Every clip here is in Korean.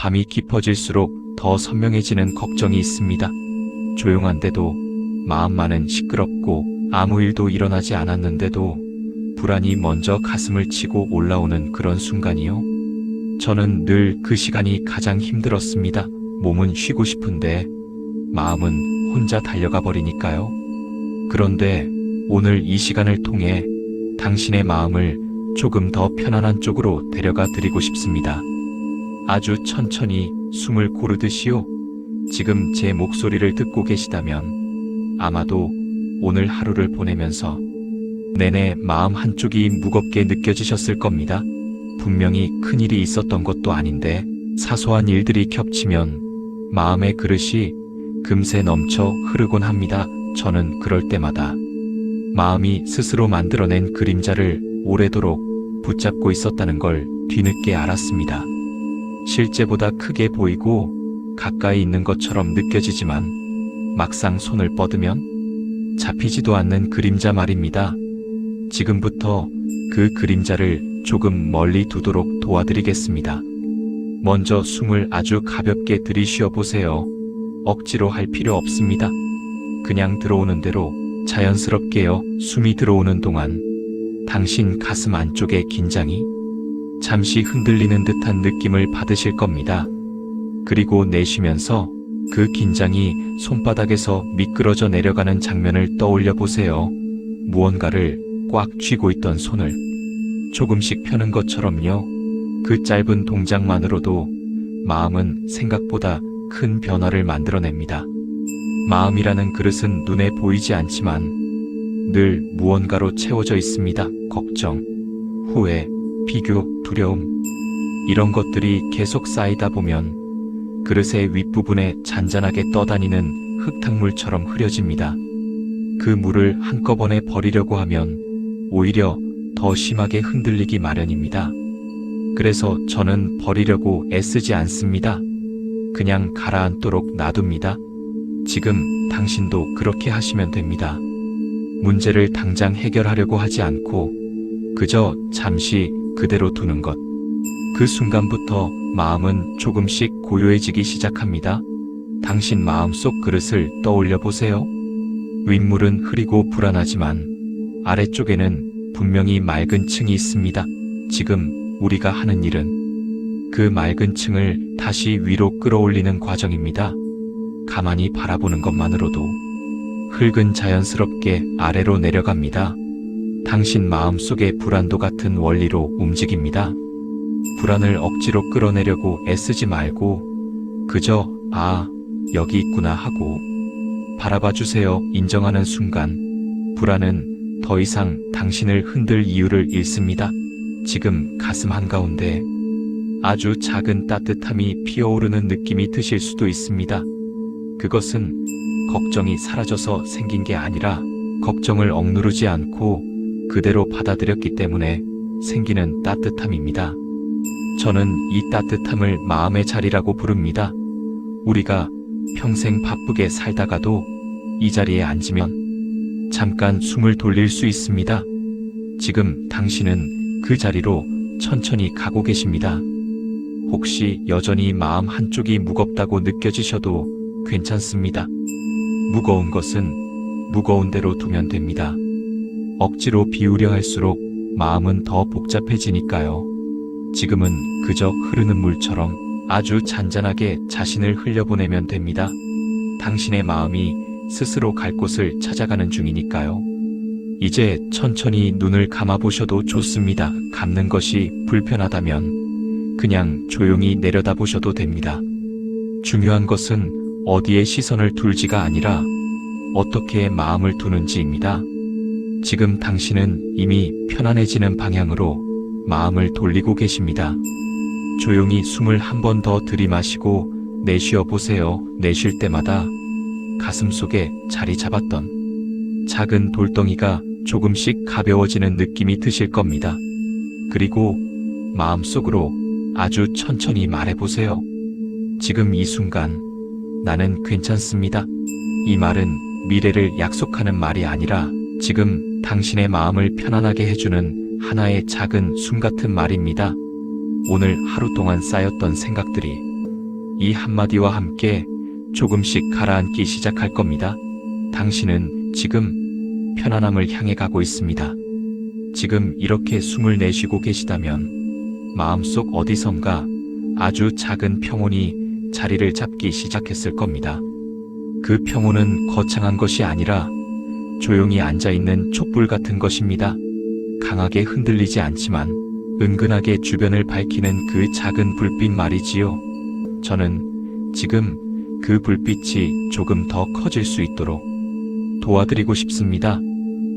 밤이 깊어질수록 더 선명해지는 걱정이 있습니다. 조용한데도 마음만은 시끄럽고 아무 일도 일어나지 않았는데도 불안이 먼저 가슴을 치고 올라오는 그런 순간이요. 저는 늘 그 시간이 가장 힘들었습니다. 몸은 쉬고 싶은데 마음은 혼자 달려가 버리니까요. 그런데 오늘 이 시간을 통해 당신의 마음을 조금 더 편안한 쪽으로 데려가 드리고 싶습니다. 아주 천천히 숨을 고르듯이요. 지금 제 목소리를 듣고 계시다면 아마도 오늘 하루를 보내면서 내내 마음 한쪽이 무겁게 느껴지셨을 겁니다. 분명히 큰일이 있었던 것도 아닌데 사소한 일들이 겹치면 마음의 그릇이 금세 넘쳐 흐르곤 합니다. 저는 그럴 때마다 마음이 스스로 만들어낸 그림자를 오래도록 붙잡고 있었다는 걸 뒤늦게 알았습니다. 실제보다 크게 보이고 가까이 있는 것처럼 느껴지지만 막상 손을 뻗으면 잡히지도 않는 그림자 말입니다. 지금부터 그 그림자를 조금 멀리 두도록 도와드리겠습니다. 먼저 숨을 아주 가볍게 들이쉬어 보세요. 억지로 할 필요 없습니다. 그냥 들어오는 대로 자연스럽게요. 숨이 들어오는 동안 당신 가슴 안쪽의 긴장이 잠시 흔들리는 듯한 느낌을 받으실 겁니다. 그리고 내쉬면서 그 긴장이 손바닥에서 미끄러져 내려가는 장면을 떠올려 보세요. 무언가를 꽉 쥐고 있던 손을 조금씩 펴는 것처럼요. 그 짧은 동작만으로도 마음은 생각보다 큰 변화를 만들어냅니다. 마음이라는 그릇은 눈에 보이지 않지만 늘 무언가로 채워져 있습니다. 걱정, 후회, 비교, 두려움, 이런 것들이 계속 쌓이다 보면 그릇의 윗부분에 잔잔하게 떠다니는 흙탕물처럼 흐려집니다. 그 물을 한꺼번에 버리려고 하면 오히려 더 심하게 흔들리기 마련입니다. 그래서 저는 버리려고 애쓰지 않습니다. 그냥 가라앉도록 놔둡니다. 지금 당신도 그렇게 하시면 됩니다. 문제를 당장 해결하려고 하지 않고 그저 잠시 그대로 두는 것. 그 순간부터 마음은 조금씩 고요해지기 시작합니다. 당신 마음속 그릇을 떠올려 보세요. 윗물은 흐리고 불안하지만 아래쪽에는 분명히 맑은 층이 있습니다. 지금 우리가 하는 일은 그 맑은 층을 다시 위로 끌어올리는 과정입니다. 가만히 바라보는 것만으로도 흙은 자연스럽게 아래로 내려갑니다. 당신 마음속의 불안도 같은 원리로 움직입니다. 불안을 억지로 끌어내려고 애쓰지 말고 그저 여기 있구나 하고 바라봐 주세요. 인정하는 순간 불안은 더 이상 당신을 흔들 이유를 잃습니다. 지금 가슴 한가운데 아주 작은 따뜻함이 피어오르는 느낌이 드실 수도 있습니다. 그것은 걱정이 사라져서 생긴 게 아니라 걱정을 억누르지 않고 그대로 받아들였기 때문에 생기는 따뜻함입니다. 저는 이 따뜻함을 마음의 자리라고 부릅니다. 우리가 평생 바쁘게 살다가도 이 자리에 앉으면 잠깐 숨을 돌릴 수 있습니다. 지금 당신은 그 자리로 천천히 가고 계십니다. 혹시 여전히 마음 한쪽이 무겁다고 느껴지셔도 괜찮습니다. 무거운 것은 무거운 대로 두면 됩니다. 억지로 비우려 할수록 마음은 더 복잡해지니까요. 지금은 그저 흐르는 물처럼 아주 잔잔하게 자신을 흘려보내면 됩니다. 당신의 마음이 스스로 갈 곳을 찾아가는 중이니까요. 이제 천천히 눈을 감아보셔도 좋습니다. 감는 것이 불편하다면 그냥 조용히 내려다보셔도 됩니다. 중요한 것은 어디에 시선을 둘지가 아니라 어떻게 마음을 두는지입니다. 지금 당신은 이미 편안해지는 방향으로 마음을 돌리고 계십니다. 조용히 숨을 한 번 더 들이마시고 내쉬어 보세요. 내쉴 때마다 가슴 속에 자리 잡았던 작은 돌덩이가 조금씩 가벼워지는 느낌이 드실 겁니다. 그리고 마음속으로 아주 천천히 말해보세요. 지금 이 순간 나는 괜찮습니다. 이 말은 미래를 약속하는 말이 아니라 지금 당신의 마음을 편안하게 해주는 하나의 작은 숨 같은 말입니다. 오늘 하루 동안 쌓였던 생각들이 이 한마디와 함께 조금씩 가라앉기 시작할 겁니다. 당신은 지금 편안함을 향해 가고 있습니다. 지금 이렇게 숨을 내쉬고 계시다면 마음속 어디선가 아주 작은 평온이 자리를 잡기 시작했을 겁니다. 그 평온은 거창한 것이 아니라 조용히 앉아있는 촛불 같은 것입니다. 강하게 흔들리지 않지만 은근하게 주변을 밝히는 그 작은 불빛 말이지요. 저는 지금 그 불빛이 조금 더 커질 수 있도록 도와드리고 싶습니다.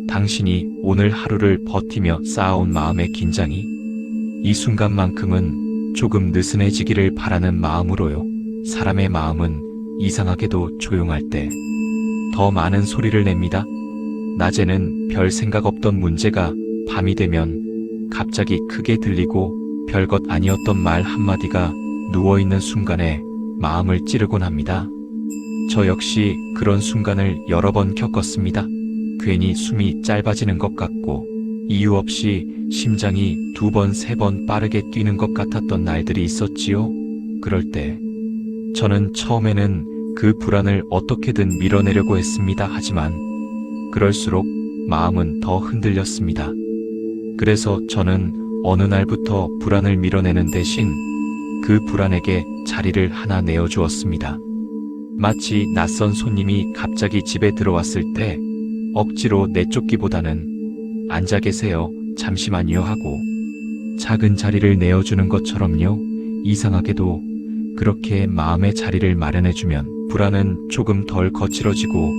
당신이 오늘 하루를 버티며 쌓아온 마음의 긴장이 이 순간만큼은 조금 느슨해지기를 바라는 마음으로요. 사람의 마음은 이상하게도 조용할 때 더 많은 소리를 냅니다. 낮에는 별 생각 없던 문제가 밤이 되면 갑자기 크게 들리고 별것 아니었던 말 한마디가 누워있는 순간에 마음을 찌르곤 합니다. 저 역시 그런 순간을 여러 번 겪었습니다. 괜히 숨이 짧아지는 것 같고 이유 없이 심장이 2번, 3번 빠르게 뛰는 것 같았던 날들이 있었지요. 그럴 때 저는 처음에는 그 불안을 어떻게든 밀어내려고 했습니다. 하지만 그럴수록 마음은 더 흔들렸습니다. 그래서 저는 어느 날부터 불안을 밀어내는 대신 그 불안에게 자리를 하나 내어주었습니다. 마치 낯선 손님이 갑자기 집에 들어왔을 때 억지로 내쫓기보다는 앉아 계세요, 잠시만요 하고 작은 자리를 내어주는 것처럼요. 이상하게도 그렇게 마음의 자리를 마련해주면 불안은 조금 덜 거칠어지고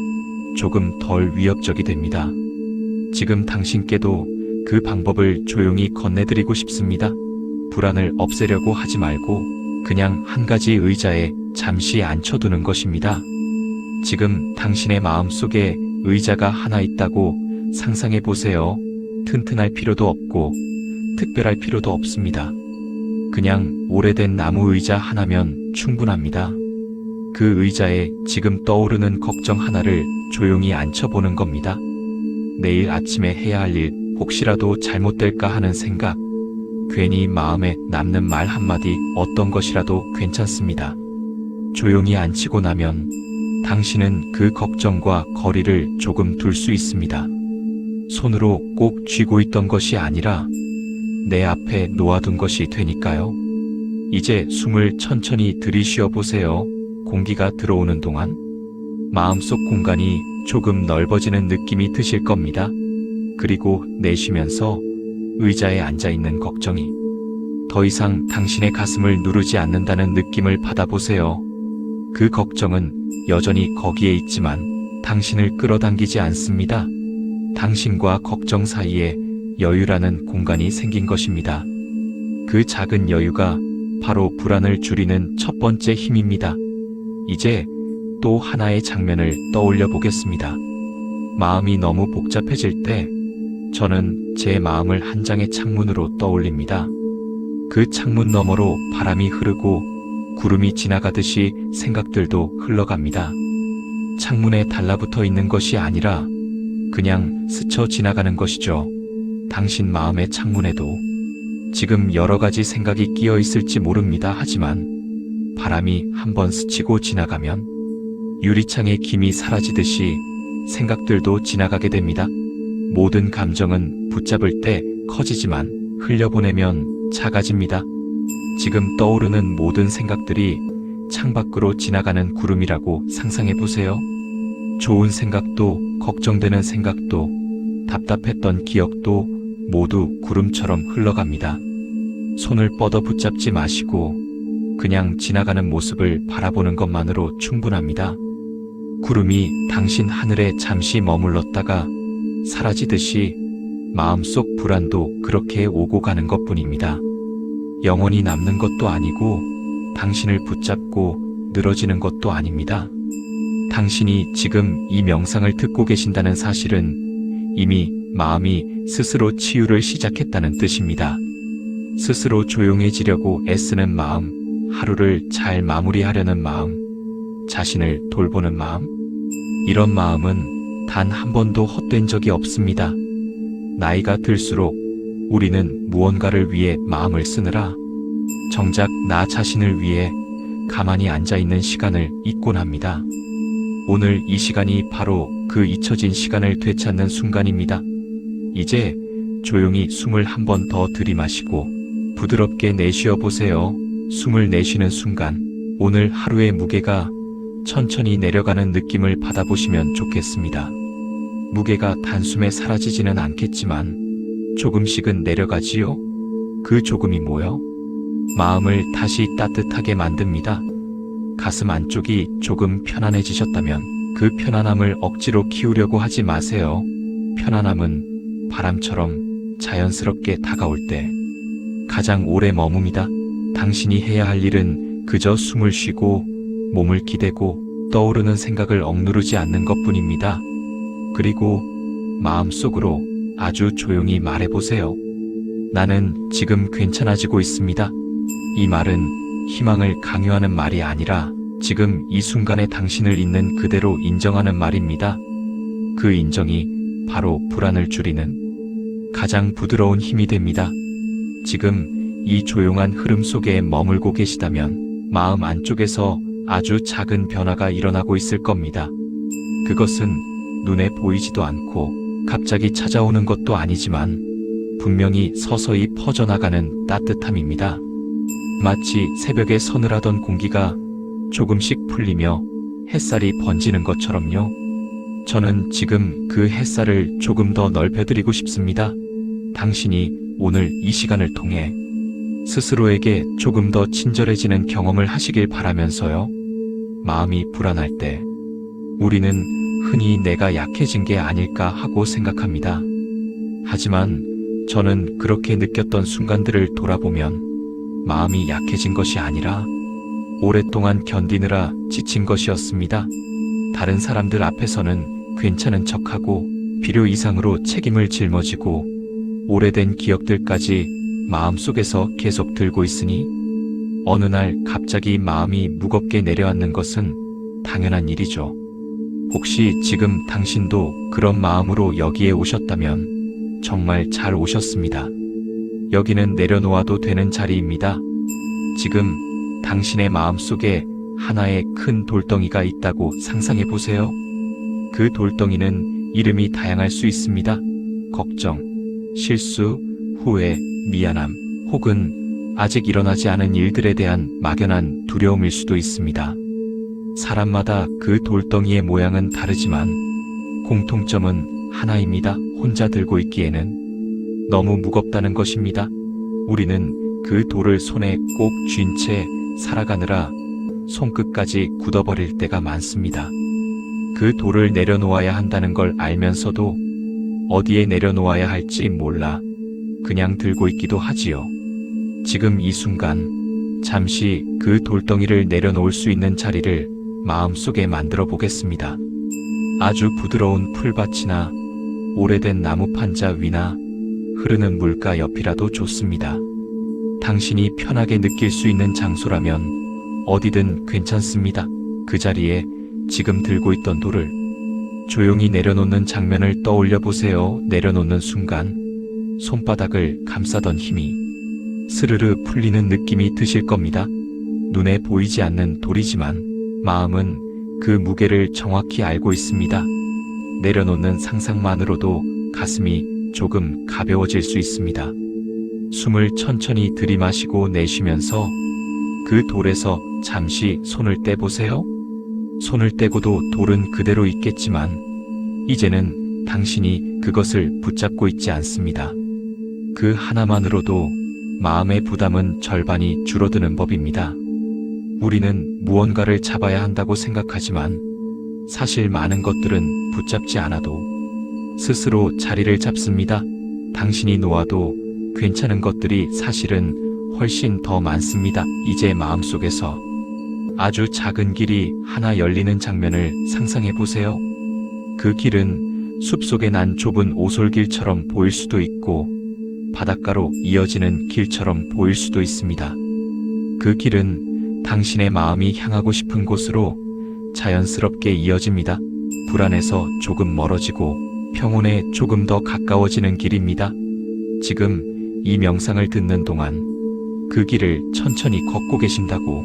조금 덜 위협적이 됩니다. 지금 당신께도 그 방법을 조용히 건네드리고 싶습니다. 불안을 없애려고 하지 말고 그냥 한 가지 의자에 잠시 앉혀두는 것입니다. 지금 당신의 마음속에 의자가 하나 있다고 상상해 보세요. 튼튼할 필요도 없고 특별할 필요도 없습니다. 그냥 오래된 나무 의자 하나면 충분합니다. 그 의자에 지금 떠오르는 걱정 하나를 조용히 앉혀보는 겁니다. 내일 아침에 해야 할 일 혹시라도 잘못될까 하는 생각, 괜히 마음에 남는 말 한마디 어떤 것이라도 괜찮습니다. 조용히 앉히고 나면 당신은 그 걱정과 거리를 조금 둘 수 있습니다. 손으로 꼭 쥐고 있던 것이 아니라 내 앞에 놓아둔 것이 되니까요. 이제 숨을 천천히 들이쉬어 보세요. 공기가 들어오는 동안 마음속 공간이 조금 넓어지는 느낌이 드실 겁니다. 그리고 내쉬면서 의자에 앉아있는 걱정이 더 이상 당신의 가슴을 누르지 않는다는 느낌을 받아보세요. 그 걱정은 여전히 거기에 있지만 당신을 끌어당기지 않습니다. 당신과 걱정 사이에 여유라는 공간이 생긴 것입니다. 그 작은 여유가 바로 불안을 줄이는 첫 번째 힘입니다. 이제 또 하나의 장면을 떠올려 보겠습니다. 마음이 너무 복잡해질 때 저는 제 마음을 한 장의 창문으로 떠올립니다. 그 창문 너머로 바람이 흐르고 구름이 지나가듯이 생각들도 흘러갑니다. 창문에 달라붙어 있는 것이 아니라 그냥 스쳐 지나가는 것이죠. 당신 마음의 창문에도 지금 여러 가지 생각이 끼어 있을지 모릅니다. 하지만 바람이 한번 스치고 지나가면 유리창의 김이 사라지듯이 생각들도 지나가게 됩니다. 모든 감정은 붙잡을 때 커지지만 흘려보내면 작아집니다. 지금 떠오르는 모든 생각들이 창밖으로 지나가는 구름이라고 상상해 보세요. 좋은 생각도 걱정되는 생각도 답답했던 기억도 모두 구름처럼 흘러갑니다. 손을 뻗어 붙잡지 마시고 그냥 지나가는 모습을 바라보는 것만으로 충분합니다. 구름이 당신 하늘에 잠시 머물렀다가 사라지듯이 마음속 불안도 그렇게 오고 가는 것뿐입니다. 영원히 남는 것도 아니고 당신을 붙잡고 늘어지는 것도 아닙니다. 당신이 지금 이 명상을 듣고 계신다는 사실은 이미 마음이 스스로 치유를 시작했다는 뜻입니다. 스스로 조용해지려고 애쓰는 마음, 하루를 잘 마무리하려는 마음, 자신을 돌보는 마음, 이런 마음은 단 한 번도 헛된 적이 없습니다. 나이가 들수록 우리는 무언가를 위해 마음을 쓰느라 정작 나 자신을 위해 가만히 앉아있는 시간을 잊곤 합니다. 오늘 이 시간이 바로 그 잊혀진 시간을 되찾는 순간입니다. 이제 조용히 숨을 한 번 더 들이마시고 부드럽게 내쉬어 보세요. 숨을 내쉬는 순간 오늘 하루의 무게가 천천히 내려가는 느낌을 받아보시면 좋겠습니다. 무게가 단숨에 사라지지는 않겠지만 조금씩은 내려가지요. 그 조금이 뭐요? 마음을 다시 따뜻하게 만듭니다. 가슴 안쪽이 조금 편안해지셨다면 그 편안함을 억지로 키우려고 하지 마세요. 편안함은 바람처럼 자연스럽게 다가올 때 가장 오래 머뭅니다. 당신이 해야 할 일은 그저 숨을 쉬고 몸을 기대고 떠오르는 생각을 억누르지 않는 것뿐입니다. 그리고 마음속으로 아주 조용히 말해보세요. 나는 지금 괜찮아지고 있습니다. 이 말은 희망을 강요하는 말이 아니라 지금 이 순간에 당신을 있는 그대로 인정하는 말입니다. 그 인정이 바로 불안을 줄이는 가장 부드러운 힘이 됩니다. 지금 이 조용한 흐름 속에 머물고 계시다면 마음 안쪽에서 아주 작은 변화가 일어나고 있을 겁니다. 그것은 눈에 보이지도 않고 갑자기 찾아오는 것도 아니지만 분명히 서서히 퍼져나가는 따뜻함입니다. 마치 새벽에 서늘하던 공기가 조금씩 풀리며 햇살이 번지는 것처럼요. 저는 지금 그 햇살을 조금 더 넓혀드리고 싶습니다. 당신이 오늘 이 시간을 통해 스스로에게 조금 더 친절해지는 경험을 하시길 바라면서요. 마음이 불안할 때 우리는 흔히 내가 약해진 게 아닐까 하고 생각합니다. 하지만 저는 그렇게 느꼈던 순간들을 돌아보면 마음이 약해진 것이 아니라 오랫동안 견디느라 지친 것이었습니다. 다른 사람들 앞에서는 괜찮은 척하고 필요 이상으로 책임을 짊어지고 오래된 기억들까지 마음속에서 계속 들고 있으니 어느 날 갑자기 마음이 무겁게 내려앉는 것은 당연한 일이죠. 혹시 지금 당신도 그런 마음으로 여기에 오셨다면 정말 잘 오셨습니다. 여기는 내려놓아도 되는 자리입니다. 지금 당신의 마음속에 하나의 큰 돌덩이가 있다고 상상해 보세요. 그 돌덩이는 이름이 다양할 수 있습니다. 걱정, 실수, 후회, 미안함, 혹은 아직 일어나지 않은 일들에 대한 막연한 두려움일 수도 있습니다. 사람마다 그 돌덩이의 모양은 다르지만 공통점은 하나입니다. 혼자 들고 있기에는 너무 무겁다는 것입니다. 우리는 그 돌을 손에 꼭 쥔 채 살아가느라 손끝까지 굳어버릴 때가 많습니다. 그 돌을 내려놓아야 한다는 걸 알면서도 어디에 내려놓아야 할지 몰라 그냥 들고 있기도 하지요. 지금 이 순간 잠시 그 돌덩이를 내려놓을 수 있는 자리를 마음속에 만들어 보겠습니다. 아주 부드러운 풀밭이나 오래된 나무 판자 위나 흐르는 물가 옆이라도 좋습니다. 당신이 편하게 느낄 수 있는 장소라면 어디든 괜찮습니다. 그 자리에 지금 들고 있던 돌을 조용히 내려놓는 장면을 떠올려 보세요. 내려놓는 순간 손바닥을 감싸던 힘이 스르르 풀리는 느낌이 드실 겁니다. 눈에 보이지 않는 돌이지만 마음은 그 무게를 정확히 알고 있습니다. 내려놓는 상상만으로도 가슴이 조금 가벼워질 수 있습니다. 숨을 천천히 들이마시고 내쉬면서 그 돌에서 잠시 손을 떼보세요. 손을 떼고도 돌은 그대로 있겠지만 이제는 당신이 그것을 붙잡고 있지 않습니다. 그 하나만으로도 마음의 부담은 절반이 줄어드는 법입니다. 우리는 무언가를 잡아야 한다고 생각하지만 사실 많은 것들은 붙잡지 않아도 스스로 자리를 잡습니다. 당신이 놓아도 괜찮은 것들이 사실은 훨씬 더 많습니다. 이제 마음속에서 아주 작은 길이 하나 열리는 장면을 상상해 보세요. 그 길은 숲속에 난 좁은 오솔길처럼 보일 수도 있고 바닷가로 이어지는 길처럼 보일 수도 있습니다. 그 길은 당신의 마음이 향하고 싶은 곳으로 자연스럽게 이어집니다. 불안해서 조금 멀어지고 평온에 조금 더 가까워지는 길입니다. 지금 이 명상을 듣는 동안 그 길을 천천히 걷고 계신다고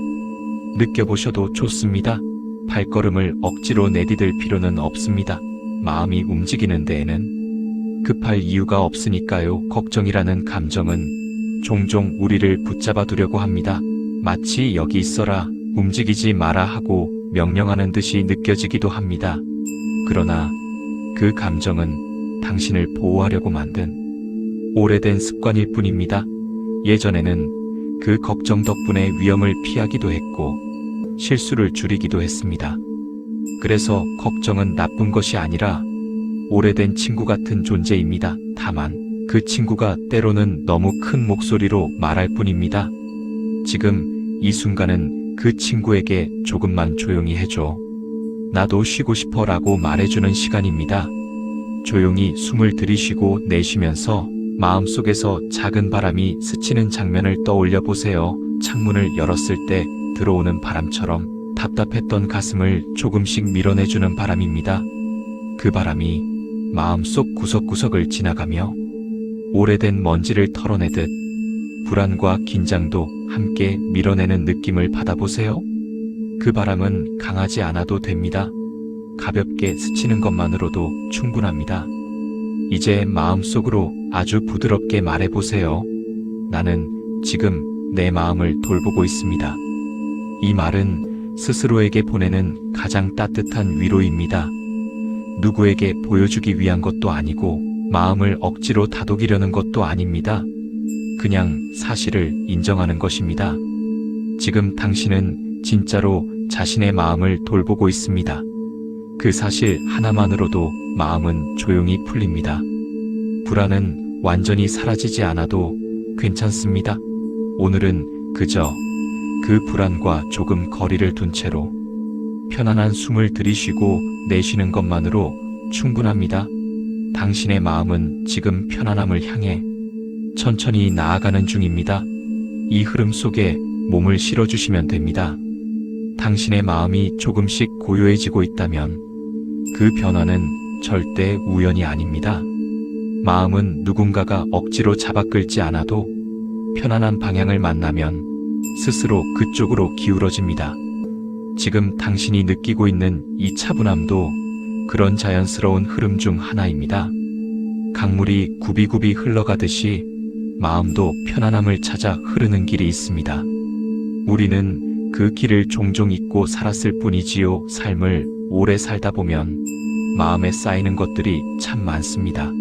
느껴보셔도 좋습니다. 발걸음을 억지로 내디딜 필요는 없습니다. 마음이 움직이는 데에는 급할 이유가 없으니까요. 걱정이라는 감정은 종종 우리를 붙잡아 두려고 합니다. 마치 여기 있어라, 움직이지 마라 하고 명령하는 듯이 느껴지기도 합니다. 그러나 그 감정은 당신을 보호하려고 만든 오래된 습관일 뿐입니다. 예전에는 그 걱정 덕분에 위험을 피하기도 했고 실수를 줄이기도 했습니다. 그래서 걱정은 나쁜 것이 아니라 오래된 친구 같은 존재입니다. 다만 그 친구가 때로는 너무 큰 목소리로 말할 뿐입니다. 지금 이 순간은 그 친구에게 조금만 조용히 해줘. 나도 쉬고 싶어 라고 말해주는 시간입니다. 조용히 숨을 들이쉬고 내쉬면서 마음속에서 작은 바람이 스치는 장면을 떠올려 보세요. 창문을 열었을 때 들어오는 바람처럼 답답했던 가슴을 조금씩 밀어내주는 바람입니다. 그 바람이 마음속 구석구석을 지나가며 오래된 먼지를 털어내듯 불안과 긴장도 함께 밀어내는 느낌을 받아보세요. 그 바람은 강하지 않아도 됩니다. 가볍게 스치는 것만으로도 충분합니다. 이제 마음속으로 아주 부드럽게 말해보세요. 나는 지금 내 마음을 돌보고 있습니다. 이 말은 스스로에게 보내는 가장 따뜻한 위로입니다. 누구에게 보여주기 위한 것도 아니고 마음을 억지로 다독이려는 것도 아닙니다. 그냥 사실을 인정하는 것입니다. 지금 당신은 진짜로 자신의 마음을 돌보고 있습니다. 그 사실 하나만으로도 마음은 조용히 풀립니다. 불안은 완전히 사라지지 않아도 괜찮습니다. 오늘은 그저 그 불안과 조금 거리를 둔 채로 편안한 숨을 들이쉬고 내쉬는 것만으로 충분합니다. 당신의 마음은 지금 편안함을 향해 천천히 나아가는 중입니다. 이 흐름 속에 몸을 실어주시면 됩니다. 당신의 마음이 조금씩 고요해지고 있다면 그 변화는 절대 우연이 아닙니다. 마음은 누군가가 억지로 잡아 끌지 않아도 편안한 방향을 만나면 스스로 그쪽으로 기울어집니다. 지금 당신이 느끼고 있는 이 차분함도 그런 자연스러운 흐름 중 하나입니다. 강물이 굽이굽이 흘러가듯이 마음도 편안함을 찾아 흐르는 길이 있습니다. 우리는 그 길을 종종 잊고 살았을 뿐이지요. 삶을 오래 살다 보면 마음에 쌓이는 것들이 참 많습니다.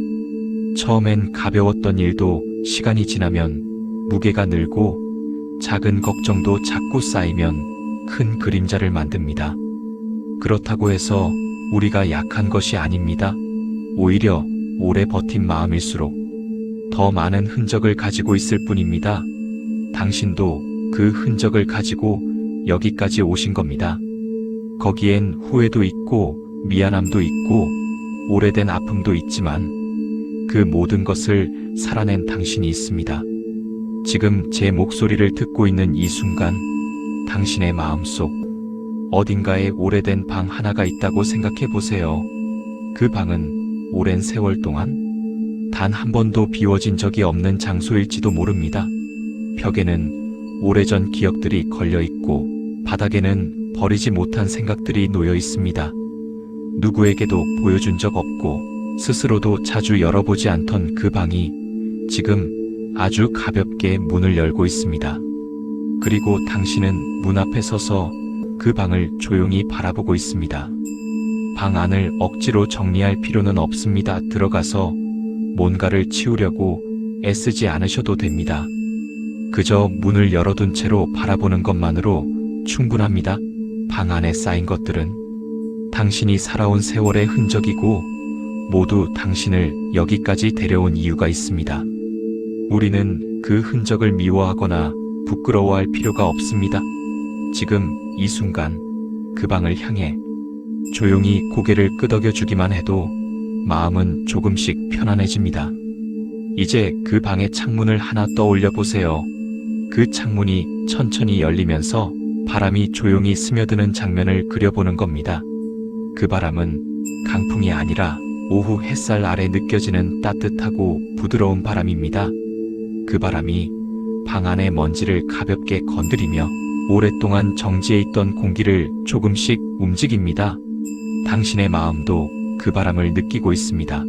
처음엔 가벼웠던 일도 시간이 지나면 무게가 늘고 작은 걱정도 자꾸 쌓이면 큰 그림자를 만듭니다. 그렇다고 해서 우리가 약한 것이 아닙니다. 오히려 오래 버틴 마음일수록 더 많은 흔적을 가지고 있을 뿐입니다. 당신도 그 흔적을 가지고 여기까지 오신 겁니다. 거기엔 후회도 있고 미안함도 있고 오래된 아픔도 있지만 그 모든 것을 살아낸 당신이 있습니다. 지금 제 목소리를 듣고 있는 이 순간 당신의 마음속 어딘가에 오래된 방 하나가 있다고 생각해 보세요. 그 방은 오랜 세월 동안 단 한 번도 비워진 적이 없는 장소일지도 모릅니다. 벽에는 오래전 기억들이 걸려 있고 바닥에는 버리지 못한 생각들이 놓여 있습니다. 누구에게도 보여준 적 없고 스스로도 자주 열어보지 않던 그 방이 지금 아주 가볍게 문을 열고 있습니다. 그리고 당신은 문 앞에 서서 그 방을 조용히 바라보고 있습니다. 방 안을 억지로 정리할 필요는 없습니다. 들어가서 뭔가를 치우려고 애쓰지 않으셔도 됩니다. 그저 문을 열어둔 채로 바라보는 것만으로 충분합니다. 방 안에 쌓인 것들은 당신이 살아온 세월의 흔적이고 모두 당신을 여기까지 데려온 이유가 있습니다. 우리는 그 흔적을 미워하거나 부끄러워할 필요가 없습니다. 지금 이 순간 그 방을 향해 조용히 고개를 끄덕여 주기만 해도 마음은 조금씩 편안해집니다. 이제 그 방의 창문을 하나 떠올려 보세요. 그 창문이 천천히 열리면서 바람이 조용히 스며드는 장면을 그려보는 겁니다. 그 바람은 강풍이 아니라 오후 햇살 아래 느껴지는 따뜻하고 부드러운 바람입니다. 그 바람이 방 안의 먼지를 가볍게 건드리며 오랫동안 정지해 있던 공기를 조금씩 움직입니다. 당신의 마음도 그 바람을 느끼고 있습니다.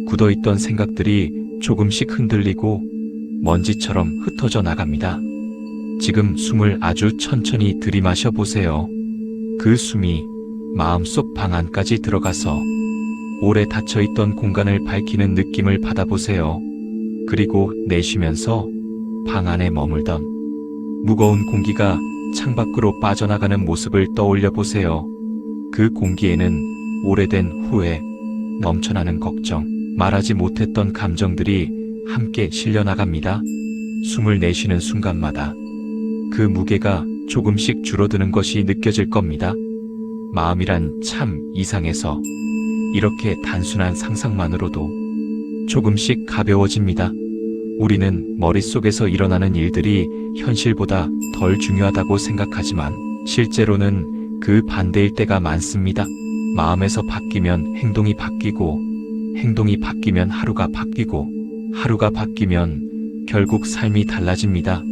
굳어있던 생각들이 조금씩 흔들리고 먼지처럼 흩어져 나갑니다. 지금 숨을 아주 천천히 들이마셔 보세요. 그 숨이 마음속 방 안까지 들어가서 오래 닫혀있던 공간을 밝히는 느낌을 받아보세요. 그리고 내쉬면서 방 안에 머물던 무거운 공기가 창밖으로 빠져나가는 모습을 떠올려 보세요. 그 공기에는 오래된 후회, 넘쳐나는 걱정, 말하지 못했던 감정들이 함께 실려나갑니다. 숨을 내쉬는 순간마다 그 무게가 조금씩 줄어드는 것이 느껴질 겁니다. 마음이란 참 이상해서 이렇게 단순한 상상만으로도 조금씩 가벼워집니다. 우리는 머릿속에서 일어나는 일들이 현실보다 덜 중요하다고 생각하지만 실제로는 그 반대일 때가 많습니다. 마음에서 바뀌면 행동이 바뀌고, 행동이 바뀌면 하루가 바뀌고, 하루가 바뀌면 결국 삶이 달라집니다.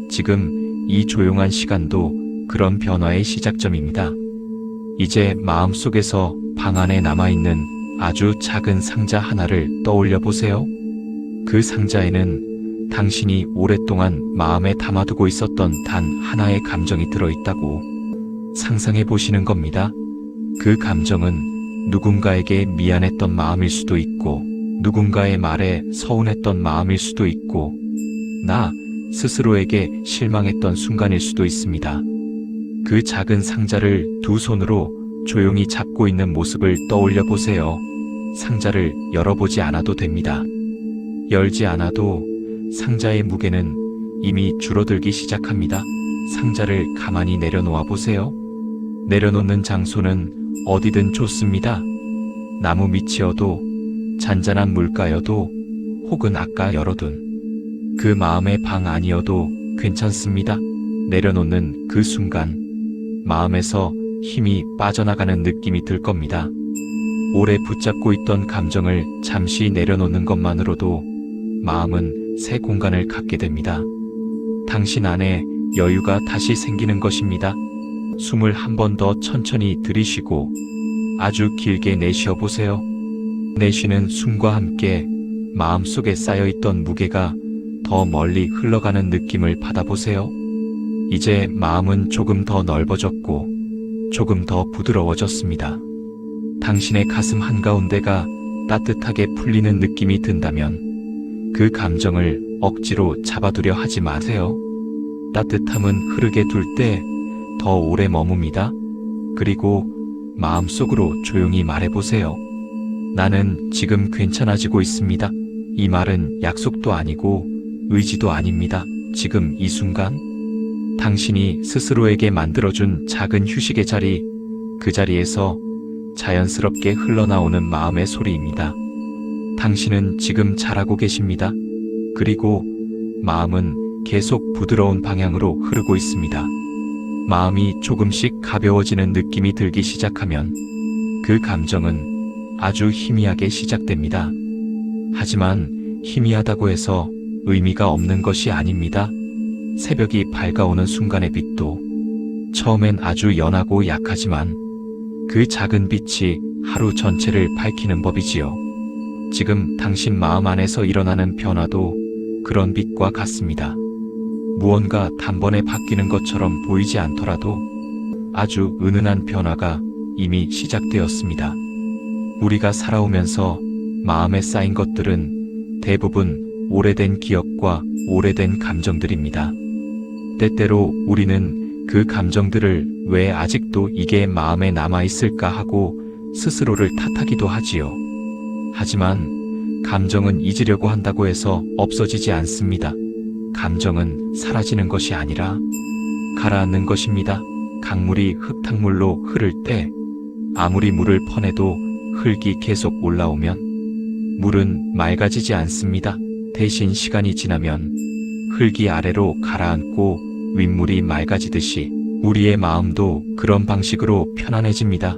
지금 이 조용한 시간도 그런 변화의 시작점입니다. 이제 마음속에서 방 안에 남아있는 아주 작은 상자 하나를 떠올려 보세요. 그 상자에는 당신이 오랫동안 마음에 담아두고 있었던 단 하나의 감정이 들어있다고 상상해 보시는 겁니다. 그 감정은 누군가에게 미안했던 마음일 수도 있고, 누군가의 말에 서운했던 마음일 수도 있고, 나 스스로에게 실망했던 순간일 수도 있습니다. 그 작은 상자를 두 손으로 조용히 잡고 있는 모습을 떠올려 보세요. 상자를 열어보지 않아도 됩니다. 열지 않아도 상자의 무게는 이미 줄어들기 시작합니다. 상자를 가만히 내려놓아 보세요. 내려놓는 장소는 어디든 좋습니다. 나무 밑이어도, 잔잔한 물가여도, 혹은 아까 열어둔 그 마음의 방 안이어도 괜찮습니다. 내려놓는 그 순간 마음에서 힘이 빠져나가는 느낌이 들 겁니다. 오래 붙잡고 있던 감정을 잠시 내려놓는 것만으로도 마음은 새 공간을 갖게 됩니다. 당신 안에 여유가 다시 생기는 것입니다. 숨을 한 번 더 천천히 들이쉬고 아주 길게 내쉬어 보세요. 내쉬는 숨과 함께 마음속에 쌓여있던 무게가 더 멀리 흘러가는 느낌을 받아보세요. 이제 마음은 조금 더 넓어졌고 조금 더 부드러워졌습니다. 당신의 가슴 한가운데가 따뜻하게 풀리는 느낌이 든다면 그 감정을 억지로 잡아두려 하지 마세요. 따뜻함은 흐르게 둘 때 더 오래 머뭅니다. 그리고 마음속으로 조용히 말해보세요. 나는 지금 괜찮아지고 있습니다. 이 말은 약속도 아니고 의지도 아닙니다. 지금 이 순간 당신이 스스로에게 만들어준 작은 휴식의 자리, 그 자리에서 자연스럽게 흘러나오는 마음의 소리입니다. 당신은 지금 잘하고 계십니다. 그리고 마음은 계속 부드러운 방향으로 흐르고 있습니다. 마음이 조금씩 가벼워지는 느낌이 들기 시작하면 그 감정은 아주 희미하게 시작됩니다. 하지만 희미하다고 해서 의미가 없는 것이 아닙니다. 새벽이 밝아오는 순간의 빛도 처음엔 아주 연하고 약하지만 그 작은 빛이 하루 전체를 밝히는 법이지요. 지금 당신 마음 안에서 일어나는 변화도 그런 빛과 같습니다. 무언가 단번에 바뀌는 것처럼 보이지 않더라도 아주 은은한 변화가 이미 시작되었습니다. 우리가 살아오면서 마음에 쌓인 것들은 대부분 오래된 기억과 오래된 감정들입니다. 때때로 우리는 그 감정들을 왜 아직도 이게 마음에 남아있을까 하고 스스로를 탓하기도 하지요. 하지만 감정은 잊으려고 한다고 해서 없어지지 않습니다. 감정은 사라지는 것이 아니라 가라앉는 것입니다. 강물이 흙탕물로 흐를 때 아무리 물을 퍼내도 흙이 계속 올라오면 물은 맑아지지 않습니다. 대신 시간이 지나면 흙이 아래로 가라앉고 윗물이 맑아지듯이 우리의 마음도 그런 방식으로 편안해집니다.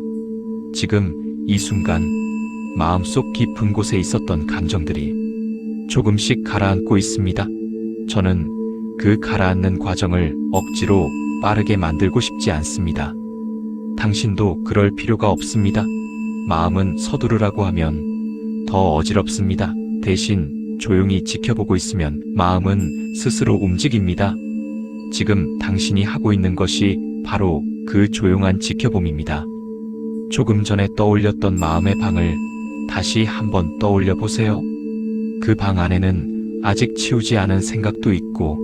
지금 이 순간 마음속 깊은 곳에 있었던 감정들이 조금씩 가라앉고 있습니다. 저는 그 가라앉는 과정을 억지로 빠르게 만들고 싶지 않습니다. 당신도 그럴 필요가 없습니다. 마음은 서두르라고 하면 더 어지럽습니다. 대신 조용히 지켜보고 있으면 마음은 스스로 움직입니다. 지금 당신이 하고 있는 것이 바로 그 조용한 지켜봄입니다. 조금 전에 떠올렸던 마음의 방을 다시 한번 떠올려 보세요. 그 방 안에는 아직 치우지 않은 생각도 있고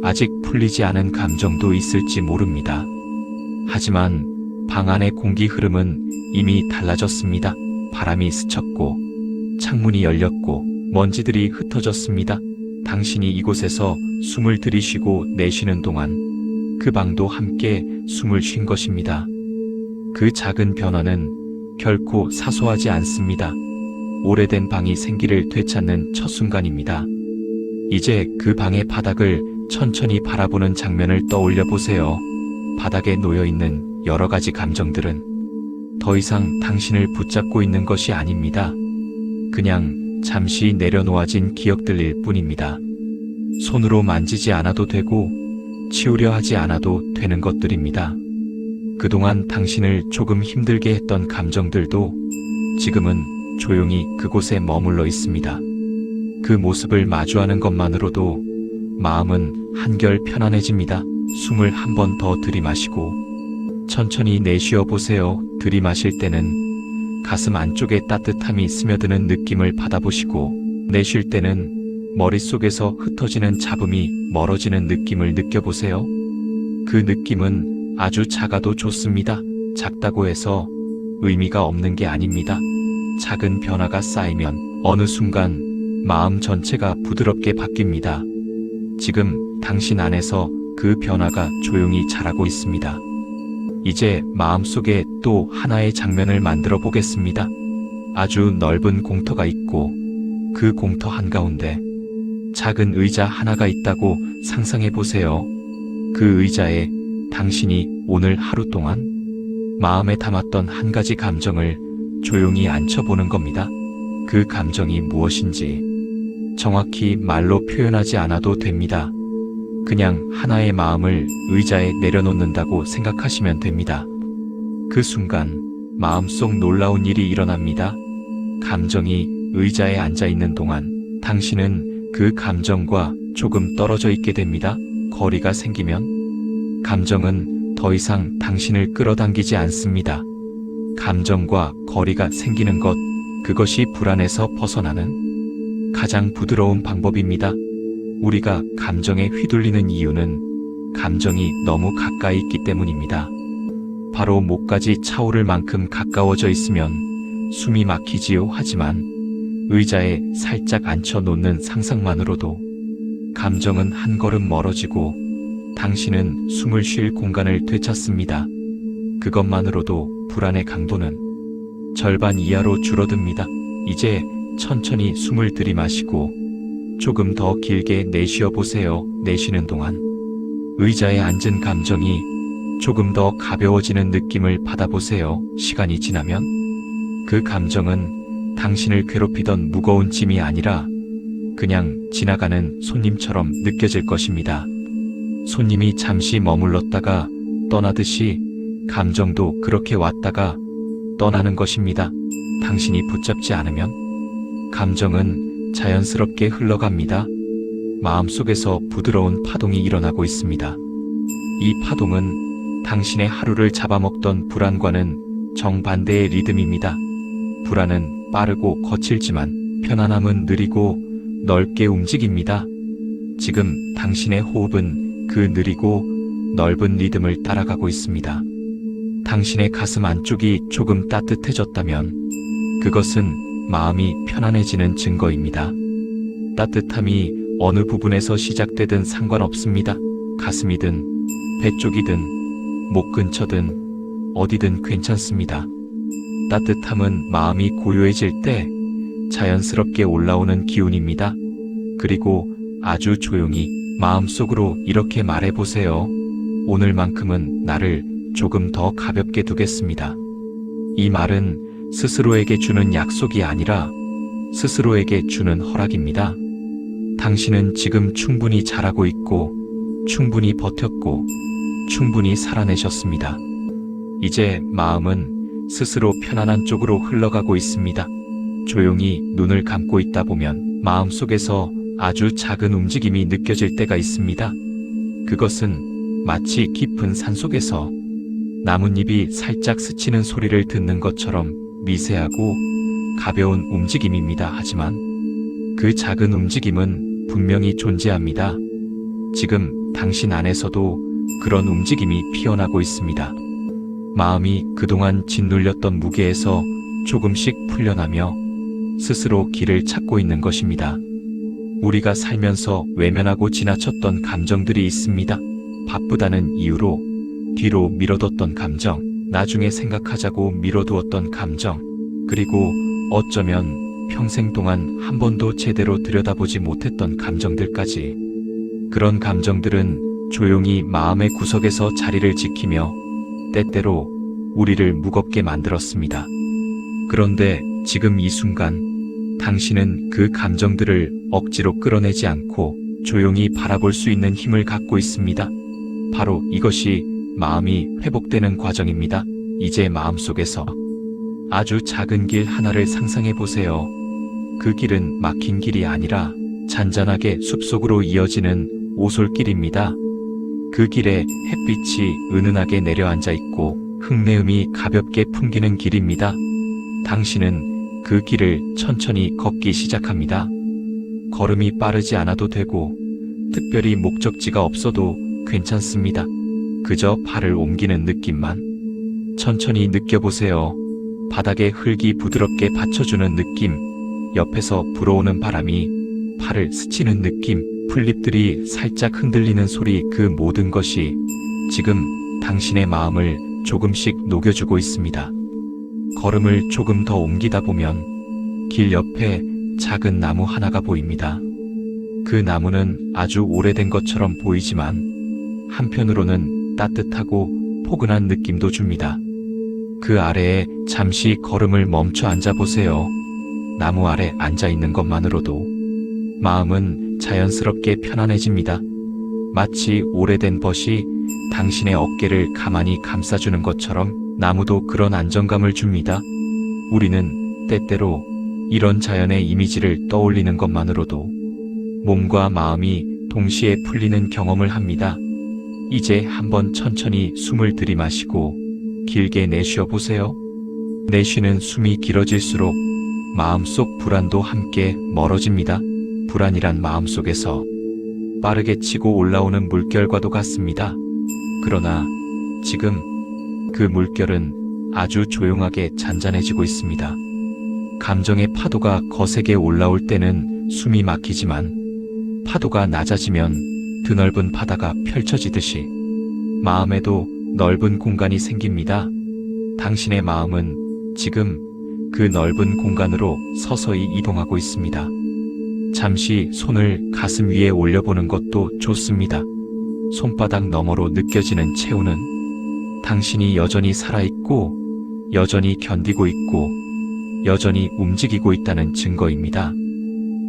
아직 풀리지 않은 감정도 있을지 모릅니다. 하지만 방 안의 공기 흐름은 이미 달라졌습니다. 바람이 스쳤고 창문이 열렸고 먼지들이 흩어졌습니다. 당신이 이곳에서 숨을 들이쉬고 내쉬는 동안 그 방도 함께 숨을 쉰 것입니다. 그 작은 변화는 결코 사소하지 않습니다. 오래된 방이 생기를 되찾는 첫 순간입니다. 이제 그 방의 바닥을 천천히 바라보는 장면을 떠올려 보세요. 바닥에 놓여있는 여러 가지 감정들은 더 이상 당신을 붙잡고 있는 것이 아닙니다. 그냥 잠시 내려놓아진 기억들일 뿐입니다. 손으로 만지지 않아도 되고 치우려 하지 않아도 되는 것들입니다. 그동안 당신을 조금 힘들게 했던 감정들도 지금은 조용히 그곳에 머물러 있습니다. 그 모습을 마주하는 것만으로도 마음은 한결 편안해집니다. 숨을 한 번 더 들이마시고 천천히 내쉬어 보세요. 들이마실 때는 가슴 안쪽에 따뜻함이 스며드는 느낌을 받아보시고 내쉴 때는 머릿속에서 흩어지는 잡음이 멀어지는 느낌을 느껴보세요. 그 느낌은 아주 작아도 좋습니다. 작다고 해서 의미가 없는 게 아닙니다. 작은 변화가 쌓이면 어느 순간 마음 전체가 부드럽게 바뀝니다. 지금 당신 안에서 그 변화가 조용히 자라고 있습니다. 이제 마음속에 또 하나의 장면을 만들어 보겠습니다. 아주 넓은 공터가 있고 그 공터 한가운데 작은 의자 하나가 있다고 상상해 보세요. 그 의자에 당신이 오늘 하루 동안 마음에 담았던 한 가지 감정을 조용히 앉혀보는 겁니다. 그 감정이 무엇인지 정확히 말로 표현하지 않아도 됩니다. 그냥 하나의 마음을 의자에 내려놓는다고 생각하시면 됩니다. 그 순간 마음속 놀라운 일이 일어납니다. 감정이 의자에 앉아 있는 동안 당신은 그 감정과 조금 떨어져 있게 됩니다. 거리가 생기면 감정은 더 이상 당신을 끌어당기지 않습니다. 감정과 거리가 생기는 것, 그것이 불안에서 벗어나는 가장 부드러운 방법입니다. 우리가 감정에 휘둘리는 이유는 감정이 너무 가까이 있기 때문입니다. 바로 목까지 차오를 만큼 가까워져 있으면 숨이 막히지요. 하지만 의자에 살짝 앉혀 놓는 상상만으로도 감정은 한 걸음 멀어지고 당신은 숨을 쉴 공간을 되찾습니다. 그것만으로도 불안의 강도는 절반 이하로 줄어듭니다. 이제 천천히 숨을 들이마시고 조금 더 길게 내쉬어 보세요. 내쉬는 동안 의자에 앉은 감정이 조금 더 가벼워지는 느낌을 받아보세요. 시간이 지나면 그 감정은 당신을 괴롭히던 무거운 짐이 아니라 그냥 지나가는 손님처럼 느껴질 것입니다. 손님이 잠시 머물렀다가 떠나듯이 감정도 그렇게 왔다가 떠나는 것입니다. 당신이 붙잡지 않으면 감정은 자연스럽게 흘러갑니다. 마음속에서 부드러운 파동이 일어나고 있습니다. 이 파동은 당신의 하루를 잡아먹던 불안과는 정반대의 리듬입니다. 불안은 빠르고 거칠지만 편안함은 느리고 넓게 움직입니다. 지금 당신의 호흡은 그 느리고 넓은 리듬을 따라가고 있습니다. 당신의 가슴 안쪽이 조금 따뜻해졌다면 그것은 마음이 편안해지는 증거입니다. 따뜻함이 어느 부분에서 시작되든 상관없습니다. 가슴이든 배 쪽이든 목 근처든 어디든 괜찮습니다. 따뜻함은 마음이 고요해질 때 자연스럽게 올라오는 기운입니다. 그리고 아주 조용히 마음속으로 이렇게 말해보세요. 오늘만큼은 나를 조금 더 가볍게 두겠습니다. 이 말은 스스로에게 주는 약속이 아니라 스스로에게 주는 허락입니다. 당신은 지금 충분히 잘하고 있고, 충분히 버텼고, 충분히 살아내셨습니다. 이제 마음은 스스로 편안한 쪽으로 흘러가고 있습니다. 조용히 눈을 감고 있다 보면 마음속에서 아주 작은 움직임이 느껴질 때가 있습니다. 그것은 마치 깊은 산속에서 나뭇잎이 살짝 스치는 소리를 듣는 것처럼 미세하고 가벼운 움직임입니다. 하지만 그 작은 움직임은 분명히 존재합니다. 지금 당신 안에서도 그런 움직임이 피어나고 있습니다. 마음이 그동안 짓눌렸던 무게에서 조금씩 풀려나며 스스로 길을 찾고 있는 것입니다. 우리가 살면서 외면하고 지나쳤던 감정들이 있습니다. 바쁘다는 이유로 뒤로 미뤄뒀던 감정, 나중에 생각하자고 미뤄두었던 감정, 그리고 어쩌면 평생 동안 한 번도 제대로 들여다보지 못했던 감정들까지. 그런 감정들은 조용히 마음의 구석에서 자리를 지키며 때때로 우리를 무겁게 만들었습니다. 그런데 지금 이 순간 당신은 그 감정들을 억지로 끌어내지 않고 조용히 바라볼 수 있는 힘을 갖고 있습니다. 바로 이것이 마음이 회복되는 과정입니다. 이제 마음속에서 아주 작은 길 하나를 상상해 보세요. 그 길은 막힌 길이 아니라 잔잔하게 숲속으로 이어지는 오솔길입니다. 그 길에 햇빛이 은은하게 내려앉아 있고 흙내음이 가볍게 풍기는 길입니다. 당신은 그 길을 천천히 걷기 시작합니다. 걸음이 빠르지 않아도 되고 특별히 목적지가 없어도 괜찮습니다. 그저 발을 옮기는 느낌만 천천히 느껴보세요. 바닥에 흙이 부드럽게 받쳐주는 느낌, 옆에서 불어오는 바람이 팔을 스치는 느낌, 풀잎들이 살짝 흔들리는 소리, 그 모든 것이 지금 당신의 마음을 조금씩 녹여주고 있습니다. 걸음을 조금 더 옮기다 보면 길 옆에 작은 나무 하나가 보입니다. 그 나무는 아주 오래된 것처럼 보이지만 한편으로는 따뜻하고 포근한 느낌도 줍니다. 그 아래에 잠시 걸음을 멈춰 앉아보세요. 나무 아래 앉아있는 것만으로도 마음은 자연스럽게 편안해집니다. 마치 오래된 벗이 당신의 어깨를 가만히 감싸주는 것처럼 나무도 그런 안정감을 줍니다. 우리는 때때로 이런 자연의 이미지를 떠올리는 것만으로도 몸과 마음이 동시에 풀리는 경험을 합니다. 이제 한번 천천히 숨을 들이마시고 길게 내쉬어 보세요. 내쉬는 숨이 길어질수록 마음속 불안도 함께 멀어집니다. 불안이란 마음속에서 빠르게 치고 올라오는 물결과도 같습니다. 그러나 지금 그 물결은 아주 조용하게 잔잔해지고 있습니다. 감정의 파도가 거세게 올라올 때는 숨이 막히지만 파도가 낮아지면 드넓은 바다가 펼쳐지듯이 마음에도 넓은 공간이 생깁니다. 당신의 마음은 지금 그 넓은 공간으로 서서히 이동하고 있습니다. 잠시 손을 가슴 위에 올려보는 것도 좋습니다. 손바닥 너머로 느껴지는 체온은 당신이 여전히 살아있고 여전히 견디고 있고 여전히 움직이고 있다는 증거입니다.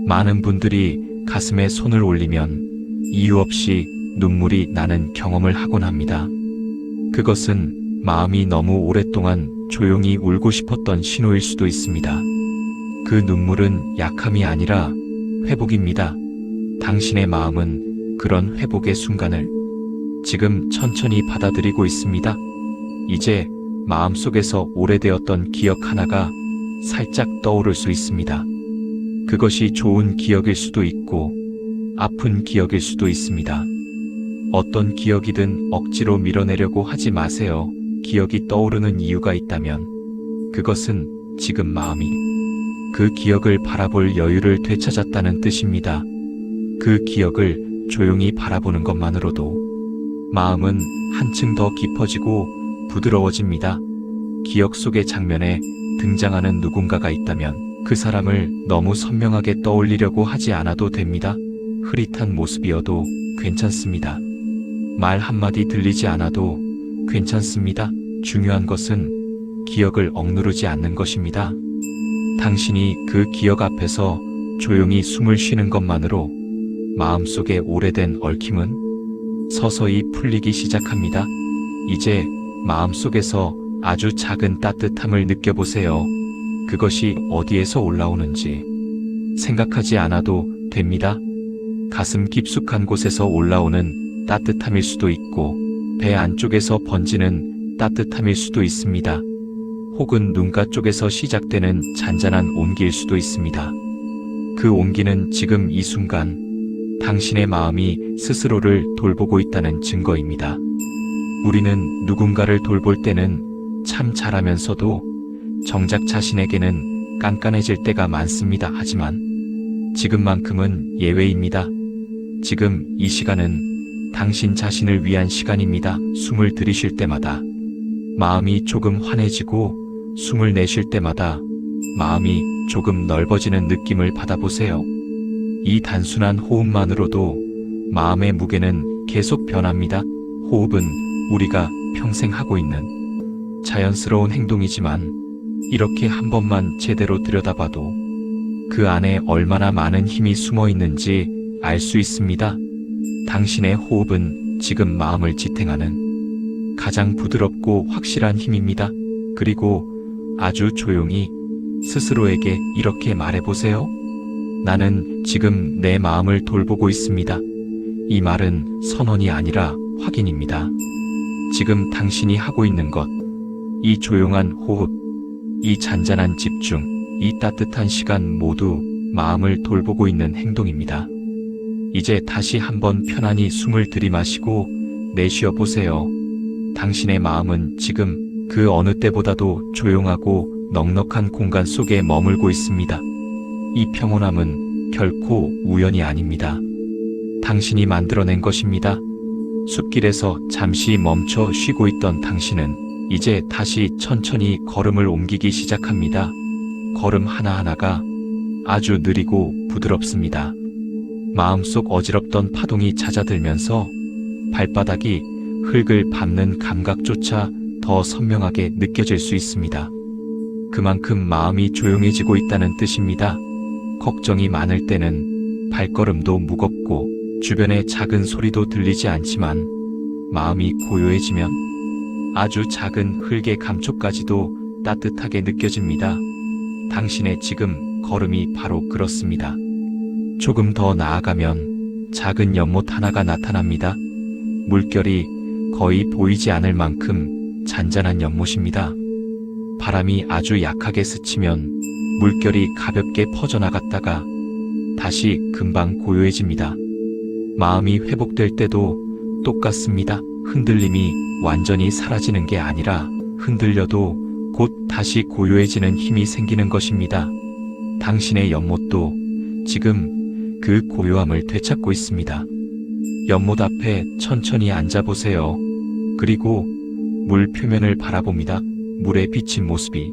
많은 분들이 가슴에 손을 올리면 이유 없이 눈물이 나는 경험을 하곤 합니다. 그것은 마음이 너무 오랫동안 조용히 울고 싶었던 신호일 수도 있습니다. 그 눈물은 약함이 아니라 회복입니다. 당신의 마음은 그런 회복의 순간을 지금 천천히 받아들이고 있습니다. 이제 마음속에서 오래되었던 기억 하나가 살짝 떠오를 수 있습니다. 그것이 좋은 기억일 수도 있고 아픈 기억일 수도 있습니다. 어떤 기억이든 억지로 밀어내려고 하지 마세요. 기억이 떠오르는 이유가 있다면 그것은 지금 마음이 그 기억을 바라볼 여유를 되찾았다는 뜻입니다. 그 기억을 조용히 바라보는 것만으로도 마음은 한층 더 깊어지고 부드러워집니다. 기억 속의 장면에 등장하는 누군가가 있다면 그 사람을 너무 선명하게 떠올리려고 하지 않아도 됩니다. 흐릿한 모습이어도 괜찮습니다. 말 한마디 들리지 않아도 괜찮습니다. 중요한 것은 기억을 억누르지 않는 것입니다. 당신이 그 기억 앞에서 조용히 숨을 쉬는 것만으로 마음속의 오래된 얽힘은 서서히 풀리기 시작합니다. 이제 마음속에서 아주 작은 따뜻함을 느껴보세요. 그것이 어디에서 올라오는지 생각하지 않아도 됩니다. 가슴 깊숙한 곳에서 올라오는 따뜻함일 수도 있고, 배 안쪽에서 번지는 따뜻함일 수도 있습니다. 혹은 눈가 쪽에서 시작되는 잔잔한 온기일 수도 있습니다. 그 온기는 지금 이 순간 당신의 마음이 스스로를 돌보고 있다는 증거입니다. 우리는 누군가를 돌볼 때는 참 잘하면서도 정작 자신에게는 깐깐해질 때가 많습니다. 하지만 지금만큼은 예외입니다. 지금 이 시간은 당신 자신을 위한 시간입니다. 숨을 들이쉴 때마다 마음이 조금 환해지고, 숨을 내쉴 때마다 마음이 조금 넓어지는 느낌을 받아보세요. 이 단순한 호흡만으로도 마음의 무게는 계속 변합니다. 호흡은 우리가 평생 하고 있는 자연스러운 행동이지만, 이렇게 한 번만 제대로 들여다봐도 그 안에 얼마나 많은 힘이 숨어 있는지 알 수 있습니다. 당신의 호흡은 지금 마음을 지탱하는 가장 부드럽고 확실한 힘입니다. 그리고 아주 조용히 스스로에게 이렇게 말해보세요. 나는 지금 내 마음을 돌보고 있습니다. 이 말은 선언이 아니라 확인입니다. 지금 당신이 하고 있는 것, 이 조용한 호흡, 이 잔잔한 집중, 이 따뜻한 시간 모두 마음을 돌보고 있는 행동입니다. 이제 다시 한번 편안히 숨을 들이마시고 내쉬어 보세요. 당신의 마음은 지금 그 어느 때보다도 조용하고 넉넉한 공간 속에 머물고 있습니다. 이 평온함은 결코 우연이 아닙니다. 당신이 만들어낸 것입니다. 숲길에서 잠시 멈춰 쉬고 있던 당신은 이제 다시 천천히 걸음을 옮기기 시작합니다. 걸음 하나하나가 아주 느리고 부드럽습니다. 마음속 어지럽던 파동이 잦아들면서 발바닥이 흙을 밟는 감각조차 더 선명하게 느껴질 수 있습니다. 그만큼 마음이 조용해지고 있다는 뜻입니다. 걱정이 많을 때는 발걸음도 무겁고 주변의 작은 소리도 들리지 않지만, 마음이 고요해지면 아주 작은 흙의 감촉까지도 따뜻하게 느껴집니다. 당신의 지금 걸음이 바로 그렇습니다. 조금 더 나아가면 작은 연못 하나가 나타납니다. 물결이 거의 보이지 않을 만큼 잔잔한 연못입니다. 바람이 아주 약하게 스치면 물결이 가볍게 퍼져나갔다가 다시 금방 고요해집니다. 마음이 회복될 때도 똑같습니다. 흔들림이 완전히 사라지는 게 아니라 흔들려도 곧 다시 고요해지는 힘이 생기는 것입니다. 당신의 연못도 지금 그 고요함을 되찾고 있습니다. 연못 앞에 천천히 앉아보세요. 그리고 물 표면을 바라봅니다. 물에 비친 모습이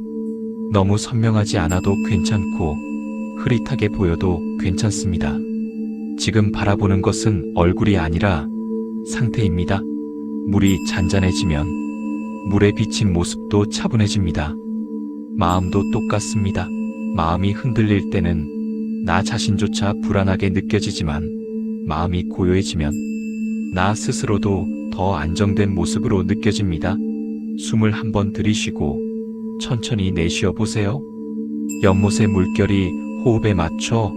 너무 선명하지 않아도 괜찮고 흐릿하게 보여도 괜찮습니다. 지금 바라보는 것은 얼굴이 아니라 상태입니다. 물이 잔잔해지면 물에 비친 모습도 차분해집니다. 마음도 똑같습니다. 마음이 흔들릴 때는 나 자신조차 불안하게 느껴지지만, 마음이 고요해지면 나 스스로도 더 안정된 모습으로 느껴집니다. 숨을 한번 들이쉬고 천천히 내쉬어 보세요. 연못의 물결이 호흡에 맞춰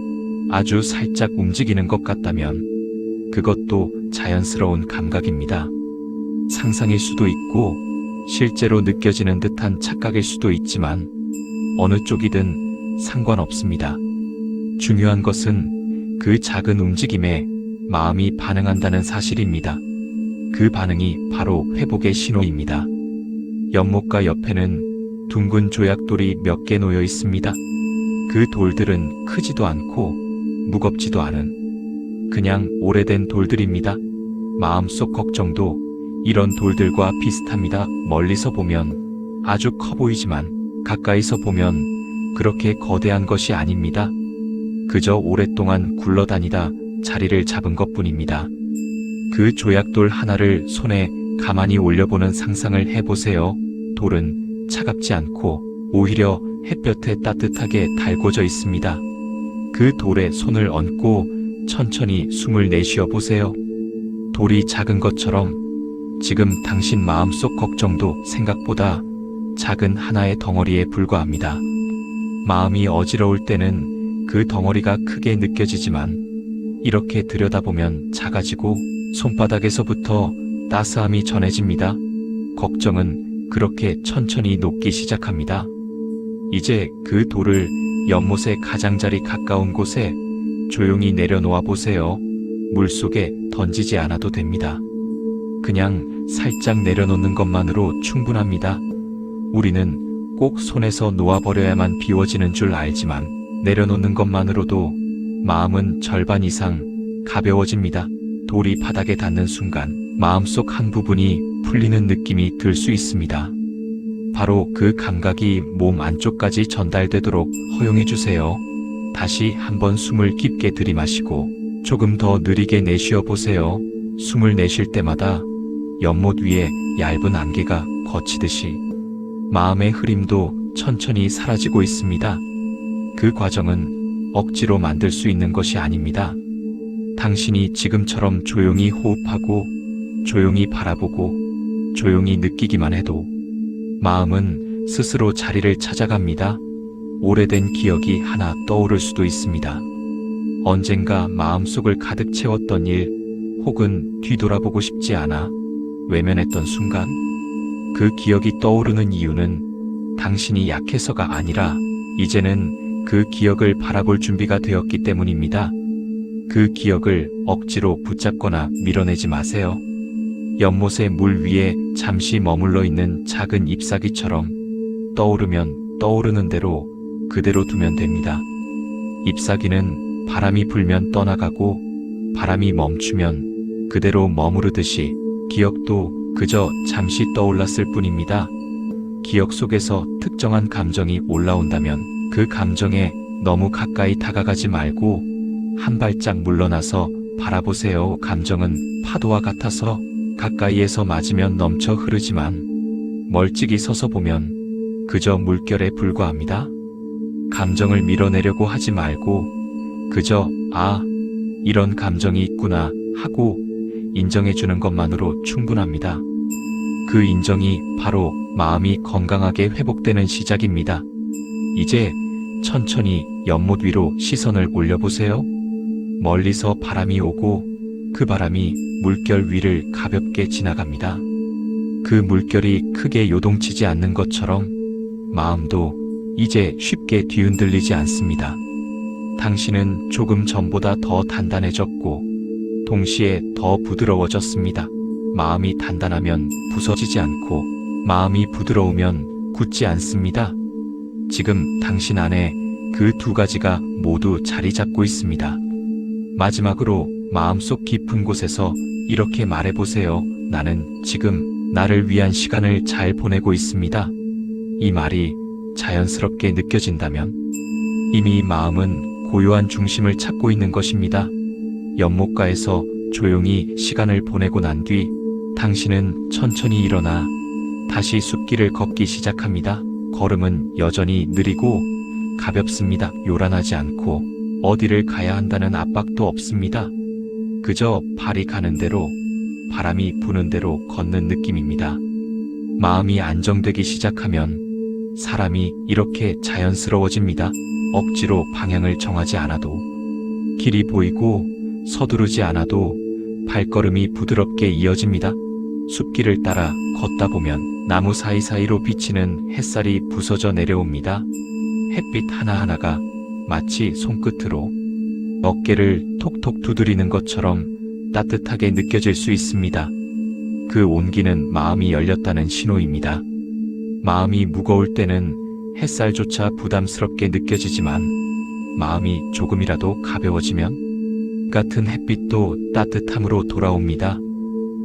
아주 살짝 움직이는 것 같다면 그것도 자연스러운 감각입니다. 상상일 수도 있고 실제로 느껴지는 듯한 착각일 수도 있지만, 어느 쪽이든 상관없습니다. 중요한 것은 그 작은 움직임에 마음이 반응한다는 사실입니다. 그 반응이 바로 회복의 신호입니다. 연못가 옆에는 둥근 조약돌이 몇 개 놓여 있습니다. 그 돌들은 크지도 않고 무겁지도 않은 그냥 오래된 돌들입니다. 마음속 걱정도 이런 돌들과 비슷합니다. 멀리서 보면 아주 커 보이지만 가까이서 보면 그렇게 거대한 것이 아닙니다. 그저 오랫동안 굴러다니다 자리를 잡은 것뿐입니다. 그 조약돌 하나를 손에 가만히 올려보는 상상을 해보세요. 돌은 차갑지 않고 오히려 햇볕에 따뜻하게 달궈져 있습니다. 그 돌에 손을 얹고 천천히 숨을 내쉬어 보세요. 돌이 작은 것처럼 지금 당신 마음속 걱정도 생각보다 작은 하나의 덩어리에 불과합니다. 마음이 어지러울 때는 그 덩어리가 크게 느껴지지만 이렇게 들여다보면 작아지고 손바닥에서부터 따스함이 전해집니다. 걱정은 그렇게 천천히 녹기 시작합니다. 이제 그 돌을 연못의 가장자리 가까운 곳에 조용히 내려놓아 보세요. 물속에 던지지 않아도 됩니다. 그냥 살짝 내려놓는 것만으로 충분합니다. 우리는 꼭 손에서 놓아버려야만 비워지는 줄 알지만 내려놓는 것만으로도 마음은 절반 이상 가벼워집니다. 돌이 바닥에 닿는 순간 마음속 한 부분이 풀리는 느낌이 들 수 있습니다. 바로 그 감각이 몸 안쪽까지 전달되도록 허용해 주세요. 다시 한번 숨을 깊게 들이마시고 조금 더 느리게 내쉬어 보세요. 숨을 내쉴 때마다 연못 위에 얇은 안개가 걷히듯이 마음의 흐림도 천천히 사라지고 있습니다. 그 과정은 억지로 만들 수 있는 것이 아닙니다. 당신이 지금처럼 조용히 호흡하고 조용히 바라보고 조용히 느끼기만 해도 마음은 스스로 자리를 찾아갑니다. 오래된 기억이 하나 떠오를 수도 있습니다. 언젠가 마음속을 가득 채웠던 일, 혹은 뒤돌아보고 싶지 않아 외면했던 순간, 그 기억이 떠오르는 이유는 당신이 약해서가 아니라 이제는 그 기억을 바라볼 준비가 되었기 때문입니다. 그 기억을 억지로 붙잡거나 밀어내지 마세요. 연못의 물 위에 잠시 머물러 있는 작은 잎사귀처럼 떠오르면 떠오르는 대로 그대로 두면 됩니다. 잎사귀는 바람이 불면 떠나가고 바람이 멈추면 그대로 머무르듯이 기억도 그저 잠시 떠올랐을 뿐입니다. 기억 속에서 특정한 감정이 올라온다면 그 감정에 너무 가까이 다가가지 말고 한 발짝 물러나서 바라보세요. 감정은 파도와 같아서 가까이에서 맞으면 넘쳐 흐르지만 멀찍이 서서 보면 그저 물결에 불과합니다. 감정을 밀어내려고 하지 말고 그저 이런 감정이 있구나 하고 인정해주는 것만으로 충분합니다. 그 인정이 바로 마음이 건강하게 회복되는 시작입니다. 이제 천천히 연못 위로 시선을 올려보세요. 멀리서 바람이 오고 그 바람이 물결 위를 가볍게 지나갑니다. 그 물결이 크게 요동치지 않는 것처럼 마음도 이제 쉽게 뒤흔들리지 않습니다. 당신은 조금 전보다 더 단단해졌고 동시에 더 부드러워졌습니다. 마음이 단단하면 부서지지 않고 마음이 부드러우면 굳지 않습니다. 지금 당신 안에 그 두 가지가 모두 자리 잡고 있습니다. 마지막으로 마음속 깊은 곳에서 이렇게 말해보세요. 나는 지금 나를 위한 시간을 잘 보내고 있습니다. 이 말이 자연스럽게 느껴진다면 이미 마음은 고요한 중심을 찾고 있는 것입니다. 연못가에서 조용히 시간을 보내고 난 뒤 당신은 천천히 일어나 다시 숲길을 걷기 시작합니다. 걸음은 여전히 느리고 가볍습니다. 요란하지 않고 어디를 가야 한다는 압박도 없습니다. 그저 발이 가는 대로 바람이 부는 대로 걷는 느낌입니다. 마음이 안정되기 시작하면 사람이 이렇게 자연스러워집니다. 억지로 방향을 정하지 않아도 길이 보이고 서두르지 않아도 발걸음이 부드럽게 이어집니다. 숲길을 따라 걷다 보면 나무 사이사이로 비치는 햇살이 부서져 내려옵니다. 햇빛 하나하나가 마치 손끝으로 어깨를 톡톡 두드리는 것처럼 따뜻하게 느껴질 수 있습니다. 그 온기는 마음이 열렸다는 신호입니다. 마음이 무거울 때는 햇살조차 부담스럽게 느껴지지만 마음이 조금이라도 가벼워지면 같은 햇빛도 따뜻함으로 돌아옵니다.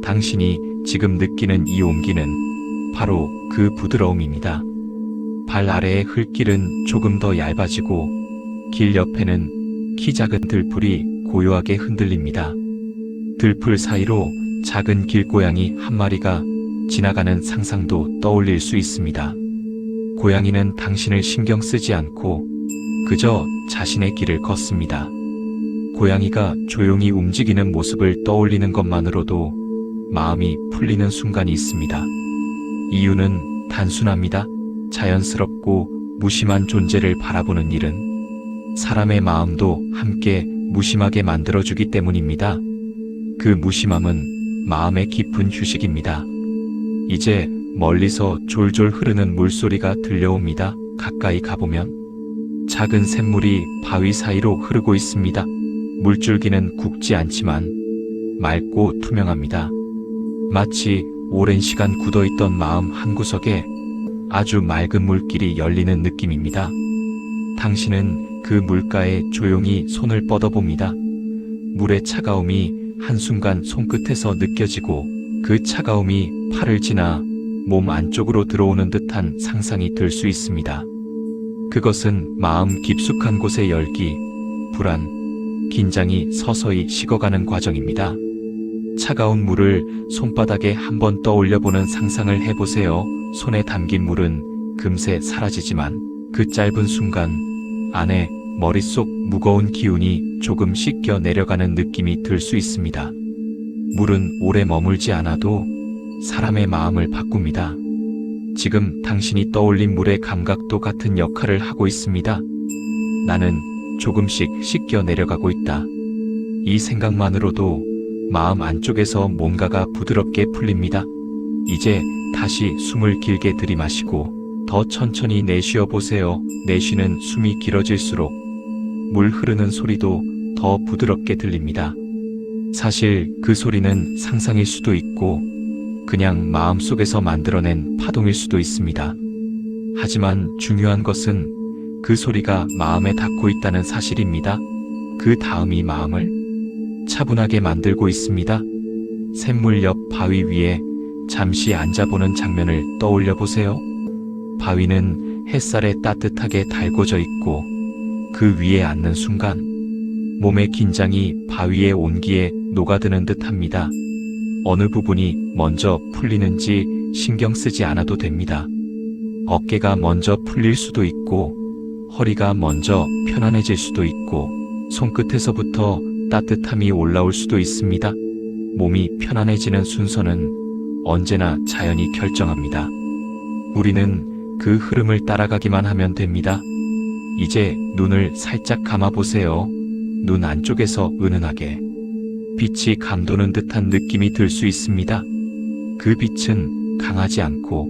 당신이 지금 느끼는 이 온기는 바로 그 부드러움입니다. 발 아래의 흙길은 조금 더 얇아지고 길 옆에는 키 작은 들풀이 고요하게 흔들립니다. 들풀 사이로 작은 길고양이 한 마리가 지나가는 상상도 떠올릴 수 있습니다. 고양이는 당신을 신경 쓰지 않고 그저 자신의 길을 걷습니다. 고양이가 조용히 움직이는 모습을 떠올리는 것만으로도 마음이 풀리는 순간이 있습니다. 이유는 단순합니다. 자연스럽고 무심한 존재를 바라보는 일은 사람의 마음도 함께 무심하게 만들어주기 때문입니다. 그 무심함은 마음의 깊은 휴식입니다. 이제 멀리서 졸졸 흐르는 물소리가 들려옵니다. 가까이 가보면 작은 샘물이 바위 사이로 흐르고 있습니다. 물줄기는 굵지 않지만 맑고 투명합니다. 마치 오랜 시간 굳어있던 마음 한구석에 아주 맑은 물길이 열리는 느낌입니다. 당신은 그 물가에 조용히 손을 뻗어봅니다. 물의 차가움이 한순간 손끝에서 느껴지고 그 차가움이 팔을 지나 몸 안쪽으로 들어오는 듯한 상상이 들 수 있습니다. 그것은 마음 깊숙한 곳의 열기, 불안, 긴장이 서서히 식어가는 과정입니다. 차가운 물을 손바닥에 한번 떠올려보는 상상을 해보세요. 손에 담긴 물은 금세 사라지지만 그 짧은 순간 안에 머릿속 무거운 기운이 조금 씻겨 내려가는 느낌이 들 수 있습니다. 물은 오래 머물지 않아도 사람의 마음을 바꿉니다. 지금 당신이 떠올린 물의 감각도 같은 역할을 하고 있습니다. 나는 조금씩 씻겨 내려가고 있다. 이 생각만으로도 마음 안쪽에서 뭔가가 부드럽게 풀립니다. 이제 다시 숨을 길게 들이마시고 더 천천히 내쉬어 보세요. 내쉬는 숨이 길어질수록 물 흐르는 소리도 더 부드럽게 들립니다. 사실 그 소리는 상상일 수도 있고 그냥 마음속에서 만들어낸 파동일 수도 있습니다. 하지만 중요한 것은 그 소리가 마음에 닿고 있다는 사실입니다. 그 다음이 마음을 차분하게 만들고 있습니다. 샘물 옆 바위 위에 잠시 앉아보는 장면을 떠올려 보세요. 바위는 햇살에 따뜻하게 달궈져 있고 그 위에 앉는 순간 몸의 긴장이 바위의 온기에 녹아드는 듯합니다. 어느 부분이 먼저 풀리는지 신경 쓰지 않아도 됩니다. 어깨가 먼저 풀릴 수도 있고 허리가 먼저 편안해질 수도 있고 손끝에서부터 따뜻함이 올라올 수도 있습니다. 몸이 편안해지는 순서는 언제나 자연이 결정합니다. 우리는 그 흐름을 따라가기만 하면 됩니다. 이제 눈을 살짝 감아보세요. 눈 안쪽에서 은은하게 빛이 감도는 듯한 느낌이 들 수 있습니다. 그 빛은 강하지 않고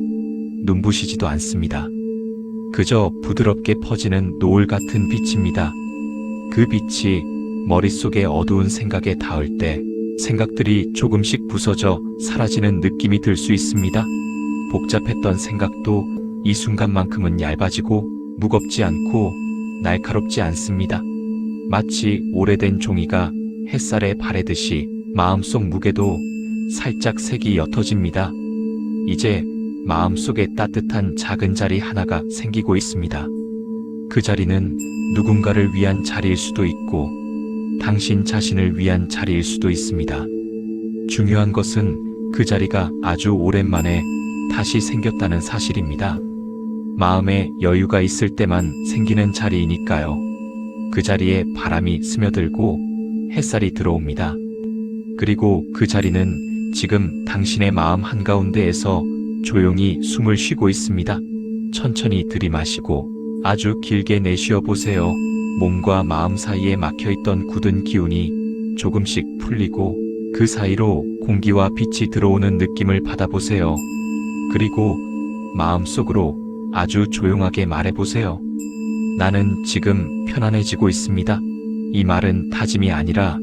눈부시지도 않습니다. 그저 부드럽게 퍼지는 노을 같은 빛입니다. 그 빛이 머릿속에 어두운 생각에 닿을 때 생각들이 조금씩 부서져 사라지는 느낌이 들 수 있습니다. 복잡했던 생각도 이 순간만큼은 얇아지고 무겁지 않고 날카롭지 않습니다. 마치 오래된 종이가 햇살에 바래듯이 마음속 무게도 살짝 색이 옅어집니다. 이제 마음속에 따뜻한 작은 자리 하나가 생기고 있습니다. 그 자리는 누군가를 위한 자리일 수도 있고 당신 자신을 위한 자리일 수도 있습니다. 중요한 것은 그 자리가 아주 오랜만에 다시 생겼다는 사실입니다. 마음에 여유가 있을 때만 생기는 자리이니까요. 그 자리에 바람이 스며들고 햇살이 들어옵니다. 그리고 그 자리는 지금 당신의 마음 한가운데에서 조용히 숨을 쉬고 있습니다. 천천히 들이마시고 아주 길게 내쉬어 보세요. 몸과 마음 사이에 막혀있던 굳은 기운이 조금씩 풀리고 그 사이로 공기와 빛이 들어오는 느낌을 받아보세요. 그리고 마음속으로 아주 조용하게 말해보세요. 나는 지금 편안해지고 있습니다. 이 말은 다짐이 아니라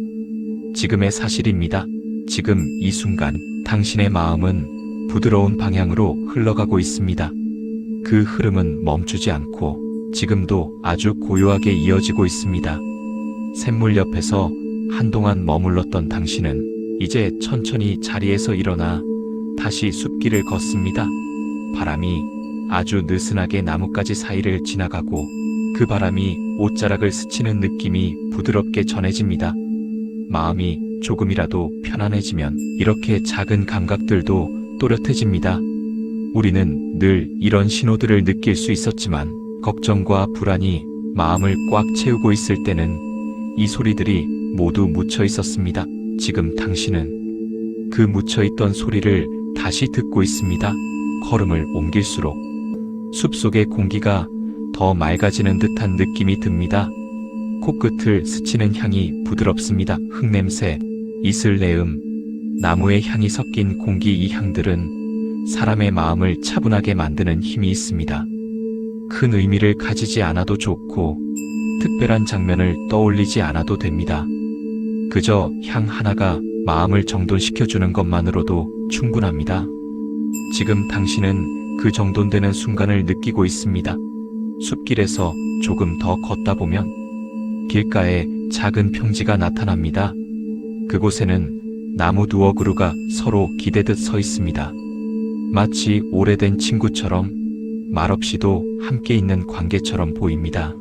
지금의 사실입니다. 지금 이 순간 당신의 마음은 부드러운 방향으로 흘러가고 있습니다. 그 흐름은 멈추지 않고 지금도 아주 고요하게 이어지고 있습니다. 샘물 옆에서 한동안 머물렀던 당신은 이제 천천히 자리에서 일어나 다시 숲길을 걷습니다. 바람이 아주 느슨하게 나뭇가지 사이를 지나가고 그 바람이 옷자락을 스치는 느낌이 부드럽게 전해집니다. 마음이 조금이라도 편안해지면 이렇게 작은 감각들도 또렷해집니다. 우리는 늘 이런 신호들을 느낄 수 있었지만 걱정과 불안이 마음을 꽉 채우고 있을 때는 이 소리들이 모두 묻혀 있었습니다. 지금 당신은 그 묻혀있던 소리를 다시 듣고 있습니다. 걸음을 옮길수록 숲속의 공기가 더 맑아지는 듯한 느낌이 듭니다. 코끝을 스치는 향이 부드럽습니다. 흙냄새, 이슬내음, 나무의 향이 섞인 공기, 이 향들은 사람의 마음을 차분하게 만드는 힘이 있습니다. 큰 의미를 가지지 않아도 좋고 특별한 장면을 떠올리지 않아도 됩니다. 그저 향 하나가 마음을 정돈시켜주는 것만으로도 충분합니다. 지금 당신은 그 정돈되는 순간을 느끼고 있습니다. 숲길에서 조금 더 걷다 보면 길가에 작은 평지가 나타납니다. 그곳에는 나무 두어 그루가 서로 기대듯 서 있습니다. 마치 오래된 친구처럼 말없이도 함께 있는 관계처럼 보입니다.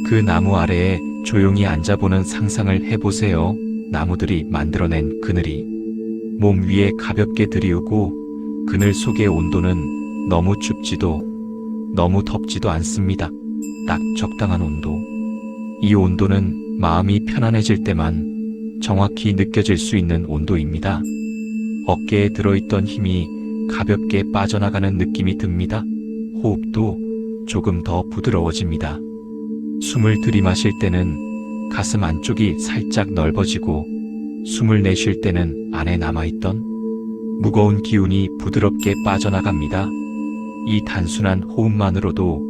그 나무 아래에 조용히 앉아보는 상상을 해보세요. 나무들이 만들어낸 그늘이 몸 위에 가볍게 들이우고 그늘 속의 온도는 너무 춥지도 너무 덥지도 않습니다. 딱 적당한 온도. 이 온도는 마음이 편안해질 때만 정확히 느껴질 수 있는 온도입니다. 어깨에 들어있던 힘이 가볍게 빠져나가는 느낌이 듭니다. 호흡도 조금 더 부드러워집니다. 숨을 들이마실 때는 가슴 안쪽이 살짝 넓어지고 숨을 내쉴 때는 안에 남아있던 무거운 기운이 부드럽게 빠져나갑니다. 이 단순한 호흡만으로도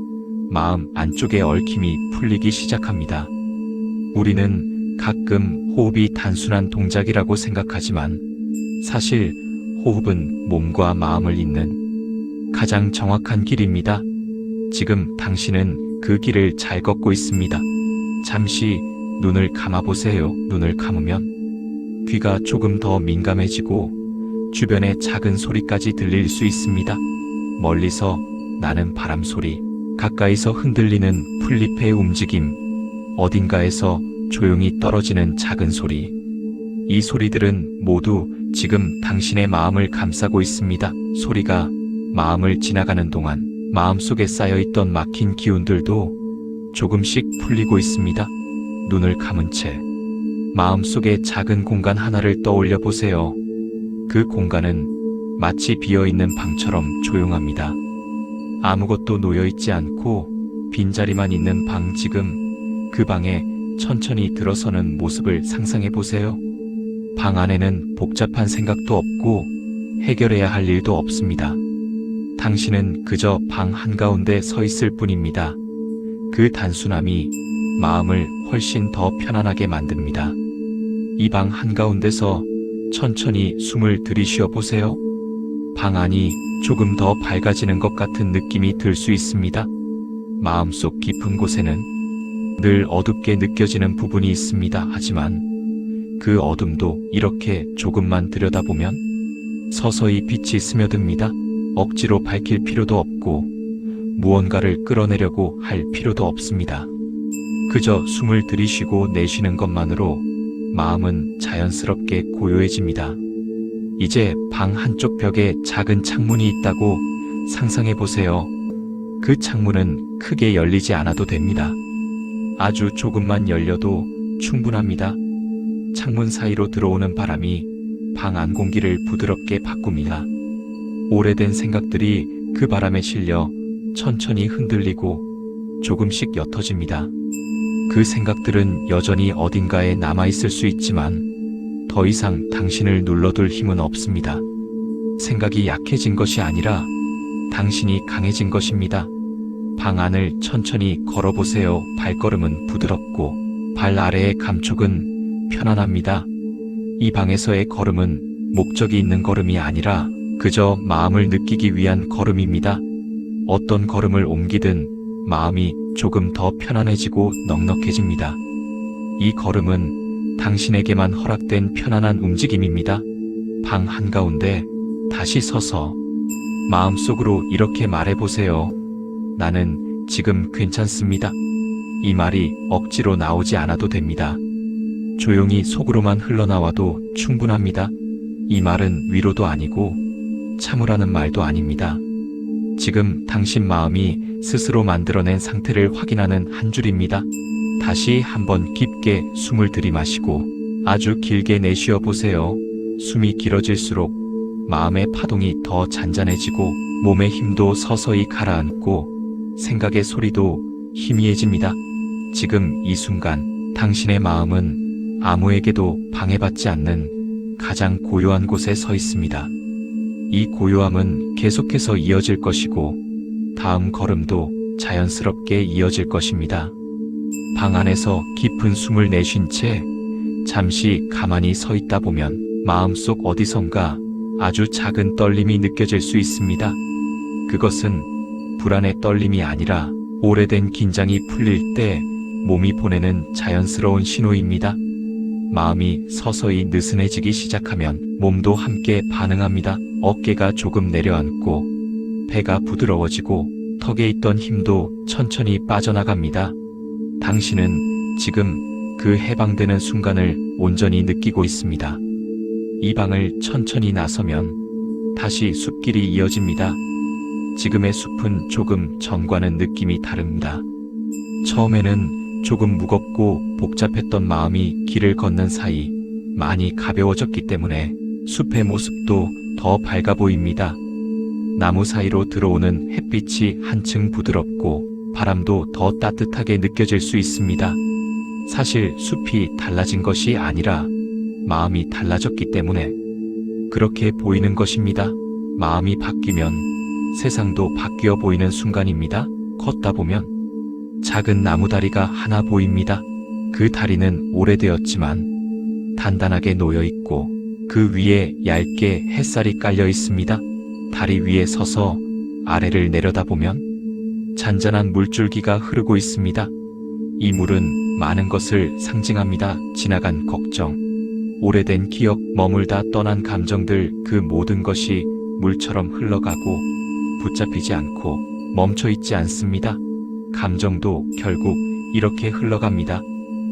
마음 안쪽의 얽힘이 풀리기 시작합니다. 우리는 가끔 호흡이 단순한 동작이라고 생각하지만 사실 호흡은 몸과 마음을 잇는 가장 정확한 길입니다. 지금 당신은 그 길을 잘 걷고 있습니다. 잠시 눈을 감아보세요. 눈을 감으면 귀가 조금 더 민감해지고 주변의 작은 소리까지 들릴 수 있습니다. 멀리서 나는 바람 소리, 가까이서 흔들리는 풀잎의 움직임, 어딘가에서 조용히 떨어지는 작은 소리. 이 소리들은 모두 지금 당신의 마음을 감싸고 있습니다. 소리가 마음을 지나가는 동안 마음속에 쌓여있던 막힌 기운들도 조금씩 풀리고 있습니다. 눈을 감은 채 마음속에 작은 공간 하나를 떠올려 보세요. 그 공간은 마치 비어있는 방처럼 조용합니다. 아무것도 놓여있지 않고 빈자리만 있는 방. 지금 그 방에 천천히 들어서는 모습을 상상해 보세요. 방 안에는 복잡한 생각도 없고 해결해야 할 일도 없습니다. 당신은 그저 방 한가운데 서 있을 뿐입니다. 그 단순함이 마음을 훨씬 더 편안하게 만듭니다. 이 방 한가운데서 천천히 숨을 들이쉬어 보세요. 방 안이 조금 더 밝아지는 것 같은 느낌이 들 수 있습니다. 마음속 깊은 곳에는 늘 어둡게 느껴지는 부분이 있습니다. 하지만 그 어둠도 이렇게 조금만 들여다보면 서서히 빛이 스며듭니다. 억지로 밝힐 필요도 없고 무언가를 끌어내려고 할 필요도 없습니다. 그저 숨을 들이쉬고 내쉬는 것만으로 마음은 자연스럽게 고요해집니다. 이제 방 한쪽 벽에 작은 창문이 있다고 상상해 보세요. 그 창문은 크게 열리지 않아도 됩니다. 아주 조금만 열려도 충분합니다. 창문 사이로 들어오는 바람이 방 안 공기를 부드럽게 바꿉니다. 오래된 생각들이 그 바람에 실려 천천히 흔들리고 조금씩 옅어집니다. 그 생각들은 여전히 어딘가에 남아있을 수 있지만 더 이상 당신을 눌러둘 힘은 없습니다. 생각이 약해진 것이 아니라 당신이 강해진 것입니다. 방 안을 천천히 걸어보세요. 발걸음은 부드럽고 발 아래의 감촉은 편안합니다. 이 방에서의 걸음은 목적이 있는 걸음이 아니라 그저 마음을 느끼기 위한 걸음입니다. 어떤 걸음을 옮기든 마음이 조금 더 편안해지고 넉넉해집니다. 이 걸음은 당신에게만 허락된 편안한 움직임입니다. 방 한가운데 다시 서서 마음속으로 이렇게 말해보세요. 나는 지금 괜찮습니다. 이 말이 억지로 나오지 않아도 됩니다. 조용히 속으로만 흘러나와도 충분합니다. 이 말은 위로도 아니고 참으라는 말도 아닙니다. 지금 당신 마음이 스스로 만들어낸 상태를 확인하는 한 줄입니다. 다시 한번 깊게 숨을 들이마시고 아주 길게 내쉬어 보세요. 숨이 길어질수록 마음의 파동이 더 잔잔해지고 몸의 힘도 서서히 가라앉고 생각의 소리도 희미해집니다. 지금 이 순간 당신의 마음은 아무에게도 방해받지 않는 가장 고요한 곳에 서 있습니다. 이 고요함은 계속해서 이어질 것이고 다음 걸음도 자연스럽게 이어질 것입니다. 방 안에서 깊은 숨을 내쉰 채 잠시 가만히 서 있다 보면 마음속 어디선가 아주 작은 떨림이 느껴질 수 있습니다. 그것은 불안의 떨림이 아니라 오래된 긴장이 풀릴 때 몸이 보내는 자연스러운 신호입니다. 마음이 서서히 느슨해지기 시작하면 몸도 함께 반응합니다. 어깨가 조금 내려앉고 배가 부드러워지고 턱에 있던 힘도 천천히 빠져나갑니다. 당신은 지금 그 해방되는 순간을 온전히 느끼고 있습니다. 이 방을 천천히 나서면 다시 숲길이 이어집니다. 지금의 숲은 조금 전과는 느낌이 다릅니다. 처음에는 조금 무겁고 복잡했던 마음이 길을 걷는 사이 많이 가벼워졌기 때문에 숲의 모습도 더 밝아 보입니다. 나무 사이로 들어오는 햇빛이 한층 부드럽고 바람도 더 따뜻하게 느껴질 수 있습니다. 사실 숲이 달라진 것이 아니라 마음이 달라졌기 때문에 그렇게 보이는 것입니다. 마음이 바뀌면 세상도 바뀌어 보이는 순간입니다. 걷다 보면 작은 나무 다리가 하나 보입니다. 그 다리는 오래되었지만 단단하게 놓여 있고 그 위에 얇게 햇살이 깔려 있습니다. 다리 위에 서서 아래를 내려다보면 잔잔한 물줄기가 흐르고 있습니다. 이 물은 많은 것을 상징합니다. 지나간 걱정, 오래된 기억, 머물다 떠난 감정들, 그 모든 것이 물처럼 흘러가고 붙잡히지 않고 멈춰 있지 않습니다. 감정도 결국 이렇게 흘러갑니다.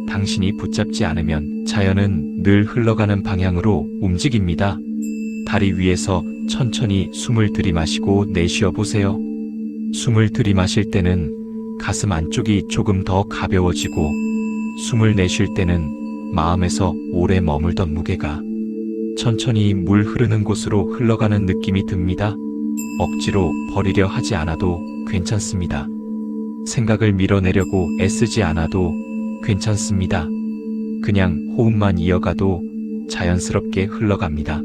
당신이 붙잡지 않으면 자연은 늘 흘러가는 방향으로 움직입니다. 다리 위에서 천천히 숨을 들이마시고 내쉬어 보세요. 숨을 들이마실 때는 가슴 안쪽이 조금 더 가벼워지고 숨을 내쉴 때는 마음에서 오래 머물던 무게가 천천히 물 흐르는 곳으로 흘러가는 느낌이 듭니다. 억지로 버리려 하지 않아도 괜찮습니다. 생각을 밀어내려고 애쓰지 않아도 괜찮습니다. 그냥 호흡만 이어가도 자연스럽게 흘러갑니다.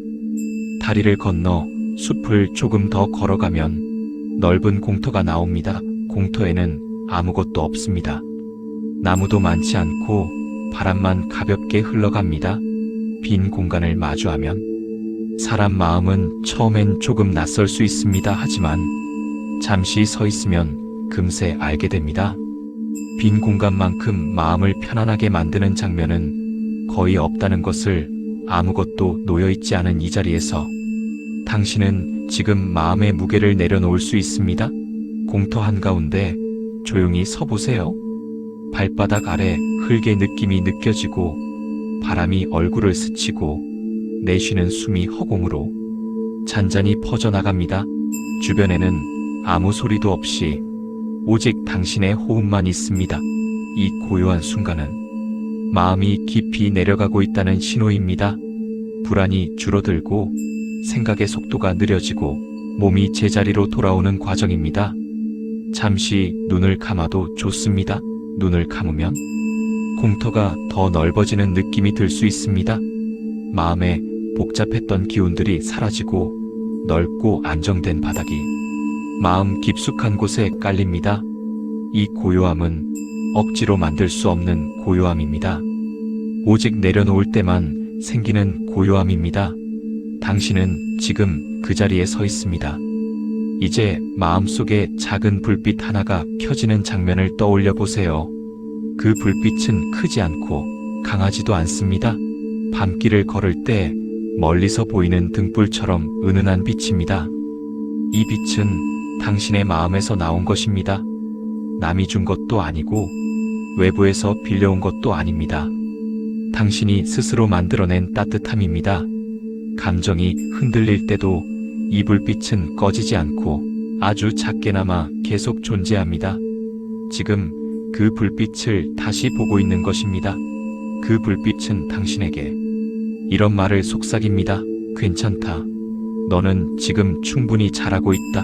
다리를 건너 숲을 조금 더 걸어가면 넓은 공터가 나옵니다. 공터에는 아무것도 없습니다. 나무도 많지 않고 바람만 가볍게 흘러갑니다. 빈 공간을 마주하면 사람 마음은 처음엔 조금 낯설 수 있습니다. 하지만 잠시 서 있으면 금세 알게 됩니다. 빈 공간만큼 마음을 편안하게 만드는 장면은 거의 없다는 것을 아무것도 놓여있지 않은 이 자리에서 당신은 지금 마음의 무게를 내려놓을 수 있습니다. 공터 한가운데 조용히 서보세요. 발바닥 아래 흙의 느낌이 느껴지고 바람이 얼굴을 스치고 내쉬는 숨이 허공으로 잔잔히 퍼져나갑니다. 주변에는 아무 소리도 없이 오직 당신의 호흡만 있습니다. 이 고요한 순간은 마음이 깊이 내려가고 있다는 신호입니다. 불안이 줄어들고 생각의 속도가 느려지고 몸이 제자리로 돌아오는 과정입니다. 잠시 눈을 감아도 좋습니다. 눈을 감으면 공터가 더 넓어지는 느낌이 들 수 있습니다. 마음에 복잡했던 기운들이 사라지고 넓고 안정된 바닥이 마음 깊숙한 곳에 깔립니다. 이 고요함은 억지로 만들 수 없는 고요함입니다. 오직 내려놓을 때만 생기는 고요함입니다. 당신은 지금 그 자리에 서 있습니다. 이제 마음속에 작은 불빛 하나가 켜지는 장면을 떠올려 보세요. 그 불빛은 크지 않고 강하지도 않습니다. 밤길을 걸을 때 멀리서 보이는 등불처럼 은은한 빛입니다. 이 빛은 당신의 마음에서 나온 것입니다. 남이 준 것도 아니고 외부에서 빌려온 것도 아닙니다. 당신이 스스로 만들어낸 따뜻함입니다. 감정이 흔들릴 때도 이 불빛은 꺼지지 않고 아주 작게나마 계속 존재합니다. 지금 그 불빛을 다시 보고 있는 것입니다. 그 불빛은 당신에게 이런 말을 속삭입니다. 괜찮다. 너는 지금 충분히 잘하고 있다.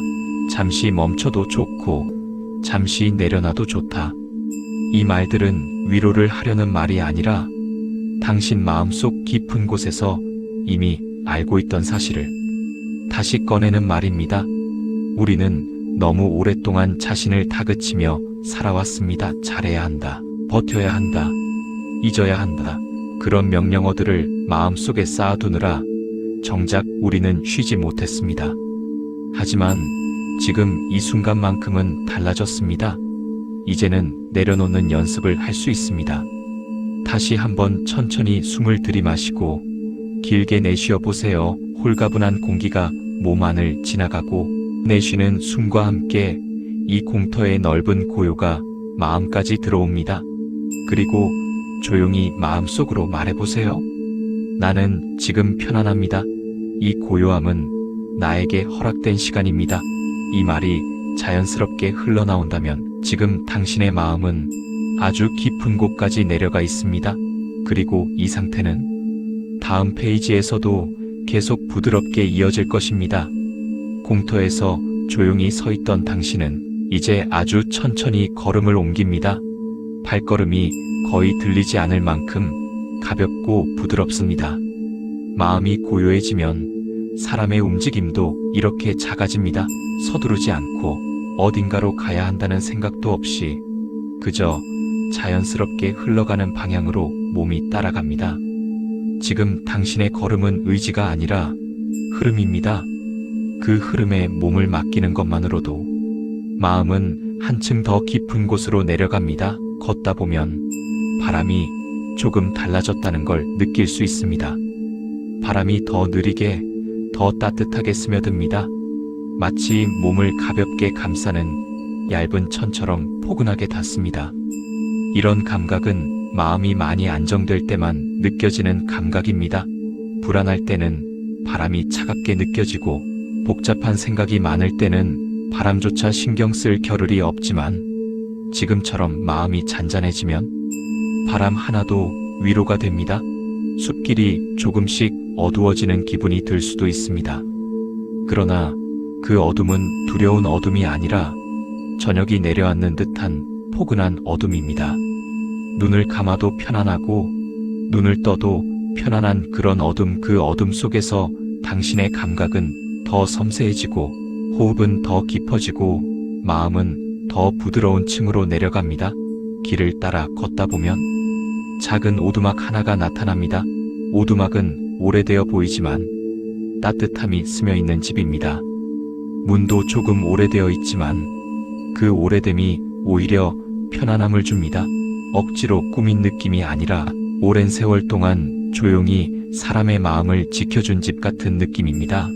잠시 멈춰도 좋고, 잠시 내려놔도 좋다. 이 말들은 위로를 하려는 말이 아니라 당신 마음속 깊은 곳에서 이미 알고 있던 사실을 다시 꺼내는 말입니다. 우리는 너무 오랫동안 자신을 다그치며 살아왔습니다. 잘해야 한다. 버텨야 한다. 잊어야 한다. 그런 명령어들을 마음속에 쌓아두느라 정작 우리는 쉬지 못했습니다. 하지만 지금 이 순간만큼은 달라졌습니다. 이제는 내려놓는 연습을 할 수 있습니다. 다시 한번 천천히 숨을 들이마시고 길게 내쉬어 보세요. 홀가분한 공기가 몸 안을 지나가고 내쉬는 숨과 함께 이 공터의 넓은 고요가 마음까지 들어옵니다. 그리고 조용히 마음속으로 말해보세요. 나는 지금 편안합니다. 이 고요함은 나에게 허락된 시간입니다. 이 말이 자연스럽게 흘러나온다면 지금 당신의 마음은 아주 깊은 곳까지 내려가 있습니다. 그리고 이 상태는 다음 페이지에서도 계속 부드럽게 이어질 것입니다. 공터에서 조용히 서 있던 당신은 이제 아주 천천히 걸음을 옮깁니다. 발걸음이 거의 들리지 않을 만큼 가볍고 부드럽습니다. 마음이 고요해지면 사람의 움직임도 이렇게 작아집니다. 서두르지 않고 어딘가로 가야 한다는 생각도 없이 그저 자연스럽게 흘러가는 방향으로 몸이 따라갑니다. 지금 당신의 걸음은 의지가 아니라 흐름입니다. 그 흐름에 몸을 맡기는 것만으로도 마음은 한층 더 깊은 곳으로 내려갑니다. 걷다 보면 바람이 조금 달라졌다는 걸 느낄 수 있습니다. 바람이 더 느리게, 더 따뜻하게 스며듭니다. 마치 몸을 가볍게 감싸는 얇은 천처럼 포근하게 닿습니다. 이런 감각은 마음이 많이 안정될 때만 느껴지는 감각입니다. 불안할 때는 바람이 차갑게 느껴지고 복잡한 생각이 많을 때는 바람조차 신경 쓸 겨를이 없지만 지금처럼 마음이 잔잔해지면 바람 하나도 위로가 됩니다. 숲길이 조금씩 어두워지는 기분이 들 수도 있습니다. 그러나 그 어둠은 두려운 어둠이 아니라 저녁이 내려앉는 듯한 포근한 어둠입니다. 눈을 감아도 편안하고 눈을 떠도 편안한 그런 어둠, 그 어둠 속에서 당신의 감각은 더 섬세해지고 호흡은 더 깊어지고 마음은 더 부드러운 층으로 내려갑니다. 길을 따라 걷다 보면 작은 오두막 하나가 나타납니다. 오두막은 오래되어 보이지만 따뜻함이 스며있는 집입니다. 문도 조금 오래되어 있지만 그 오래됨이 오히려 편안함을 줍니다. 억지로 꾸민 느낌이 아니라 오랜 세월 동안 조용히 사람의 마음을 지켜준 집 같은 느낌입니다.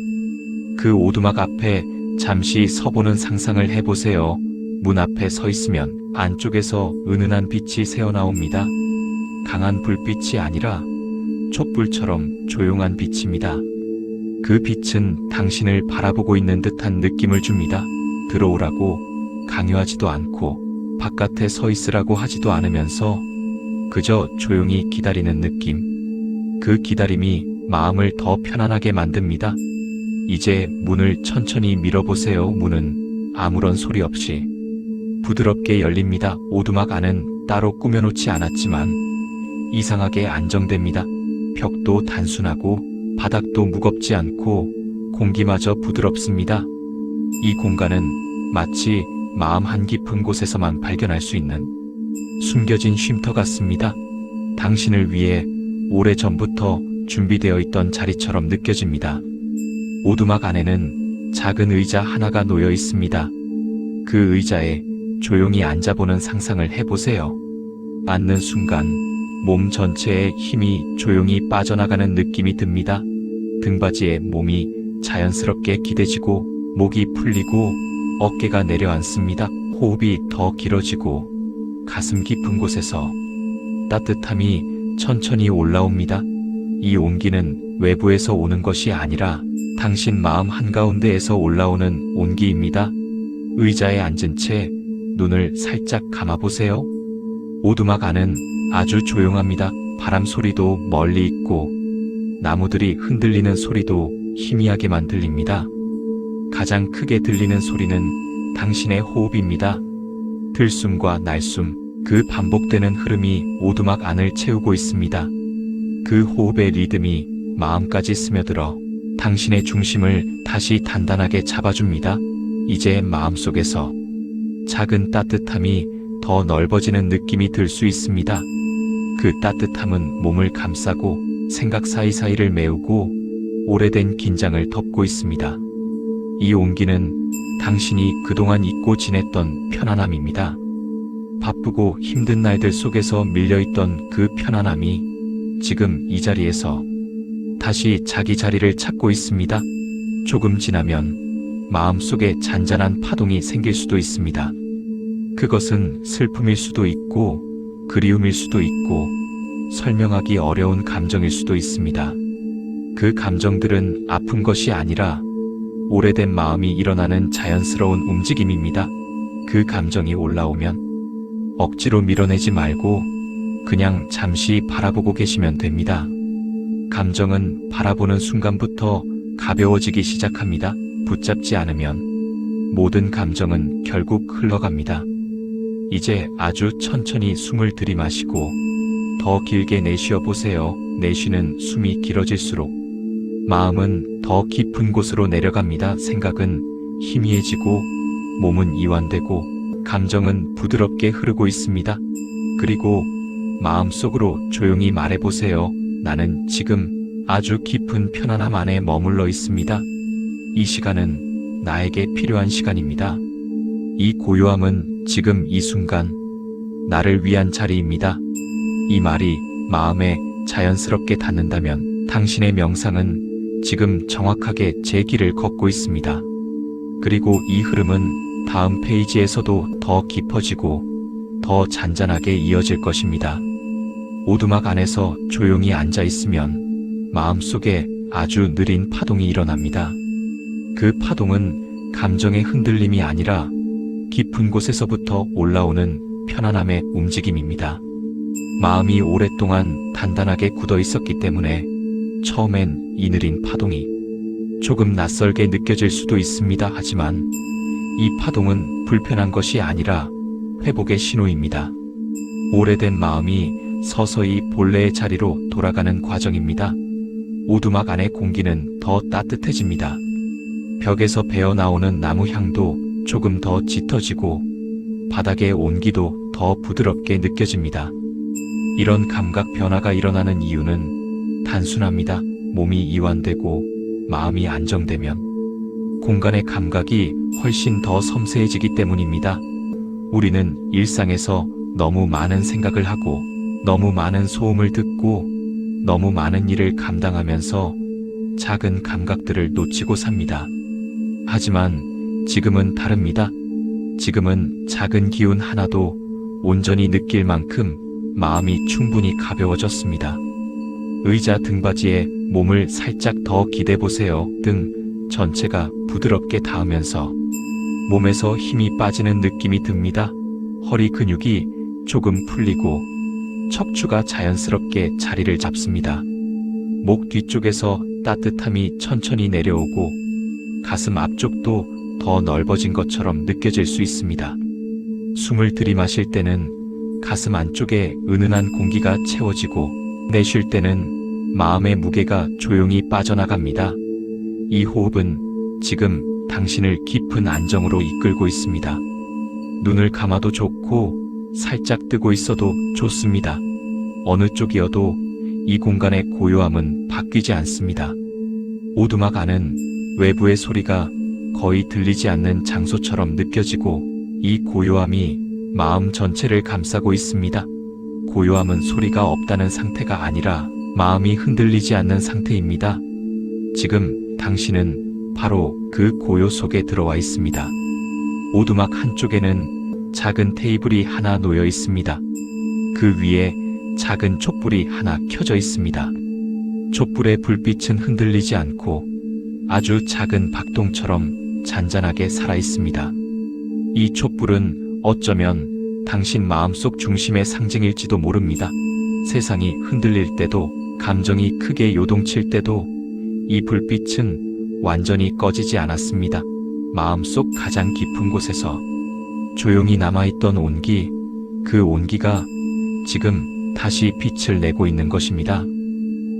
그 오두막 앞에 잠시 서보는 상상을 해보세요. 문 앞에 서 있으면 안쪽에서 은은한 빛이 새어나옵니다. 강한 불빛이 아니라 촛불처럼 조용한 빛입니다. 그 빛은 당신을 바라보고 있는 듯한 느낌을 줍니다. 들어오라고 강요하지도 않고 바깥에 서 있으라고 하지도 않으면서 그저 조용히 기다리는 느낌. 그 기다림이 마음을 더 편안하게 만듭니다. 이제 문을 천천히 밀어보세요. 문은 아무런 소리 없이 부드럽게 열립니다. 오두막 안은 따로 꾸며놓지 않았지만 이상하게 안정됩니다. 벽도 단순하고 바닥도 무겁지 않고 공기마저 부드럽습니다. 이 공간은 마치 마음 한 깊은 곳에서만 발견할 수 있는 숨겨진 쉼터 같습니다. 당신을 위해 오래전부터 준비되어 있던 자리처럼 느껴집니다. 오두막 안에는 작은 의자 하나가 놓여 있습니다. 그 의자에 조용히 앉아보는 상상을 해보세요. 앉는 순간 몸 전체에 힘이 조용히 빠져나가는 느낌이 듭니다. 등받이에 몸이 자연스럽게 기대지고 목이 풀리고 어깨가 내려앉습니다. 호흡이 더 길어지고 가슴 깊은 곳에서 따뜻함이 천천히 올라옵니다. 이 온기는 외부에서 오는 것이 아니라 당신 마음 한가운데에서 올라오는 온기입니다. 의자에 앉은 채 눈을 살짝 감아보세요. 오두막 안은 아주 조용합니다. 바람 소리도 멀리 있고 나무들이 흔들리는 소리도 희미하게만 들립니다. 가장 크게 들리는 소리는 당신의 호흡입니다. 들숨과 날숨, 그 반복되는 흐름이 오두막 안을 채우고 있습니다. 그 호흡의 리듬이 마음까지 스며들어 당신의 중심을 다시 단단하게 잡아줍니다. 이제 마음속에서 작은 따뜻함이 더 넓어지는 느낌이 들 수 있습니다. 그 따뜻함은 몸을 감싸고 생각 사이사이를 메우고 오래된 긴장을 덮고 있습니다. 이 온기는 당신이 그동안 잊고 지냈던 편안함입니다. 바쁘고 힘든 날들 속에서 밀려있던 그 편안함이 지금 이 자리에서 다시 자기 자리를 찾고 있습니다. 조금 지나면 마음속에 잔잔한 파동이 생길 수도 있습니다. 그것은 슬픔일 수도 있고 그리움일 수도 있고 설명하기 어려운 감정일 수도 있습니다. 그 감정들은 아픈 것이 아니라 오래된 마음이 일어나는 자연스러운 움직임입니다. 그 감정이 올라오면 억지로 밀어내지 말고 그냥 잠시 바라보고 계시면 됩니다. 감정은 바라보는 순간부터 가벼워지기 시작합니다. 붙잡지 않으면 모든 감정은 결국 흘러갑니다. 이제 아주 천천히 숨을 들이마시고 더 길게 내쉬어 보세요. 내쉬는 숨이 길어질수록 마음은 더 깊은 곳으로 내려갑니다. 생각은 희미해지고 몸은 이완되고 감정은 부드럽게 흐르고 있습니다. 그리고 마음속으로 조용히 말해보세요. 나는 지금 아주 깊은 편안함 안에 머물러 있습니다. 이 시간은 나에게 필요한 시간입니다. 이 고요함은 지금 이 순간 나를 위한 자리입니다. 이 말이 마음에 자연스럽게 닿는다면 당신의 명상은 지금 정확하게 제 길을 걷고 있습니다. 그리고 이 흐름은 다음 페이지에서도 더 깊어지고 더 잔잔하게 이어질 것입니다. 오두막 안에서 조용히 앉아 있으면 마음속에 아주 느린 파동이 일어납니다. 그 파동은 감정의 흔들림이 아니라 깊은 곳에서부터 올라오는 편안함의 움직임입니다. 마음이 오랫동안 단단하게 굳어 있었기 때문에 처음엔 이 느린 파동이 조금 낯설게 느껴질 수도 있습니다. 하지만 이 파동은 불편한 것이 아니라 회복의 신호입니다. 오래된 마음이 서서히 본래의 자리로 돌아가는 과정입니다. 오두막 안의 공기는 더 따뜻해집니다. 벽에서 배어나오는 나무 향도 조금 더 짙어지고 바닥의 온기도 더 부드럽게 느껴집니다. 이런 감각 변화가 일어나는 이유는 단순합니다. 몸이 이완되고 마음이 안정되면 공간의 감각이 훨씬 더 섬세해지기 때문입니다. 우리는 일상에서 너무 많은 생각을 하고 너무 많은 소음을 듣고 너무 많은 일을 감당하면서 작은 감각들을 놓치고 삽니다. 하지만 지금은 다릅니다. 지금은 작은 기운 하나도 온전히 느낄 만큼 마음이 충분히 가벼워졌습니다. 의자 등받이에 몸을 살짝 더 기대보세요. 등 전체가 부드럽게 닿으면서 몸에서 힘이 빠지는 느낌이 듭니다. 허리 근육이 조금 풀리고 척추가 자연스럽게 자리를 잡습니다. 목 뒤쪽에서 따뜻함이 천천히 내려오고 가슴 앞쪽도 더 넓어진 것처럼 느껴질 수 있습니다. 숨을 들이마실 때는 가슴 안쪽에 은은한 공기가 채워지고 내쉴 때는 마음의 무게가 조용히 빠져나갑니다. 이 호흡은 지금 당신을 깊은 안정으로 이끌고 있습니다. 눈을 감아도 좋고 살짝 뜨고 있어도 좋습니다. 어느 쪽이어도 이 공간의 고요함은 바뀌지 않습니다. 오두막 안은 외부의 소리가 거의 들리지 않는 장소처럼 느껴지고 이 고요함이 마음 전체를 감싸고 있습니다. 고요함은 소리가 없다는 상태가 아니라 마음이 흔들리지 않는 상태입니다. 지금 당신은 바로 그 고요 속에 들어와 있습니다. 오두막 한쪽에는 작은 테이블이 하나 놓여 있습니다. 그 위에 작은 촛불이 하나 켜져 있습니다. 촛불의 불빛은 흔들리지 않고 아주 작은 박동처럼 잔잔하게 살아 있습니다. 이 촛불은 어쩌면 당신 마음속 중심의 상징일지도 모릅니다. 세상이 흔들릴 때도 감정이 크게 요동칠 때도 이 불빛은 완전히 꺼지지 않았습니다. 마음속 가장 깊은 곳에서 조용히 남아있던 온기, 그 온기가 지금 다시 빛을 내고 있는 것입니다.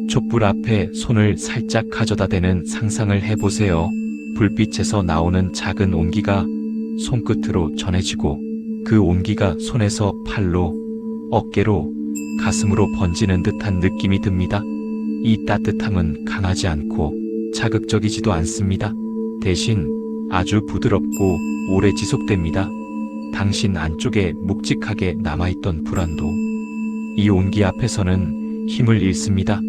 촛불 앞에 손을 살짝 가져다 대는 상상을 해보세요. 불빛에서 나오는 작은 온기가 손끝으로 전해지고 그 온기가 손에서 팔로, 어깨로, 가슴으로 번지는 듯한 느낌이 듭니다. 이 따뜻함은 강하지 않고 자극적이지도 않습니다. 대신 아주 부드럽고 오래 지속됩니다. 당신 안쪽에 묵직하게 남아있던 불안도 이 온기 앞에서는 힘을 잃습니다.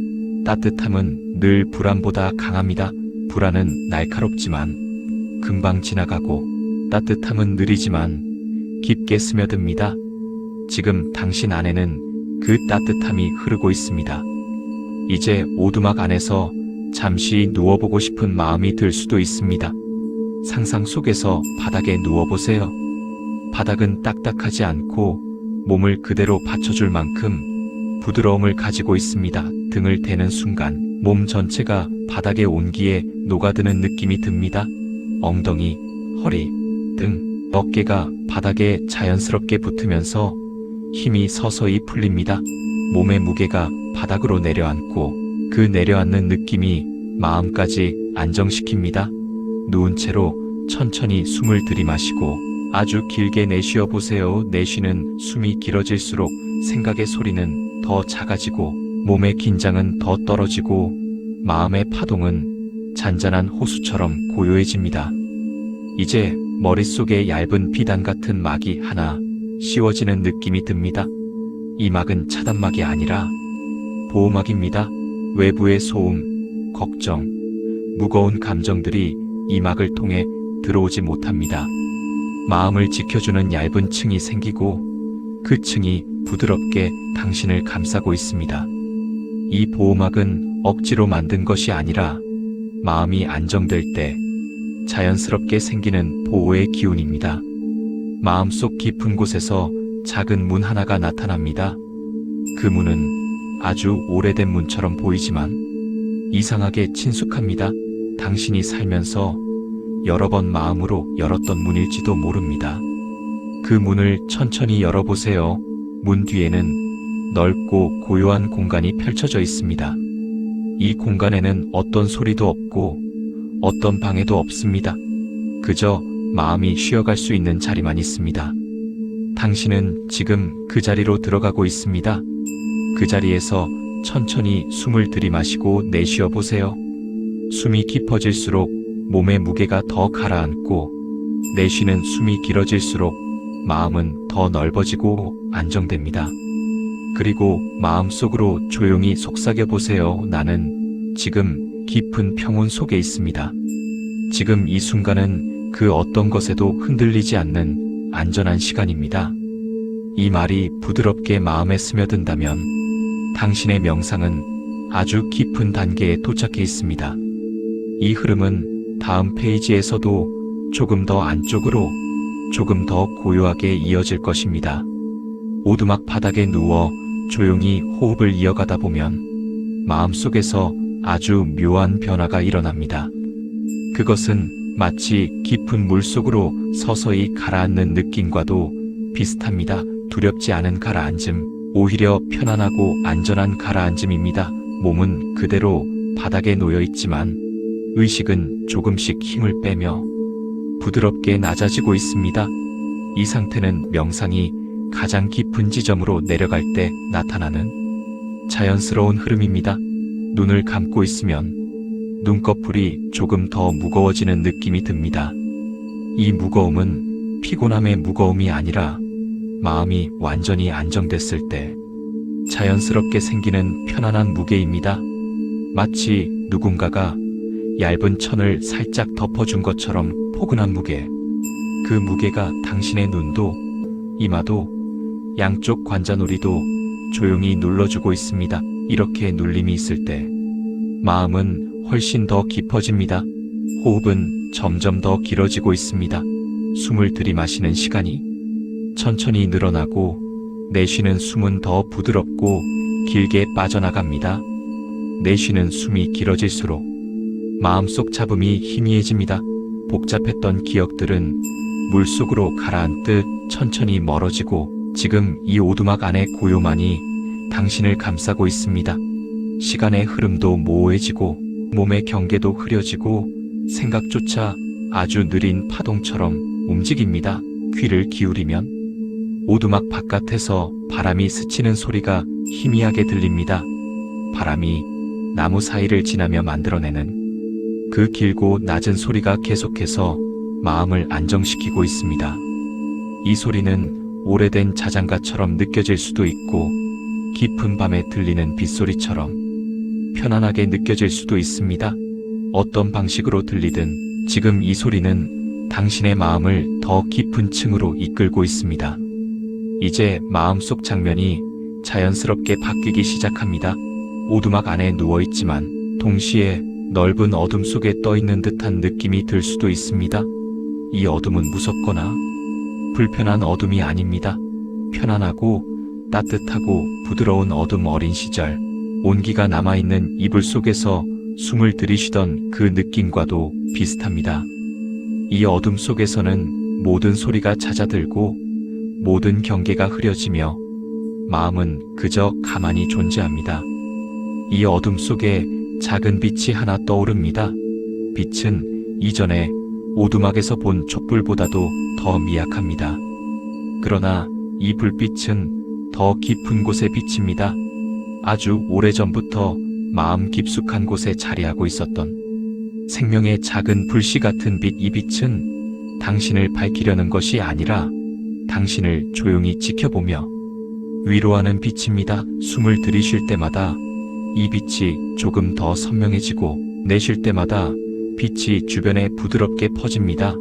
따뜻함은 늘 불안보다 강합니다. 불안은 날카롭지만 금방 지나가고 따뜻함은 느리지만 깊게 스며듭니다. 지금 당신 안에는 그 따뜻함이 흐르고 있습니다. 이제 오두막 안에서 잠시 누워보고 싶은 마음이 들 수도 있습니다. 상상 속에서 바닥에 누워보세요. 바닥은 딱딱하지 않고 몸을 그대로 받쳐줄 만큼 부드러움을 가지고 있습니다. 등을 대는 순간 몸 전체가 바닥의 온기에 녹아드는 느낌이 듭니다. 엉덩이, 허리, 등, 어깨가 바닥에 자연스럽게 붙으면서 힘이 서서히 풀립니다. 몸의 무게가 바닥으로 내려앉고 그 내려앉는 느낌이 마음까지 안정시킵니다. 누운 채로 천천히 숨을 들이마시고 아주 길게 내쉬어 보세요. 내쉬는 숨이 길어질수록 생각의 소리는 더 작아지고 몸의 긴장은 더 떨어지고 마음의 파동은 잔잔한 호수처럼 고요해집니다. 이제 머릿속에 얇은 비단 같은 막이 하나 씌워지는 느낌이 듭니다. 이 막은 차단막이 아니라 보호막입니다. 외부의 소음, 걱정, 무거운 감정들이 이 막을 통해 들어오지 못합니다. 마음을 지켜주는 얇은 층이 생기고 그 층이 부드럽게 당신을 감싸고 있습니다. 이 보호막은 억지로 만든 것이 아니라 마음이 안정될 때 자연스럽게 생기는 보호의 기운입니다. 마음속 깊은 곳에서 작은 문 하나가 나타납니다. 그 문은 아주 오래된 문처럼 보이지만 이상하게 친숙합니다. 당신이 살면서 여러 번 마음으로 열었던 문일지도 모릅니다. 그 문을 천천히 열어보세요. 문 뒤에는 넓고 고요한 공간이 펼쳐져 있습니다. 이 공간에는 어떤 소리도 없고 어떤 방해도 없습니다. 그저 마음이 쉬어갈 수 있는 자리만 있습니다. 당신은 지금 그 자리로 들어가고 있습니다. 그 자리에서 천천히 숨을 들이마시고 내쉬어 보세요. 숨이 깊어질수록 몸의 무게가 더 가라앉고 내쉬는 숨이 길어질수록 마음은 더 넓어지고 안정됩니다. 그리고 마음속으로 조용히 속삭여 보세요. 나는 지금 깊은 평온 속에 있습니다. 지금 이 순간은 그 어떤 것에도 흔들리지 않는 안전한 시간입니다. 이 말이 부드럽게 마음에 스며든다면 당신의 명상은 아주 깊은 단계에 도착해 있습니다. 이 흐름은 다음 페이지에서도 조금 더 안쪽으로, 조금 더 고요하게 이어질 것입니다. 오두막 바닥에 누워 조용히 호흡을 이어가다 보면 마음속에서 아주 묘한 변화가 일어납니다. 그것은 마치 깊은 물속으로 서서히 가라앉는 느낌과도 비슷합니다. 두렵지 않은 가라앉음, 오히려 편안하고 안전한 가라앉음입니다. 몸은 그대로 바닥에 놓여 있지만 의식은 조금씩 힘을 빼며 부드럽게 낮아지고 있습니다. 이 상태는 명상이 가장 깊은 지점으로 내려갈 때 나타나는 자연스러운 흐름입니다. 눈을 감고 있으면 눈꺼풀이 조금 더 무거워지는 느낌이 듭니다. 이 무거움은 피곤함의 무거움이 아니라 마음이 완전히 안정됐을 때 자연스럽게 생기는 편안한 무게입니다. 마치 누군가가 얇은 천을 살짝 덮어준 것처럼 포근한 무게. 그 무게가 당신의 눈도, 이마도, 양쪽 관자놀이도 조용히 눌러주고 있습니다. 이렇게 눌림이 있을 때 마음은 훨씬 더 깊어집니다. 호흡은 점점 더 길어지고 있습니다. 숨을 들이마시는 시간이 천천히 늘어나고 내쉬는 숨은 더 부드럽고 길게 빠져나갑니다. 내쉬는 숨이 길어질수록 마음속 잡음이 희미해집니다. 복잡했던 기억들은 물속으로 가라앉듯 천천히 멀어지고 지금 이 오두막 안의 고요만이 당신을 감싸고 있습니다. 시간의 흐름도 모호해지고 몸의 경계도 흐려지고 생각조차 아주 느린 파동처럼 움직입니다. 귀를 기울이면 오두막 바깥에서 바람이 스치는 소리가 희미하게 들립니다. 바람이 나무 사이를 지나며 만들어내는 그 길고 낮은 소리가 계속해서 마음을 안정시키고 있습니다. 이 소리는 오래된 자장가처럼 느껴질 수도 있고 깊은 밤에 들리는 빗소리처럼 편안하게 느껴질 수도 있습니다. 어떤 방식으로 들리든 지금 이 소리는 당신의 마음을 더 깊은 층으로 이끌고 있습니다. 이제 마음속 장면이 자연스럽게 바뀌기 시작합니다. 오두막 안에 누워있지만 동시에 넓은 어둠 속에 떠있는 듯한 느낌이 들 수도 있습니다. 이 어둠은 무섭거나 불편한 어둠이 아닙니다. 편안하고 따뜻하고 부드러운 어둠. 어린 시절 온기가 남아있는 이불 속에서 숨을 들이쉬던 그 느낌과도 비슷합니다. 이 어둠 속에서는 모든 소리가 잦아들고 모든 경계가 흐려지며 마음은 그저 가만히 존재합니다. 이 어둠 속에 작은 빛이 하나 떠오릅니다. 빛은 이전에 오두막에서 본 촛불보다도 더 미약합니다. 그러나 이 불빛은 더 깊은 곳에 비칩니다. 아주 오래전부터 마음 깊숙한 곳에 자리하고 있었던 생명의 작은 불씨 같은 빛. 이 빛은 당신을 밝히려는 것이 아니라 당신을 조용히 지켜보며 위로하는 빛입니다. 숨을 들이쉴 때마다 이 빛이 조금 더 선명해지고 내쉴 때마다 빛이 주변에 부드럽게 퍼집니다.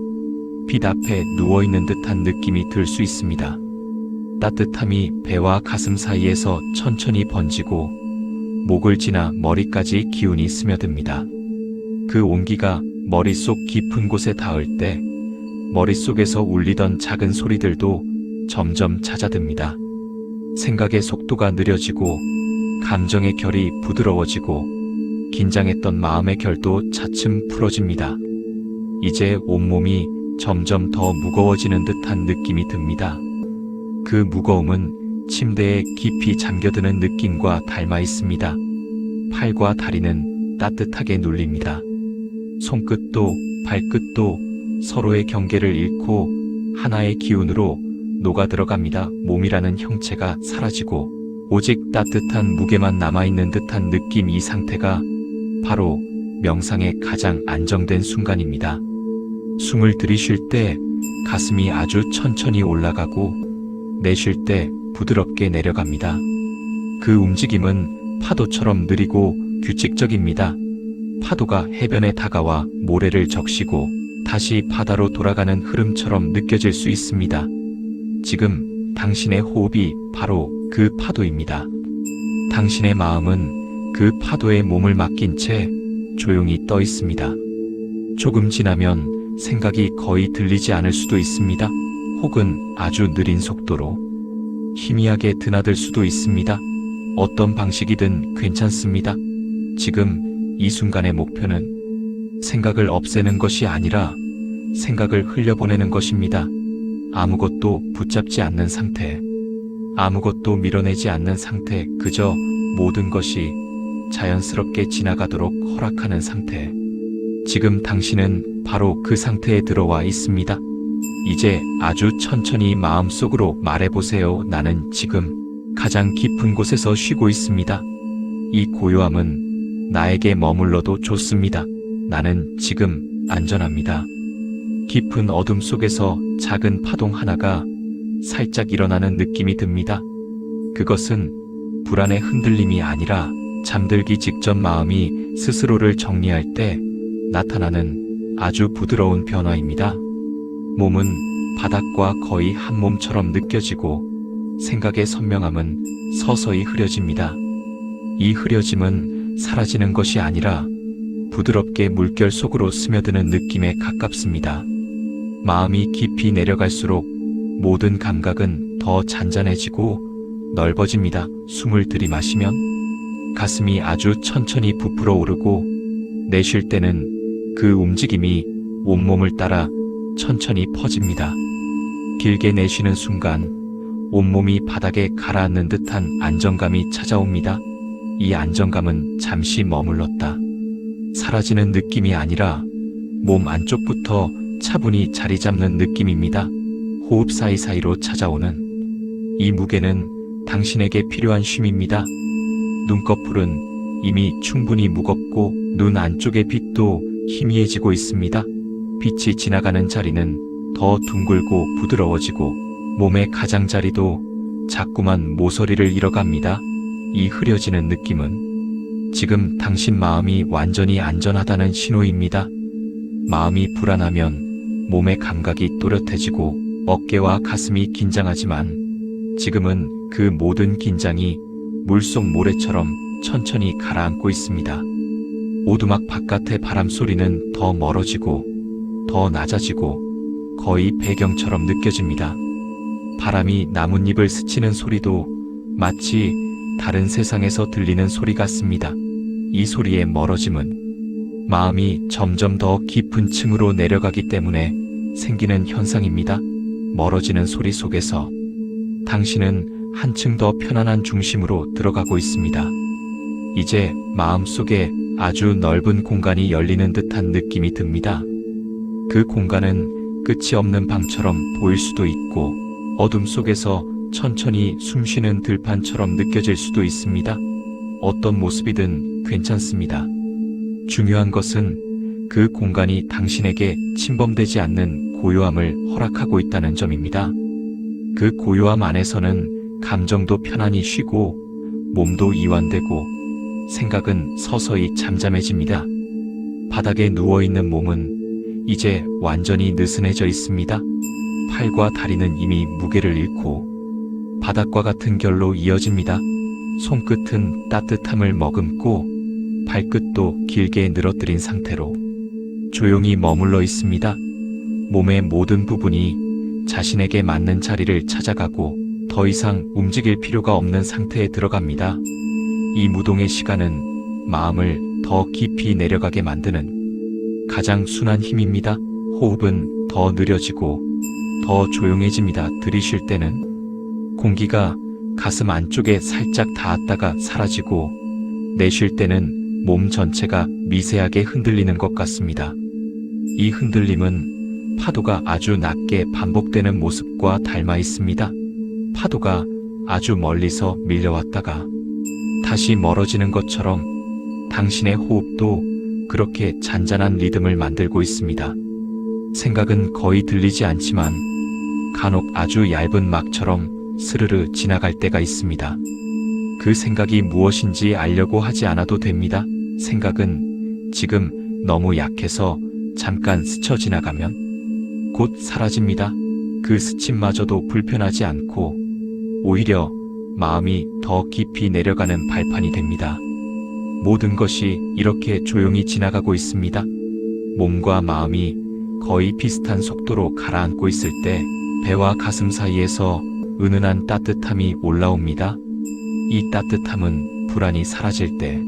빛 앞에 누워있는 듯한 느낌이 들 수 있습니다. 따뜻함이 배와 가슴 사이에서 천천히 번지고 목을 지나 머리까지 기운이 스며듭니다. 그 온기가 머릿속 깊은 곳에 닿을 때 머릿속에서 울리던 작은 소리들도 점점 잦아듭니다. 생각의 속도가 느려지고 감정의 결이 부드러워지고 긴장했던 마음의 결도 차츰 풀어집니다. 이제 온몸이 점점 더 무거워지는 듯한 느낌이 듭니다. 그 무거움은 침대에 깊이 잠겨드는 느낌과 닮아 있습니다. 팔과 다리는 따뜻하게 눌립니다. 손끝도 발끝도 서로의 경계를 잃고 하나의 기운으로 녹아들어갑니다. 몸이라는 형체가 사라지고 오직 따뜻한 무게만 남아있는 듯한 느낌. 이 상태가 바로 명상의 가장 안정된 순간입니다. 숨을 들이쉴 때 가슴이 아주 천천히 올라가고 내쉴 때 부드럽게 내려갑니다. 그 움직임은 파도처럼 느리고 규칙적입니다. 파도가 해변에 다가와 모래를 적시고 다시 바다로 돌아가는 흐름처럼 느껴질 수 있습니다. 지금 당신의 호흡이 바로 그 파도입니다. 당신의 마음은 그 파도에 몸을 맡긴 채 조용히 떠 있습니다. 조금 지나면 생각이 거의 들리지 않을 수도 있습니다. 혹은 아주 느린 속도로 희미하게 드나들 수도 있습니다. 어떤 방식이든 괜찮습니다. 지금 이 순간의 목표는 생각을 없애는 것이 아니라 생각을 흘려보내는 것입니다. 아무것도 붙잡지 않는 상태, 아무것도 밀어내지 않는 상태, 그저 모든 것이 자연스럽게 지나가도록 허락하는 상태. 지금 당신은 바로 그 상태에 들어와 있습니다. 이제 아주 천천히 마음속으로 말해보세요. 나는 지금 가장 깊은 곳에서 쉬고 있습니다. 이 고요함은 나에게 머물러도 좋습니다. 나는 지금 안전합니다. 깊은 어둠 속에서 작은 파동 하나가 살짝 일어나는 느낌이 듭니다. 그것은 불안의 흔들림이 아니라 잠들기 직전 마음이 스스로를 정리할 때 나타나는 아주 부드러운 변화입니다. 몸은 바닥과 거의 한 몸처럼 느껴지고 생각의 선명함은 서서히 흐려집니다. 이 흐려짐은 사라지는 것이 아니라 부드럽게 물결 속으로 스며드는 느낌에 가깝습니다. 마음이 깊이 내려갈수록 모든 감각은 더 잔잔해지고 넓어집니다. 숨을 들이마시면 가슴이 아주 천천히 부풀어 오르고 내쉴 때는 그 움직임이 온몸을 따라 천천히 퍼집니다. 길게 내쉬는 순간 온몸이 바닥에 가라앉는 듯한 안정감이 찾아옵니다. 이 안정감은 잠시 머물렀다 사라지는 느낌이 아니라 몸 안쪽부터 차분히 자리 잡는 느낌입니다. 호흡 사이사이로 찾아오는 이 무게는 당신에게 필요한 쉼입니다. 눈꺼풀은 이미 충분히 무겁고 눈 안쪽의 빛도 희미해지고 있습니다. 빛이 지나가는 자리는 더 둥글고 부드러워지고 몸의 가장자리도 자꾸만 모서리를 잃어갑니다. 이 흐려지는 느낌은 지금 당신 마음이 완전히 안전하다는 신호입니다. 마음이 불안하면 몸의 감각이 또렷해지고 어깨와 가슴이 긴장하지만 지금은 그 모든 긴장이 물속 모래처럼 천천히 가라앉고 있습니다. 오두막 바깥의 바람 소리는 더 멀어지고 더 낮아지고 거의 배경처럼 느껴집니다. 바람이 나뭇잎을 스치는 소리도 마치 다른 세상에서 들리는 소리 같습니다. 이 소리의 멀어짐은 마음이 점점 더 깊은 층으로 내려가기 때문에 생기는 현상입니다. 멀어지는 소리 속에서 당신은 한층 더 편안한 중심으로 들어가고 있습니다. 이제 마음속에 아주 넓은 공간이 열리는 듯한 느낌이 듭니다. 그 공간은 끝이 없는 방처럼 보일 수도 있고 어둠 속에서 천천히 숨쉬는 들판처럼 느껴질 수도 있습니다. 어떤 모습이든 괜찮습니다. 중요한 것은 그 공간이 당신에게 침범되지 않는 고요함을 허락하고 있다는 점입니다. 그 고요함 안에서는 감정도 편안히 쉬고 몸도 이완되고 생각은 서서히 잠잠해집니다. 바닥에 누워있는 몸은 이제 완전히 느슨해져 있습니다. 팔과 다리는 이미 무게를 잃고 바닥과 같은 결로 이어집니다. 손끝은 따뜻함을 머금고 발끝도 길게 늘어뜨린 상태로 조용히 머물러 있습니다. 몸의 모든 부분이 자신에게 맞는 자리를 찾아가고 더 이상 움직일 필요가 없는 상태에 들어갑니다. 이 무동의 시간은 마음을 더 깊이 내려가게 만드는 가장 순한 힘입니다. 호흡은 더 느려지고 더 조용해집니다. 들이쉴 때는 공기가 가슴 안쪽에 살짝 닿았다가 사라지고 내쉴 때는 몸 전체가 미세하게 흔들리는 것 같습니다. 이 흔들림은 파도가 아주 낮게 반복되는 모습과 닮아 있습니다. 파도가 아주 멀리서 밀려왔다가 다시 멀어지는 것처럼 당신의 호흡도 그렇게 잔잔한 리듬을 만들고 있습니다. 생각은 거의 들리지 않지만 간혹 아주 얇은 막처럼 스르르 지나갈 때가 있습니다. 그 생각이 무엇인지 알려고 하지 않아도 됩니다. 생각은 지금 너무 약해서 잠깐 스쳐 지나가면 곧 사라집니다. 그 스침마저도 불편하지 않고 오히려 마음이 더 깊이 내려가는 발판이 됩니다. 모든 것이 이렇게 조용히 지나가고 있습니다. 몸과 마음이 거의 비슷한 속도로 가라앉고 있을 때 배와 가슴 사이에서 은은한 따뜻함이 올라옵니다. 이 따뜻함은 불안이 사라질 때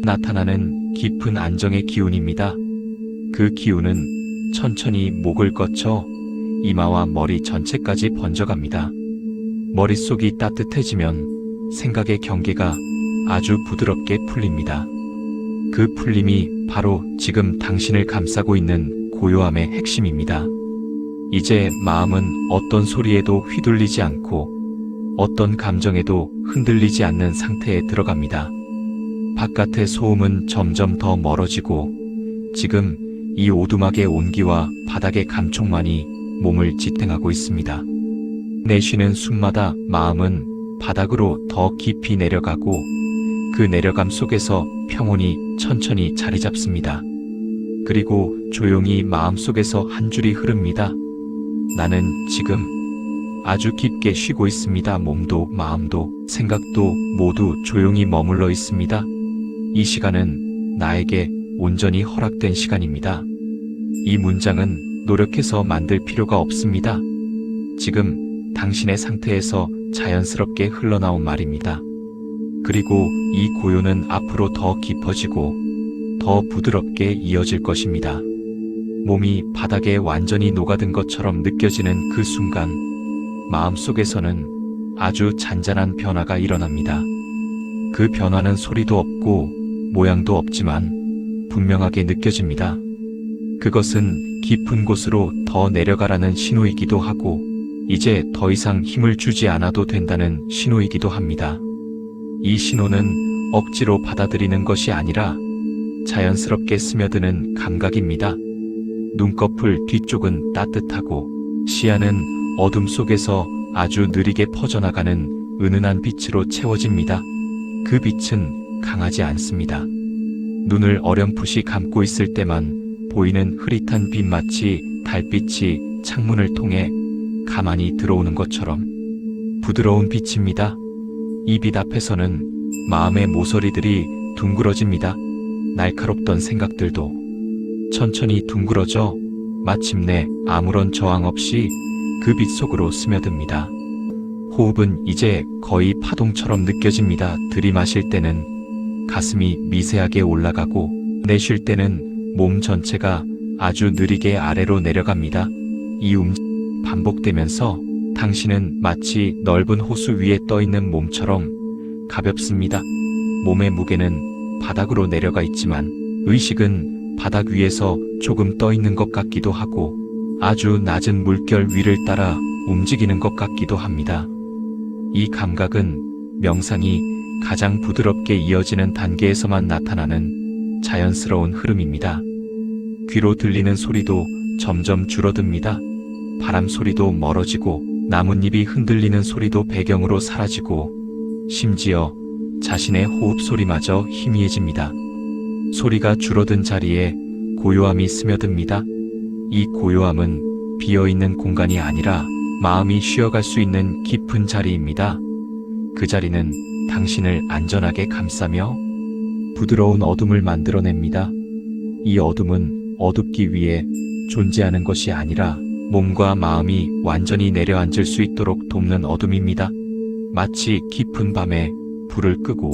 나타나는 깊은 안정의 기운입니다. 그 기운은 천천히 목을 거쳐 이마와 머리 전체까지 번져갑니다. 머릿속이 따뜻해지면 생각의 경계가 아주 부드럽게 풀립니다. 그 풀림이 바로 지금 당신을 감싸고 있는 고요함의 핵심입니다. 이제 마음은 어떤 소리에도 휘둘리지 않고 어떤 감정에도 흔들리지 않는 상태에 들어갑니다. 바깥의 소음은 점점 더 멀어지고 지금 이 오두막의 온기와 바닥의 감촉만이 몸을 지탱하고 있습니다. 내쉬는 숨마다 마음은 바닥으로 더 깊이 내려가고 그 내려감 속에서 평온이 천천히 자리 잡습니다. 그리고 조용히 마음속에서 한 줄이 흐릅니다. 나는 지금 아주 깊게 쉬고 있습니다. 몸도 마음도 생각도 모두 조용히 머물러 있습니다. 이 시간은 나에게 온전히 허락된 시간입니다. 이 문장은 노력해서 만들 필요가 없습니다. 지금 당신의 상태에서 자연스럽게 흘러나온 말입니다. 그리고 이 고요는 앞으로 더 깊어지고 더 부드럽게 이어질 것입니다. 몸이 바닥에 완전히 녹아든 것처럼 느껴지는 그 순간, 마음속에서는 아주 잔잔한 변화가 일어납니다. 그 변화는 소리도 없고 모양도 없지만 분명하게 느껴집니다. 그것은 깊은 곳으로 더 내려가라는 신호이기도 하고, 이제 더 이상 힘을 주지 않아도 된다는 신호이기도 합니다. 이 신호는 억지로 받아들이는 것이 아니라 자연스럽게 스며드는 감각입니다. 눈꺼풀 뒤쪽은 따뜻하고 시야는 어둠 속에서 아주 느리게 퍼져나가는 은은한 빛으로 채워집니다. 그 빛은 강하지 않습니다. 눈을 어렴풋이 감고 있을 때만 보이는 흐릿한 빛, 마치 달빛이 창문을 통해 가만히 들어오는 것처럼 부드러운 빛입니다. 이 빛 앞에서는 마음의 모서리들이 둥그러집니다. 날카롭던 생각들도 천천히 둥그러져 마침내 아무런 저항 없이 그 빛 속으로 스며듭니다. 호흡은 이제 거의 파동처럼 느껴집니다. 들이마실 때는 가슴이 미세하게 올라가고, 내쉴 때는 몸 전체가 아주 느리게 아래로 내려갑니다. 이 움직임이 반복되면서 당신은 마치 넓은 호수 위에 떠있는 몸처럼 가볍습니다. 몸의 무게는 바닥으로 내려가 있지만 의식은 바닥 위에서 조금 떠있는 것 같기도 하고, 아주 낮은 물결 위를 따라 움직이는 것 같기도 합니다. 이 감각은 명상이 가장 부드럽게 이어지는 단계에서만 나타나는 자연스러운 흐름입니다. 귀로 들리는 소리도 점점 줄어듭니다. 바람 소리도 멀어지고, 나뭇잎이 흔들리는 소리도 배경으로 사라지고, 심지어 자신의 호흡 소리마저 희미해집니다. 소리가 줄어든 자리에 고요함이 스며듭니다. 이 고요함은 비어있는 공간이 아니라 마음이 쉬어갈 수 있는 깊은 자리입니다. 그 자리는 당신을 안전하게 감싸며 부드러운 어둠을 만들어냅니다. 이 어둠은 어둡기 위해 존재하는 것이 아니라 몸과 마음이 완전히 내려앉을 수 있도록 돕는 어둠입니다. 마치 깊은 밤에 불을 끄고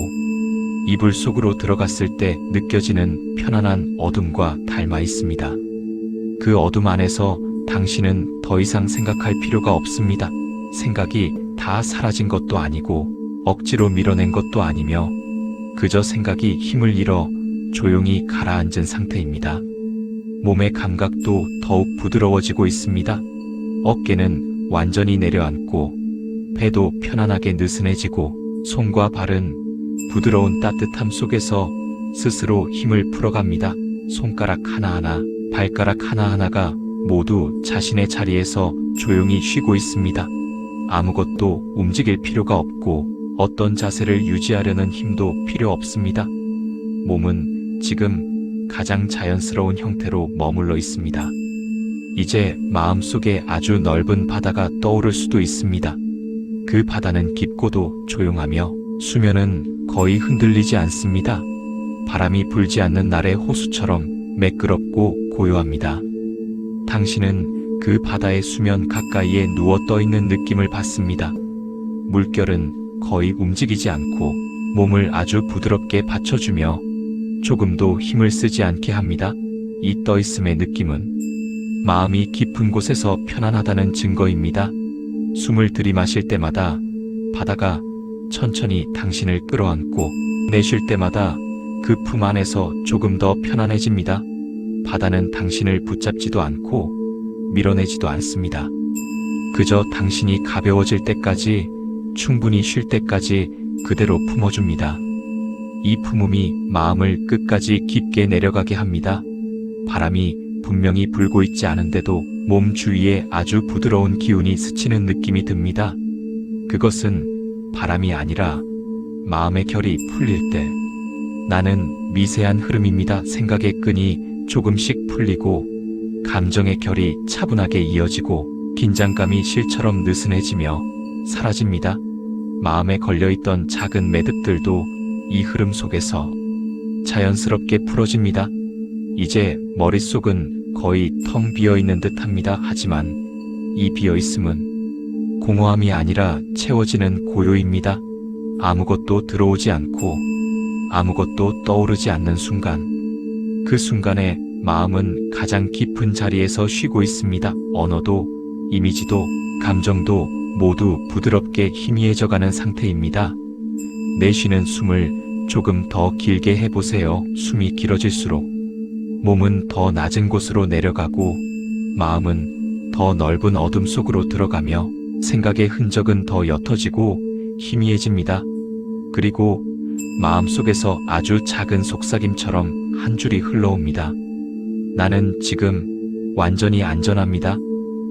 이불 속으로 들어갔을 때 느껴지는 편안한 어둠과 닮아 있습니다. 그 어둠 안에서 당신은 더 이상 생각할 필요가 없습니다. 생각이 다 사라진 것도 아니고 억지로 밀어낸 것도 아니며 그저 생각이 힘을 잃어 조용히 가라앉은 상태입니다. 몸의 감각도 더욱 부드러워지고 있습니다. 어깨는 완전히 내려앉고 배도 편안하게 느슨해지고 손과 발은 부드러운 따뜻함 속에서 스스로 힘을 풀어갑니다. 손가락 하나하나, 발가락 하나하나가 모두 자신의 자리에서 조용히 쉬고 있습니다. 아무것도 움직일 필요가 없고 어떤 자세를 유지하려는 힘도 필요 없습니다. 몸은 지금 가장 자연스러운 형태로 머물러 있습니다. 이제 마음속에 아주 넓은 바다가 떠오를 수도 있습니다. 그 바다는 깊고도 조용하며 수면은 거의 흔들리지 않습니다. 바람이 불지 않는 날의 호수처럼 매끄럽고 고요합니다. 당신은 그 바다의 수면 가까이에 누워 떠있는 느낌을 받습니다. 물결은 거의 움직이지 않고 몸을 아주 부드럽게 받쳐주며 조금도 힘을 쓰지 않게 합니다. 이 떠있음의 느낌은 마음이 깊은 곳에서 편안하다는 증거입니다. 숨을 들이마실 때마다 바다가 천천히 당신을 끌어안고 내쉴 때마다 그 품 안에서 조금 더 편안해집니다. 바다는 당신을 붙잡지도 않고 밀어내지도 않습니다. 그저 당신이 가벼워질 때까지, 충분히 쉴 때까지 그대로 품어줍니다. 이 품음이 마음을 끝까지 깊게 내려가게 합니다. 바람이 분명히 불고 있지 않은데도 몸 주위에 아주 부드러운 기운이 스치는 느낌이 듭니다. 그것은 바람이 아니라 마음의 결이 풀릴 때 나는 미세한 흐름입니다. 생각의 끈이 조금씩 풀리고 감정의 결이 차분하게 이어지고 긴장감이 실처럼 느슨해지며 사라집니다. 마음에 걸려있던 작은 매듭들도 이 흐름 속에서 자연스럽게 풀어집니다. 이제 머릿속은 거의 텅 비어있는 듯합니다. 하지만 이 비어있음은 공허함이 아니라 채워지는 고요입니다. 아무것도 들어오지 않고 아무것도 떠오르지 않는 순간, 그 순간에 마음은 가장 깊은 자리에서 쉬고 있습니다. 언어도, 이미지도, 감정도 모두 부드럽게 희미해져가는 상태입니다. 내쉬는 숨을 조금 더 길게 해보세요. 숨이 길어질수록 몸은 더 낮은 곳으로 내려가고 마음은 더 넓은 어둠 속으로 들어가며 생각의 흔적은 더 옅어지고 희미해집니다. 그리고 마음속에서 아주 작은 속삭임처럼 한 줄이 흘러옵니다. 나는 지금 완전히 안전합니다.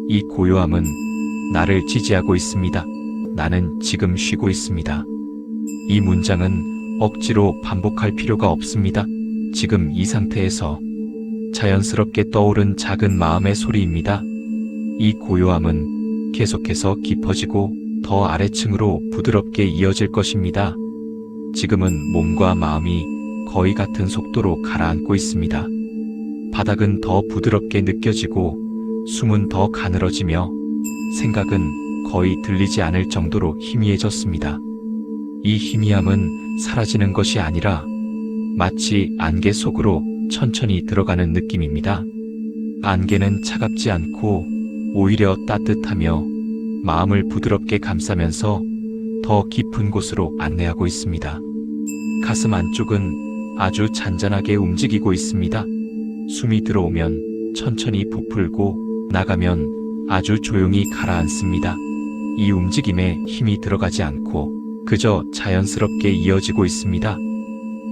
이 고요함은 나를 지지하고 있습니다. 나는 지금 쉬고 있습니다. 이 문장은 억지로 반복할 필요가 없습니다. 지금 이 상태에서 자연스럽게 떠오른 작은 마음의 소리입니다. 이 고요함은 계속해서 깊어지고 더 아래층으로 부드럽게 이어질 것입니다. 지금은 몸과 마음이 거의 같은 속도로 가라앉고 있습니다. 바닥은 더 부드럽게 느껴지고 숨은 더 가늘어지며 생각은 거의 들리지 않을 정도로 희미해졌습니다. 이 희미함은 사라지는 것이 아니라 마치 안개 속으로 천천히 들어가는 느낌입니다. 안개는 차갑지 않고 오히려 따뜻하며 마음을 부드럽게 감싸면서 더 깊은 곳으로 안내하고 있습니다. 가슴 안쪽은 아주 잔잔하게 움직이고 있습니다. 숨이 들어오면 천천히 부풀고 나가면 아주 조용히 가라앉습니다. 이 움직임에 힘이 들어가지 않고 그저 자연스럽게 이어지고 있습니다.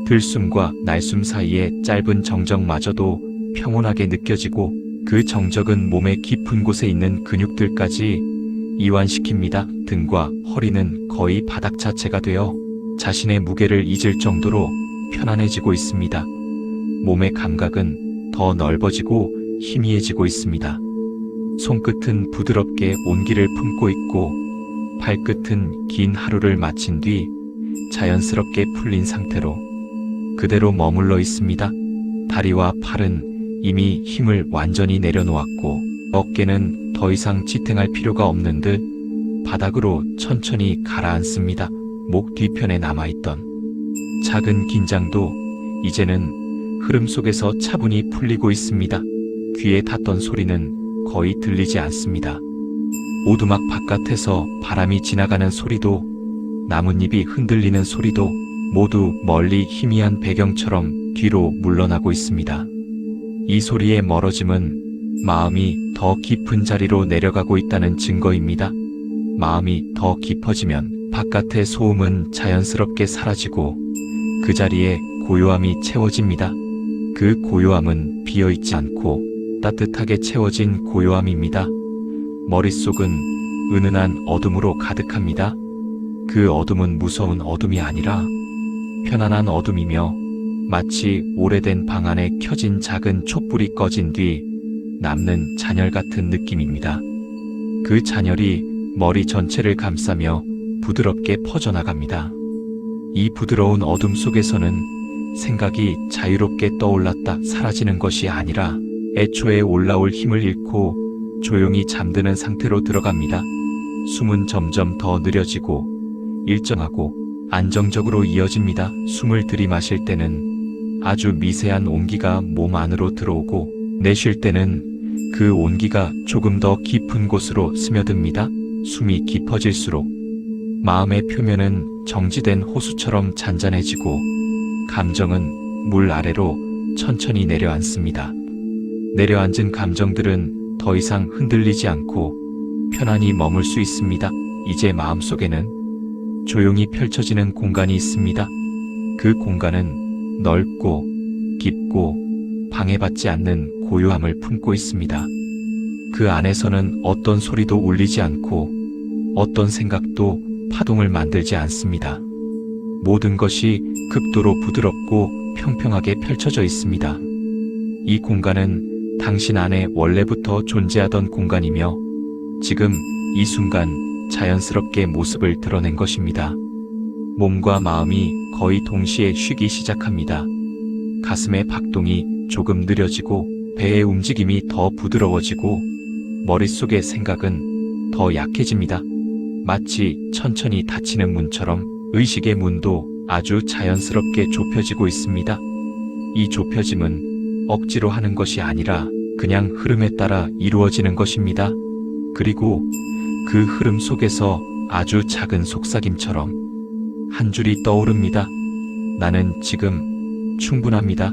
들숨과 날숨 사이의 짧은 정적마저도 평온하게 느껴지고 그 정적은 몸의 깊은 곳에 있는 근육들까지 이완시킵니다. 등과 허리는 거의 바닥 자체가 되어 자신의 무게를 잊을 정도로 편안해지고 있습니다. 몸의 감각은 더 넓어지고 희미해지고 있습니다. 손끝은 부드럽게 온기를 품고 있고 발끝은 긴 하루를 마친 뒤 자연스럽게 풀린 상태로 그대로 머물러 있습니다. 다리와 팔은 이미 힘을 완전히 내려놓았고 어깨는 더 이상 지탱할 필요가 없는 듯 바닥으로 천천히 가라앉습니다. 목 뒤편에 남아있던 작은 긴장도 이제는 흐름 속에서 차분히 풀리고 있습니다. 귀에 닿던 소리는 거의 들리지 않습니다. 오두막 바깥에서 바람이 지나가는 소리도 나뭇잎이 흔들리는 소리도 모두 멀리 희미한 배경처럼 뒤로 물러나고 있습니다. 이 소리의 멀어짐은 마음이 더 깊은 자리로 내려가고 있다는 증거입니다. 마음이 더 깊어지면 바깥의 소음은 자연스럽게 사라지고 그 자리에 고요함이 채워집니다. 그 고요함은 비어있지 않고 따뜻하게 채워진 고요함입니다. 머릿속은 은은한 어둠으로 가득합니다. 그 어둠은 무서운 어둠이 아니라 편안한 어둠이며 마치 오래된 방 안에 켜진 작은 촛불이 꺼진 뒤 남는 잔열 같은 느낌입니다. 그 잔열이 머리 전체를 감싸며 부드럽게 퍼져나갑니다. 이 부드러운 어둠 속에서는 생각이 자유롭게 떠올랐다 사라지는 것이 아니라 애초에 올라올 힘을 잃고 조용히 잠드는 상태로 들어갑니다. 숨은 점점 더 느려지고 일정하고 안정적으로 이어집니다. 숨을 들이마실 때는 아주 미세한 온기가 몸 안으로 들어오고 내쉴 때는 그 온기가 조금 더 깊은 곳으로 스며듭니다. 숨이 깊어질수록 마음의 표면은 정지된 호수처럼 잔잔해지고 감정은 물 아래로 천천히 내려앉습니다. 내려앉은 감정들은 더 이상 흔들리지 않고 편안히 머물 수 있습니다. 이제 마음속에는 조용히 펼쳐지는 공간이 있습니다. 그 공간은 넓고 깊고 방해받지 않는 고요함을 품고 있습니다. 그 안에서는 어떤 소리도 울리지 않고 어떤 생각도 파동을 만들지 않습니다. 모든 것이 극도로 부드럽고 평평하게 펼쳐져 있습니다. 이 공간은 당신 안에 원래부터 존재하던 공간이며 지금 이 순간 자연스럽게 모습을 드러낸 것입니다. 몸과 마음이 거의 동시에 쉬기 시작합니다. 가슴의 박동이 조금 느려지고 배의 움직임이 더 부드러워지고 머릿속의 생각은 더 약해집니다. 마치 천천히 닫히는 문처럼 의식의 문도 아주 자연스럽게 좁혀지고 있습니다. 이 좁혀짐은 억지로 하는 것이 아니라 그냥 흐름에 따라 이루어지는 것입니다. 그리고 그 흐름 속에서 아주 작은 속삭임처럼 한 줄이 떠오릅니다. 나는 지금 충분합니다.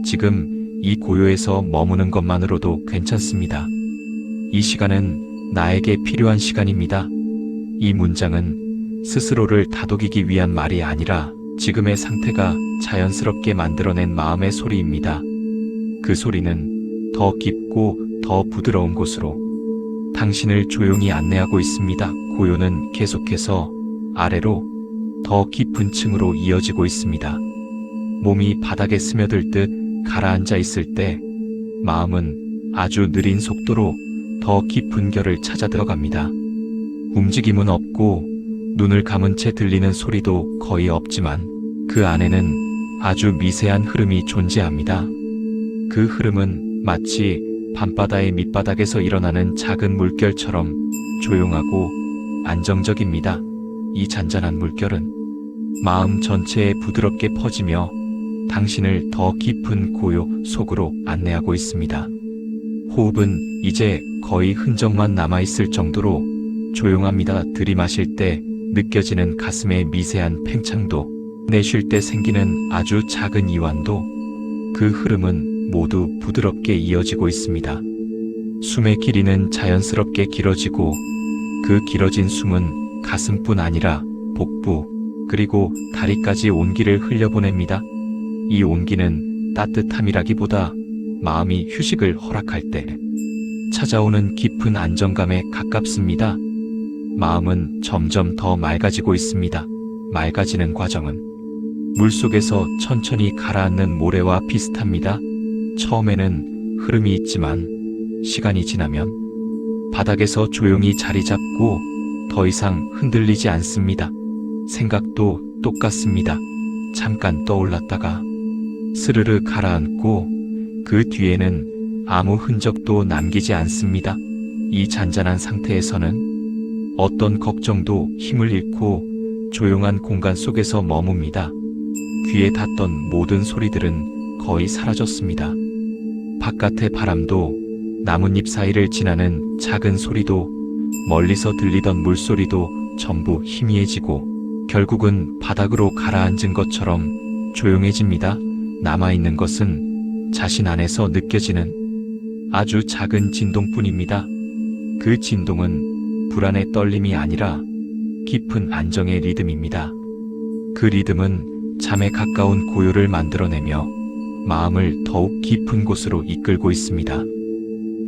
지금 이 고요에서 머무는 것만으로도 괜찮습니다. 이 시간은 나에게 필요한 시간입니다. 이 문장은 스스로를 다독이기 위한 말이 아니라 지금의 상태가 자연스럽게 만들어낸 마음의 소리입니다. 그 소리는 더 깊고 더 부드러운 곳으로 당신을 조용히 안내하고 있습니다. 고요는 계속해서 아래로 더 깊은 층으로 이어지고 있습니다. 몸이 바닥에 스며들 듯 가라앉아 있을 때 마음은 아주 느린 속도로 더 깊은 결을 찾아 들어갑니다. 움직임은 없고 눈을 감은 채 들리는 소리도 거의 없지만 그 안에는 아주 미세한 흐름이 존재합니다. 그 흐름은 마치 밤바다의 밑바닥에서 일어나는 작은 물결처럼 조용하고 안정적입니다. 이 잔잔한 물결은 마음 전체에 부드럽게 퍼지며 당신을 더 깊은 고요 속으로 안내하고 있습니다. 호흡은 이제 거의 흔적만 남아있을 정도로 조용합니다. 들이마실 때 느껴지는 가슴의 미세한 팽창도, 내쉴 때 생기는 아주 작은 이완도, 그 흐름은 모두 부드럽게 이어지고 있습니다. 숨의 길이는 자연스럽게 길어지고 그 길어진 숨은 가슴뿐 아니라 복부, 그리고 다리까지 온기를 흘려보냅니다. 이 온기는 따뜻함이라기보다 마음이 휴식을 허락할 때 찾아오는 깊은 안정감에 가깝습니다. 마음은 점점 더 맑아지고 있습니다. 맑아지는 과정은 물속에서 천천히 가라앉는 모래와 비슷합니다. 처음에는 흐름이 있지만 시간이 지나면 바닥에서 조용히 자리 잡고 더 이상 흔들리지 않습니다. 생각도 똑같습니다. 잠깐 떠올랐다가 스르르 가라앉고 그 뒤에는 아무 흔적도 남기지 않습니다. 이 잔잔한 상태에서는 어떤 걱정도 힘을 잃고 조용한 공간 속에서 머뭅니다. 귀에 닿던 모든 소리들은 거의 사라졌습니다. 바깥의 바람도, 나뭇잎 사이를 지나는 작은 소리도, 멀리서 들리던 물소리도 전부 희미해지고 결국은 바닥으로 가라앉은 것처럼 조용해집니다. 남아있는 것은 자신 안에서 느껴지는 아주 작은 진동뿐입니다. 그 진동은 불안의 떨림이 아니라 깊은 안정의 리듬입니다. 그 리듬은 잠에 가까운 고요를 만들어내며 마음을 더욱 깊은 곳으로 이끌고 있습니다.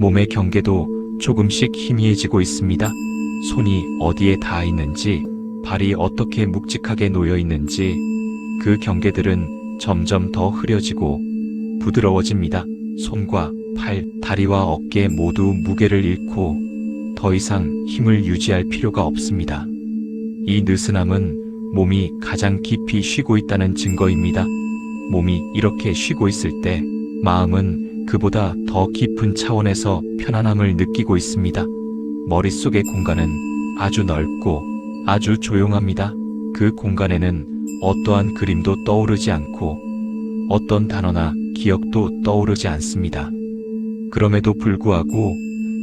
몸의 경계도 조금씩 희미해지고 있습니다. 손이 어디에 닿아 있는지, 발이 어떻게 묵직하게 놓여 있는지, 그 경계들은 점점 더 흐려지고 부드러워집니다. 손과 팔, 다리와 어깨 모두 무게를 잃고 더 이상 힘을 유지할 필요가 없습니다. 이 느슨함은 몸이 가장 깊이 쉬고 있다는 증거입니다. 몸이 이렇게 쉬고 있을 때 마음은 그보다 더 깊은 차원에서 편안함을 느끼고 있습니다. 머릿속의 공간은 아주 넓고 아주 조용합니다. 그 공간에는 어떠한 그림도 떠오르지 않고 어떤 단어나 기억도 떠오르지 않습니다. 그럼에도 불구하고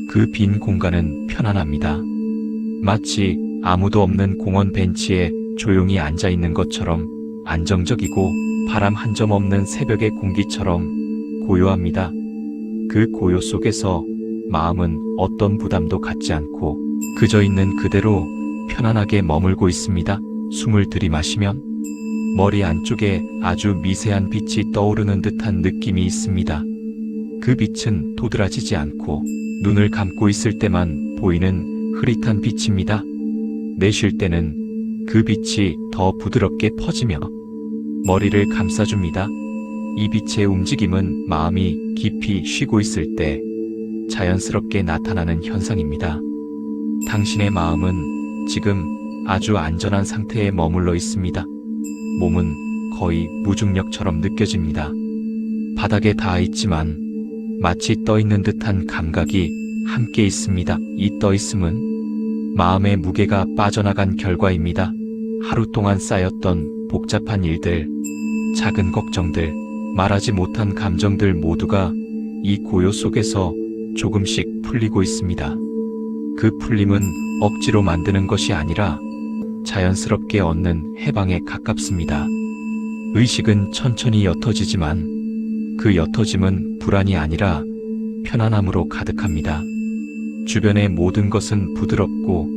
그 빈 공간은 편안합니다. 마치 아무도 없는 공원 벤치에 조용히 앉아 있는 것처럼 안정적이고 바람 한 점 없는 새벽의 공기처럼 고요합니다. 그 고요 속에서 마음은 어떤 부담도 갖지 않고 그저 있는 그대로 편안하게 머물고 있습니다. 숨을 들이마시면 머리 안쪽에 아주 미세한 빛이 떠오르는 듯한 느낌이 있습니다. 그 빛은 도드라지지 않고 눈을 감고 있을 때만 보이는 흐릿한 빛입니다. 내쉴 때는 그 빛이 더 부드럽게 퍼지며 머리를 감싸줍니다. 이 빛의 움직임은 마음이 깊이 쉬고 있을 때 자연스럽게 나타나는 현상입니다. 당신의 마음은 지금 아주 안전한 상태에 머물러 있습니다. 몸은 거의 무중력처럼 느껴집니다. 바닥에 닿아 있지만 마치 떠 있는 듯한 감각이 함께 있습니다. 이 떠 있음은 마음의 무게가 빠져나간 결과입니다. 하루 동안 쌓였던 복잡한 일들, 작은 걱정들, 말하지 못한 감정들 모두가 이 고요 속에서 조금씩 풀리고 있습니다. 그 풀림은 억지로 만드는 것이 아니라 자연스럽게 얻는 해방에 가깝습니다. 의식은 천천히 옅어지지만 그 옅어짐은 불안이 아니라 편안함으로 가득합니다. 주변의 모든 것은 부드럽고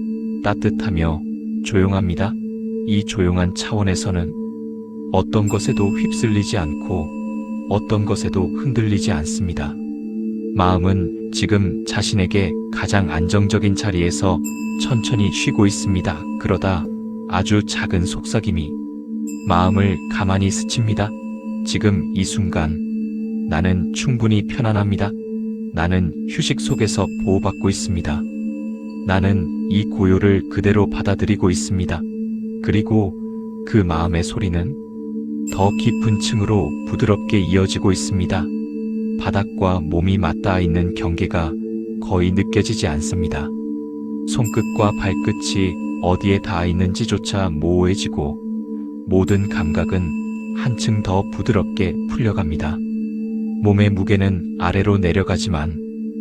따뜻하며 조용합니다. 이 조용한 차원에서는 어떤 것에도 휩쓸리지 않고 어떤 것에도 흔들리지 않습니다. 마음은 지금 자신에게 가장 안정적인 자리에서 천천히 쉬고 있습니다. 그러다 아주 작은 속삭임이 마음을 가만히 스칩니다. 지금 이 순간 나는 충분히 편안합니다. 나는 휴식 속에서 보호받고 있습니다. 나는 이 고요를 그대로 받아들이고 있습니다. 그리고 그 마음의 소리는 더 깊은 층으로 부드럽게 이어지고 있습니다. 바닥과 몸이 맞닿아 있는 경계가 거의 느껴지지 않습니다. 손끝과 발끝이 어디에 닿아 있는지조차 모호해지고 모든 감각은 한층 더 부드럽게 풀려갑니다. 몸의 무게는 아래로 내려가지만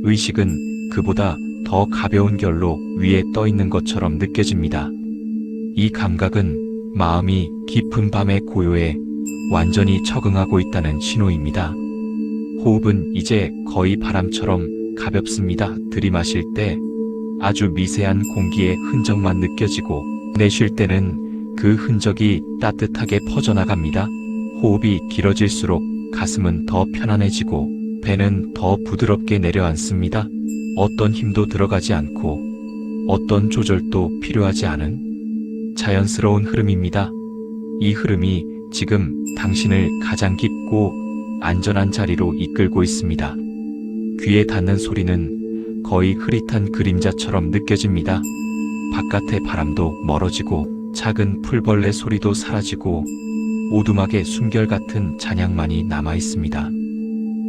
의식은 그보다 더 가벼운 결로 위에 떠 있는 것처럼 느껴집니다. 이 감각은 마음이 깊은 밤의 고요에 완전히 적응하고 있다는 신호입니다. 호흡은 이제 거의 바람처럼 가볍습니다. 들이마실 때 아주 미세한 공기의 흔적만 느껴지고 내쉴 때는 그 흔적이 따뜻하게 퍼져나갑니다. 호흡이 길어질수록 가슴은 더 편안해지고 배는 더 부드럽게 내려앉습니다. 어떤 힘도 들어가지 않고 어떤 조절도 필요하지 않은 자연스러운 흐름입니다. 이 흐름이 지금 당신을 가장 깊고 안전한 자리로 이끌고 있습니다. 귀에 닿는 소리는 거의 흐릿한 그림자처럼 느껴집니다. 바깥의 바람도 멀어지고 작은 풀벌레 소리도 사라지고 오두막에 숨결같은 잔향만이 남아있습니다.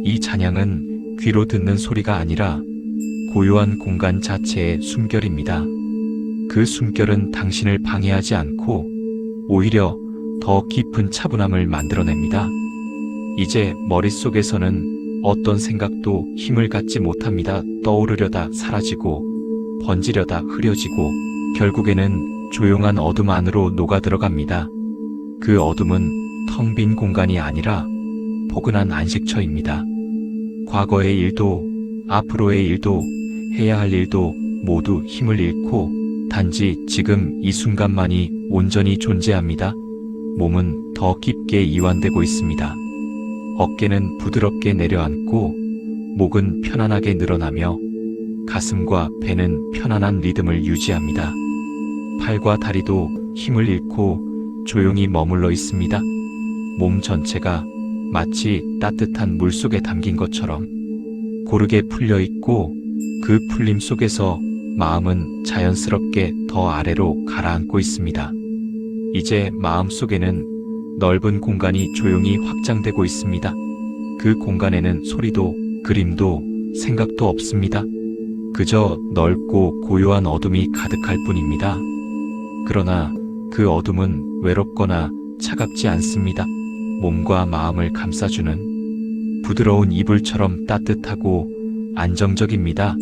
이 잔향은 귀로 듣는 소리가 아니라 고요한 공간 자체의 숨결입니다. 그 숨결은 당신을 방해하지 않고 오히려 더 깊은 차분함을 만들어냅니다. 이제 머릿속에서는 어떤 생각도 힘을 갖지 못합니다. 떠오르려다 사라지고 번지려다 흐려지고 결국에는 조용한 어둠 안으로 녹아들어갑니다. 그 어둠은 텅 빈 공간이 아니라 포근한 안식처입니다. 과거의 일도 앞으로의 일도 해야 할 일도 모두 힘을 잃고 단지 지금 이 순간만이 온전히 존재합니다. 몸은 더 깊게 이완되고 있습니다. 어깨는 부드럽게 내려앉고 목은 편안하게 늘어나며 가슴과 배는 편안한 리듬을 유지합니다. 팔과 다리도 힘을 잃고 조용히 머물러 있습니다. 몸 전체가 마치 따뜻한 물속에 담긴 것처럼 고르게 풀려 있고 그 풀림 속에서 마음은 자연스럽게 더 아래로 가라앉고 있습니다. 이제 마음 속에는 넓은 공간이 조용히 확장되고 있습니다. 그 공간에는 소리도 그림도 생각도 없습니다. 그저 넓고 고요한 어둠이 가득할 뿐입니다. 그러나 그 어둠은 외롭거나 차갑지 않습니다. 몸과 마음을 감싸주는 부드러운 이불처럼 따뜻하고 안정적입니다.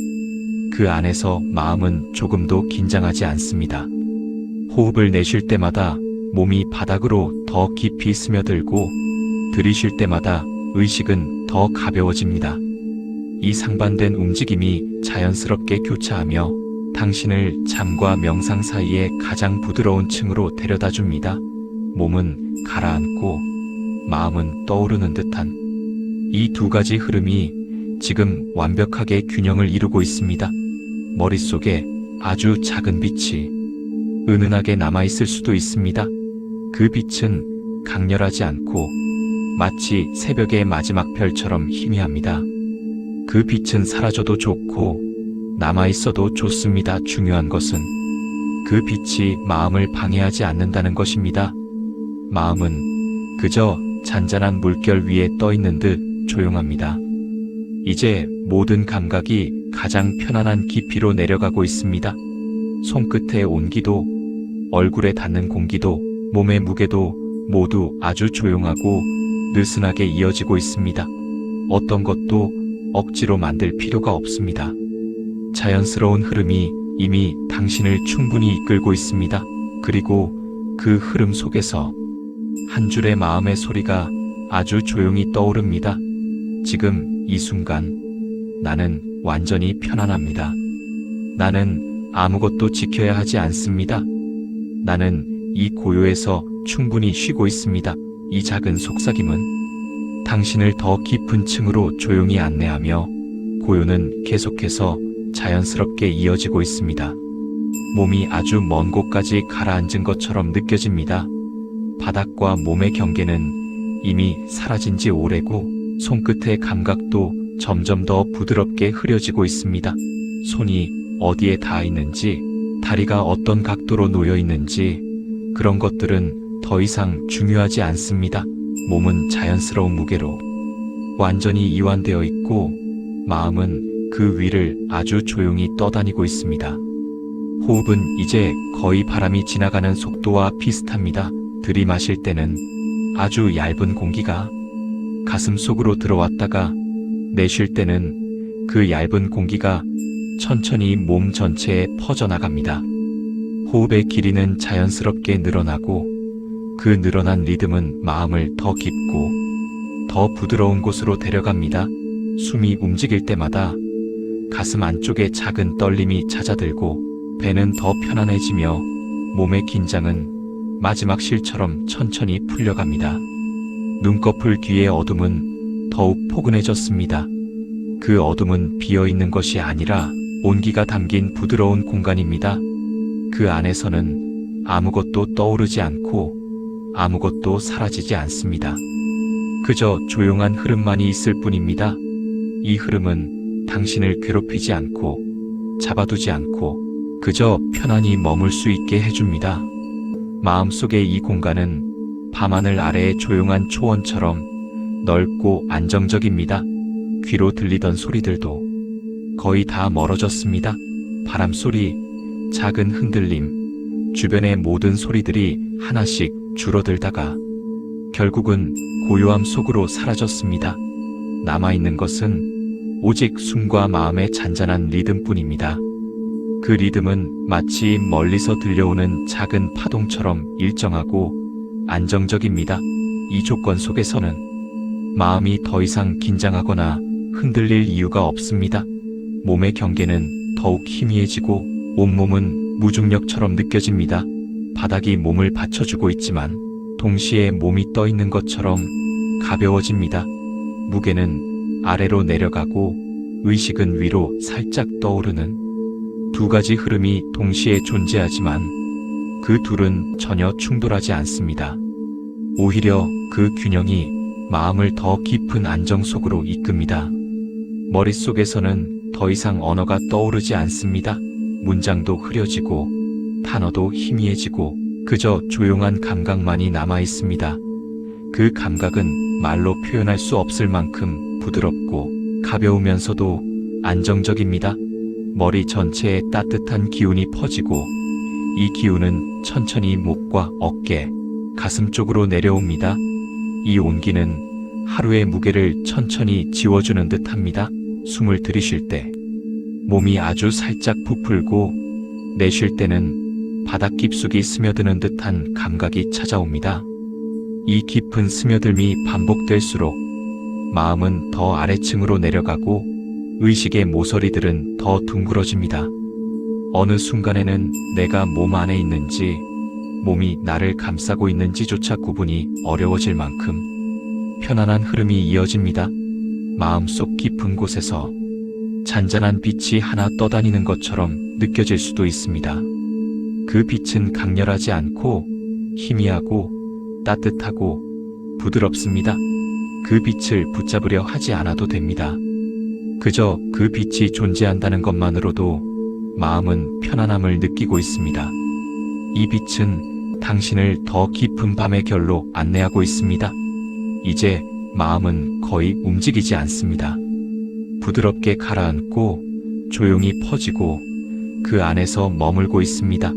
그 안에서 마음은 조금도 긴장하지 않습니다. 호흡을 내쉴 때마다 몸이 바닥으로 더 깊이 스며들고 들이쉴 때마다 의식은 더 가벼워집니다. 이 상반된 움직임이 자연스럽게 교차하며 당신을 잠과 명상 사이의 가장 부드러운 층으로 데려다 줍니다. 몸은 가라앉고 마음은 떠오르는 듯한 이 두 가지 흐름이 지금 완벽하게 균형을 이루고 있습니다. 머릿속에 아주 작은 빛이 은은하게 남아있을 수도 있습니다. 그 빛은 강렬하지 않고 마치 새벽의 마지막 별처럼 희미합니다. 그 빛은 사라져도 좋고 남아있어도 좋습니다. 중요한 것은 그 빛이 마음을 방해하지 않는다는 것입니다. 마음은 그저 잔잔한 물결 위에 떠있는 듯 조용합니다. 이제 모든 감각이 가장 편안한 깊이로 내려가고 있습니다. 손끝의 온기도, 얼굴에 닿는 공기도, 몸의 무게도 모두 아주 조용하고 느슨하게 이어지고 있습니다. 어떤 것도 억지로 만들 필요가 없습니다. 자연스러운 흐름이 이미 당신을 충분히 이끌고 있습니다. 그리고 그 흐름 속에서 한 줄의 마음의 소리가 아주 조용히 떠오릅니다. 지금 이 순간 나는 완전히 편안합니다. 나는 아무것도 지켜야 하지 않습니다. 나는 이 고요에서 충분히 쉬고 있습니다. 이 작은 속삭임은 당신을 더 깊은 층으로 조용히 안내하며 고요는 계속해서 자연스럽게 이어지고 있습니다. 몸이 아주 먼 곳까지 가라앉은 것처럼 느껴집니다. 바닥과 몸의 경계는 이미 사라진 지 오래고 손끝의 감각도 점점 더 부드럽게 흐려지고 있습니다. 손이 어디에 닿아 있는지, 다리가 어떤 각도로 놓여 있는지 그런 것들은 더 이상 중요하지 않습니다. 몸은 자연스러운 무게로 완전히 이완되어 있고 마음은 그 위를 아주 조용히 떠다니고 있습니다. 호흡은 이제 거의 바람이 지나가는 속도와 비슷합니다. 들이마실 때는 아주 얇은 공기가 가슴 속으로 들어왔다가 내쉴 때는 그 얇은 공기가 천천히 몸 전체에 퍼져나갑니다. 호흡의 길이는 자연스럽게 늘어나고 그 늘어난 리듬은 마음을 더 깊고 더 부드러운 곳으로 데려갑니다. 숨이 움직일 때마다 가슴 안쪽에 작은 떨림이 잦아들고 배는 더 편안해지며 몸의 긴장은 마지막 실처럼 천천히 풀려갑니다. 눈꺼풀 뒤의 어둠은 더욱 포근해졌습니다. 그 어둠은 비어있는 것이 아니라 온기가 담긴 부드러운 공간입니다. 그 안에서는 아무것도 떠오르지 않고 아무것도 사라지지 않습니다. 그저 조용한 흐름만이 있을 뿐입니다. 이 흐름은 당신을 괴롭히지 않고 잡아두지 않고 그저 편안히 머물 수 있게 해줍니다. 마음속의 이 공간은 밤하늘 아래의 조용한 초원처럼 넓고 안정적입니다. 귀로 들리던 소리들도 거의 다 멀어졌습니다. 바람 소리, 작은 흔들림, 주변의 모든 소리들이 하나씩 줄어들다가 결국은 고요함 속으로 사라졌습니다. 남아있는 것은 오직 숨과 마음의 잔잔한 리듬뿐입니다. 그 리듬은 마치 멀리서 들려오는 작은 파동처럼 일정하고 안정적입니다. 이 조건 속에서는 마음이 더 이상 긴장하거나 흔들릴 이유가 없습니다. 몸의 경계는 더욱 희미해지고 온몸은 무중력처럼 느껴집니다. 바닥이 몸을 받쳐주고 있지만 동시에 몸이 떠 있는 것처럼 가벼워집니다. 무게는 아래로 내려가고 의식은 위로 살짝 떠오르는 두 가지 흐름이 동시에 존재하지만 그 둘은 전혀 충돌하지 않습니다. 오히려 그 균형이 마음을 더 깊은 안정 속으로 이끕니다. 머릿속에서는 더 이상 언어가 떠오르지 않습니다. 문장도 흐려지고 단어도 희미해지고 그저 조용한 감각만이 남아 있습니다. 그 감각은 말로 표현할 수 없을 만큼 부드럽고 가벼우면서도 안정적입니다. 머리 전체에 따뜻한 기운이 퍼지고 이 기운은 천천히 목과 어깨, 가슴 쪽으로 내려옵니다. 이 온기는 하루의 무게를 천천히 지워주는 듯 합니다. 숨을 들이쉴 때 몸이 아주 살짝 부풀고 내쉴 때는 바닥 깊숙이 스며드는 듯한 감각이 찾아옵니다. 이 깊은 스며들미 반복될수록 마음은 더 아래층으로 내려가고 의식의 모서리들은 더 둥그러집니다. 어느 순간에는 내가 몸 안에 있는지 몸이 나를 감싸고 있는지조차 구분이 어려워질 만큼 편안한 흐름이 이어집니다. 마음속 깊은 곳에서 잔잔한 빛이 하나 떠다니는 것처럼 느껴질 수도 있습니다. 그 빛은 강렬하지 않고 희미하고 따뜻하고 부드럽습니다. 그 빛을 붙잡으려 하지 않아도 됩니다. 그저 그 빛이 존재한다는 것만으로도 마음은 편안함을 느끼고 있습니다. 이 빛은 당신을 더 깊은 밤의 결로 안내하고 있습니다. 이제 마음은 거의 움직이지 않습니다. 부드럽게 가라앉고 조용히 퍼지고 그 안에서 머물고 있습니다.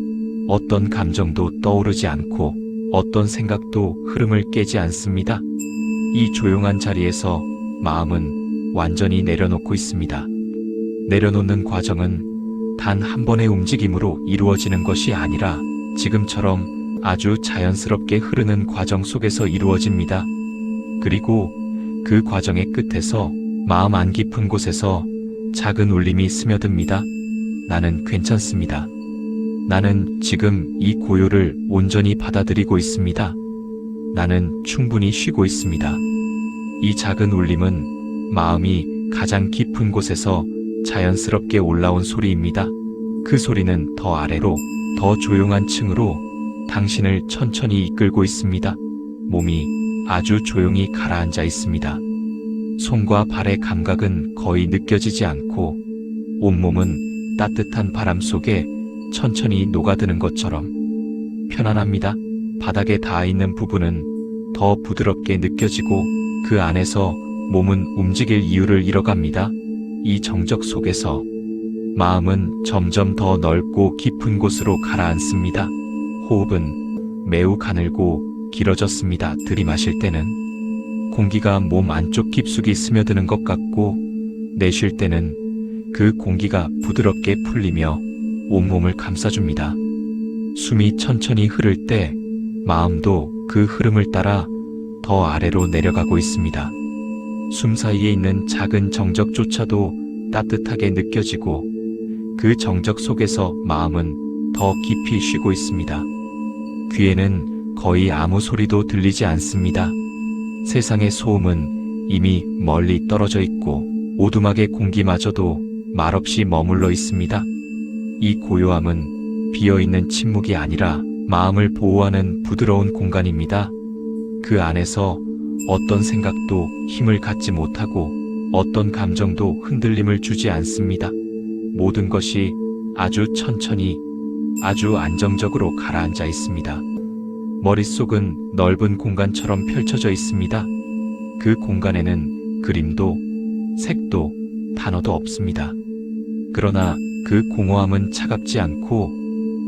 어떤 감정도 떠오르지 않고 어떤 생각도 흐름을 깨지 않습니다. 이 조용한 자리에서 마음은 완전히 내려놓고 있습니다. 내려놓는 과정은 단 한 번의 움직임으로 이루어지는 것이 아니라 지금처럼 아주 자연스럽게 흐르는 과정 속에서 이루어집니다. 그리고 그 과정의 끝에서 마음 안 깊은 곳에서 작은 울림이 스며듭니다. 나는 괜찮습니다. 나는 지금 이 고요를 온전히 받아들이고 있습니다. 나는 충분히 쉬고 있습니다. 이 작은 울림은 마음이 가장 깊은 곳에서 자연스럽게 올라온 소리입니다. 그 소리는 더 아래로, 더 조용한 층으로 당신을 천천히 이끌고 있습니다. 몸이 아주 조용히 가라앉아 있습니다. 손과 발의 감각은 거의 느껴지지 않고 온몸은 따뜻한 바람 속에 천천히 녹아드는 것처럼 편안합니다. 바닥에 닿아 있는 부분은 더 부드럽게 느껴지고 그 안에서 몸은 움직일 이유를 잃어갑니다. 이 정적 속에서 마음은 점점 더 넓고 깊은 곳으로 가라앉습니다. 호흡은 매우 가늘고 길어졌습니다. 들이마실 때는 공기가 몸 안쪽 깊숙이 스며드는 것 같고 내쉴 때는 그 공기가 부드럽게 풀리며 온몸을 감싸줍니다. 숨이 천천히 흐를 때 마음도 그 흐름을 따라 더 아래로 내려가고 있습니다. 숨 사이에 있는 작은 정적조차도 따뜻하게 느껴지고 그 정적 속에서 마음은 더 깊이 쉬고 있습니다. 귀에는 거의 아무 소리도 들리지 않습니다. 세상의 소음은 이미 멀리 떨어져 있고 오두막의 공기마저도 말없이 머물러 있습니다. 이 고요함은 비어있는 침묵이 아니라 마음을 보호하는 부드러운 공간입니다. 그 안에서 어떤 생각도 힘을 갖지 못하고 어떤 감정도 흔들림을 주지 않습니다. 모든 것이 아주 천천히, 아주 안정적으로 가라앉아 있습니다. 머릿속은 넓은 공간처럼 펼쳐져 있습니다. 그 공간에는 그림도, 색도, 단어도 없습니다. 그러나 그 공허함은 차갑지 않고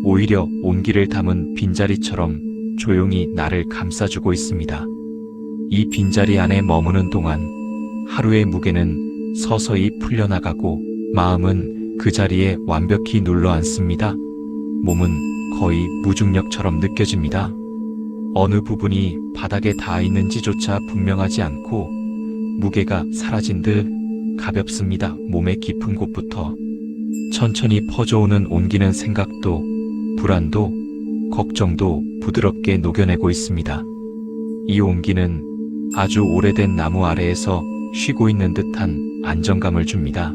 오히려 온기를 담은 빈자리처럼 조용히 나를 감싸주고 있습니다. 이 빈자리 안에 머무는 동안 하루의 무게는 서서히 풀려나가고 마음은 그 자리에 완벽히 눌러앉습니다. 몸은 거의 무중력처럼 느껴집니다. 어느 부분이 바닥에 닿아 있는지조차 분명하지 않고 무게가 사라진 듯 가볍습니다. 몸의 깊은 곳부터 천천히 퍼져오는 온기는 생각도, 불안도, 걱정도 부드럽게 녹여내고 있습니다. 이 온기는 아주 오래된 나무 아래에서 쉬고 있는 듯한 안정감을 줍니다.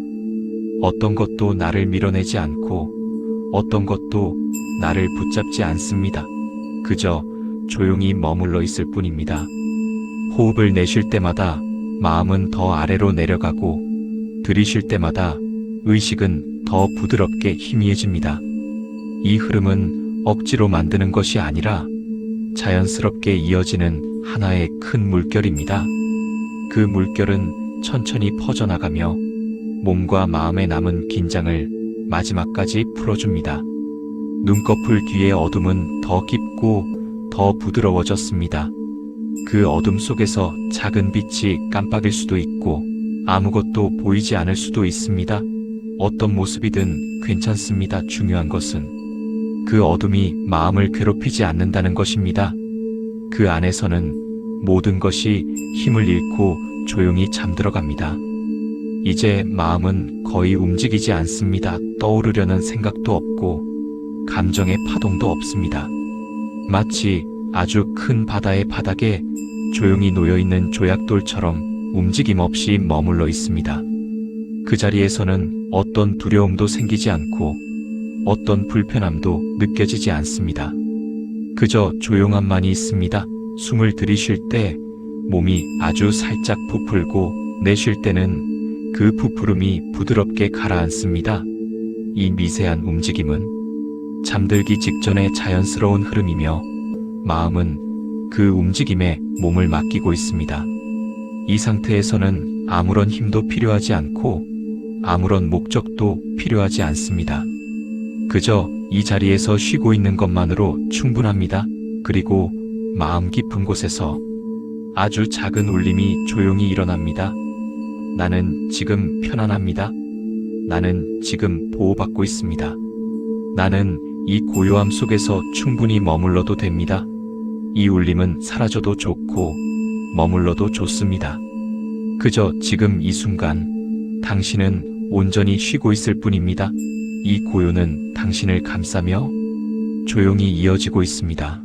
어떤 것도 나를 밀어내지 않고 어떤 것도 나를 붙잡지 않습니다. 그저 조용히 머물러 있을 뿐입니다. 호흡을 내쉴 때마다 마음은 더 아래로 내려가고 들이쉴 때마다 의식은 더 부드럽게 희미해집니다. 이 흐름은 억지로 만드는 것이 아니라 자연스럽게 이어지는 하나의 큰 물결입니다. 그 물결은 천천히 퍼져나가며 몸과 마음에 남은 긴장을 마지막까지 풀어줍니다. 눈꺼풀 뒤의 어둠은 더 깊고 더 부드러워졌습니다. 그 어둠 속에서 작은 빛이 깜빡일 수도 있고 아무것도 보이지 않을 수도 있습니다. 어떤 모습이든 괜찮습니다. 중요한 것은 그 어둠이 마음을 괴롭히지 않는다는 것입니다. 그 안에서는 모든 것이 힘을 잃고 조용히 잠들어갑니다. 이제 마음은 거의 움직이지 않습니다. 떠오르려는 생각도 없고 감정의 파동도 없습니다. 마치 아주 큰 바다의 바닥에 조용히 놓여있는 조약돌처럼 움직임 없이 머물러 있습니다. 그 자리에서는 어떤 두려움도 생기지 않고 어떤 불편함도 느껴지지 않습니다. 그저 조용함만이 있습니다. 숨을 들이쉴 때 몸이 아주 살짝 부풀고 내쉴 때는 그 부푸름이 부드럽게 가라앉습니다. 이 미세한 움직임은 잠들기 직전의 자연스러운 흐름이며 마음은 그 움직임에 몸을 맡기고 있습니다. 이 상태에서는 아무런 힘도 필요하지 않고 아무런 목적도 필요하지 않습니다. 그저 이 자리에서 쉬고 있는 것만으로 충분합니다. 그리고 마음 깊은 곳에서 아주 작은 울림이 조용히 일어납니다. 나는 지금 편안합니다. 나는 지금 보호받고 있습니다. 나는 이 고요함 속에서 충분히 머물러도 됩니다. 이 울림은 사라져도 좋고 머물러도 좋습니다. 그저 지금 이 순간 당신은 온전히 쉬고 있을 뿐입니다. 이 고요는 당신을 감싸며 조용히 이어지고 있습니다.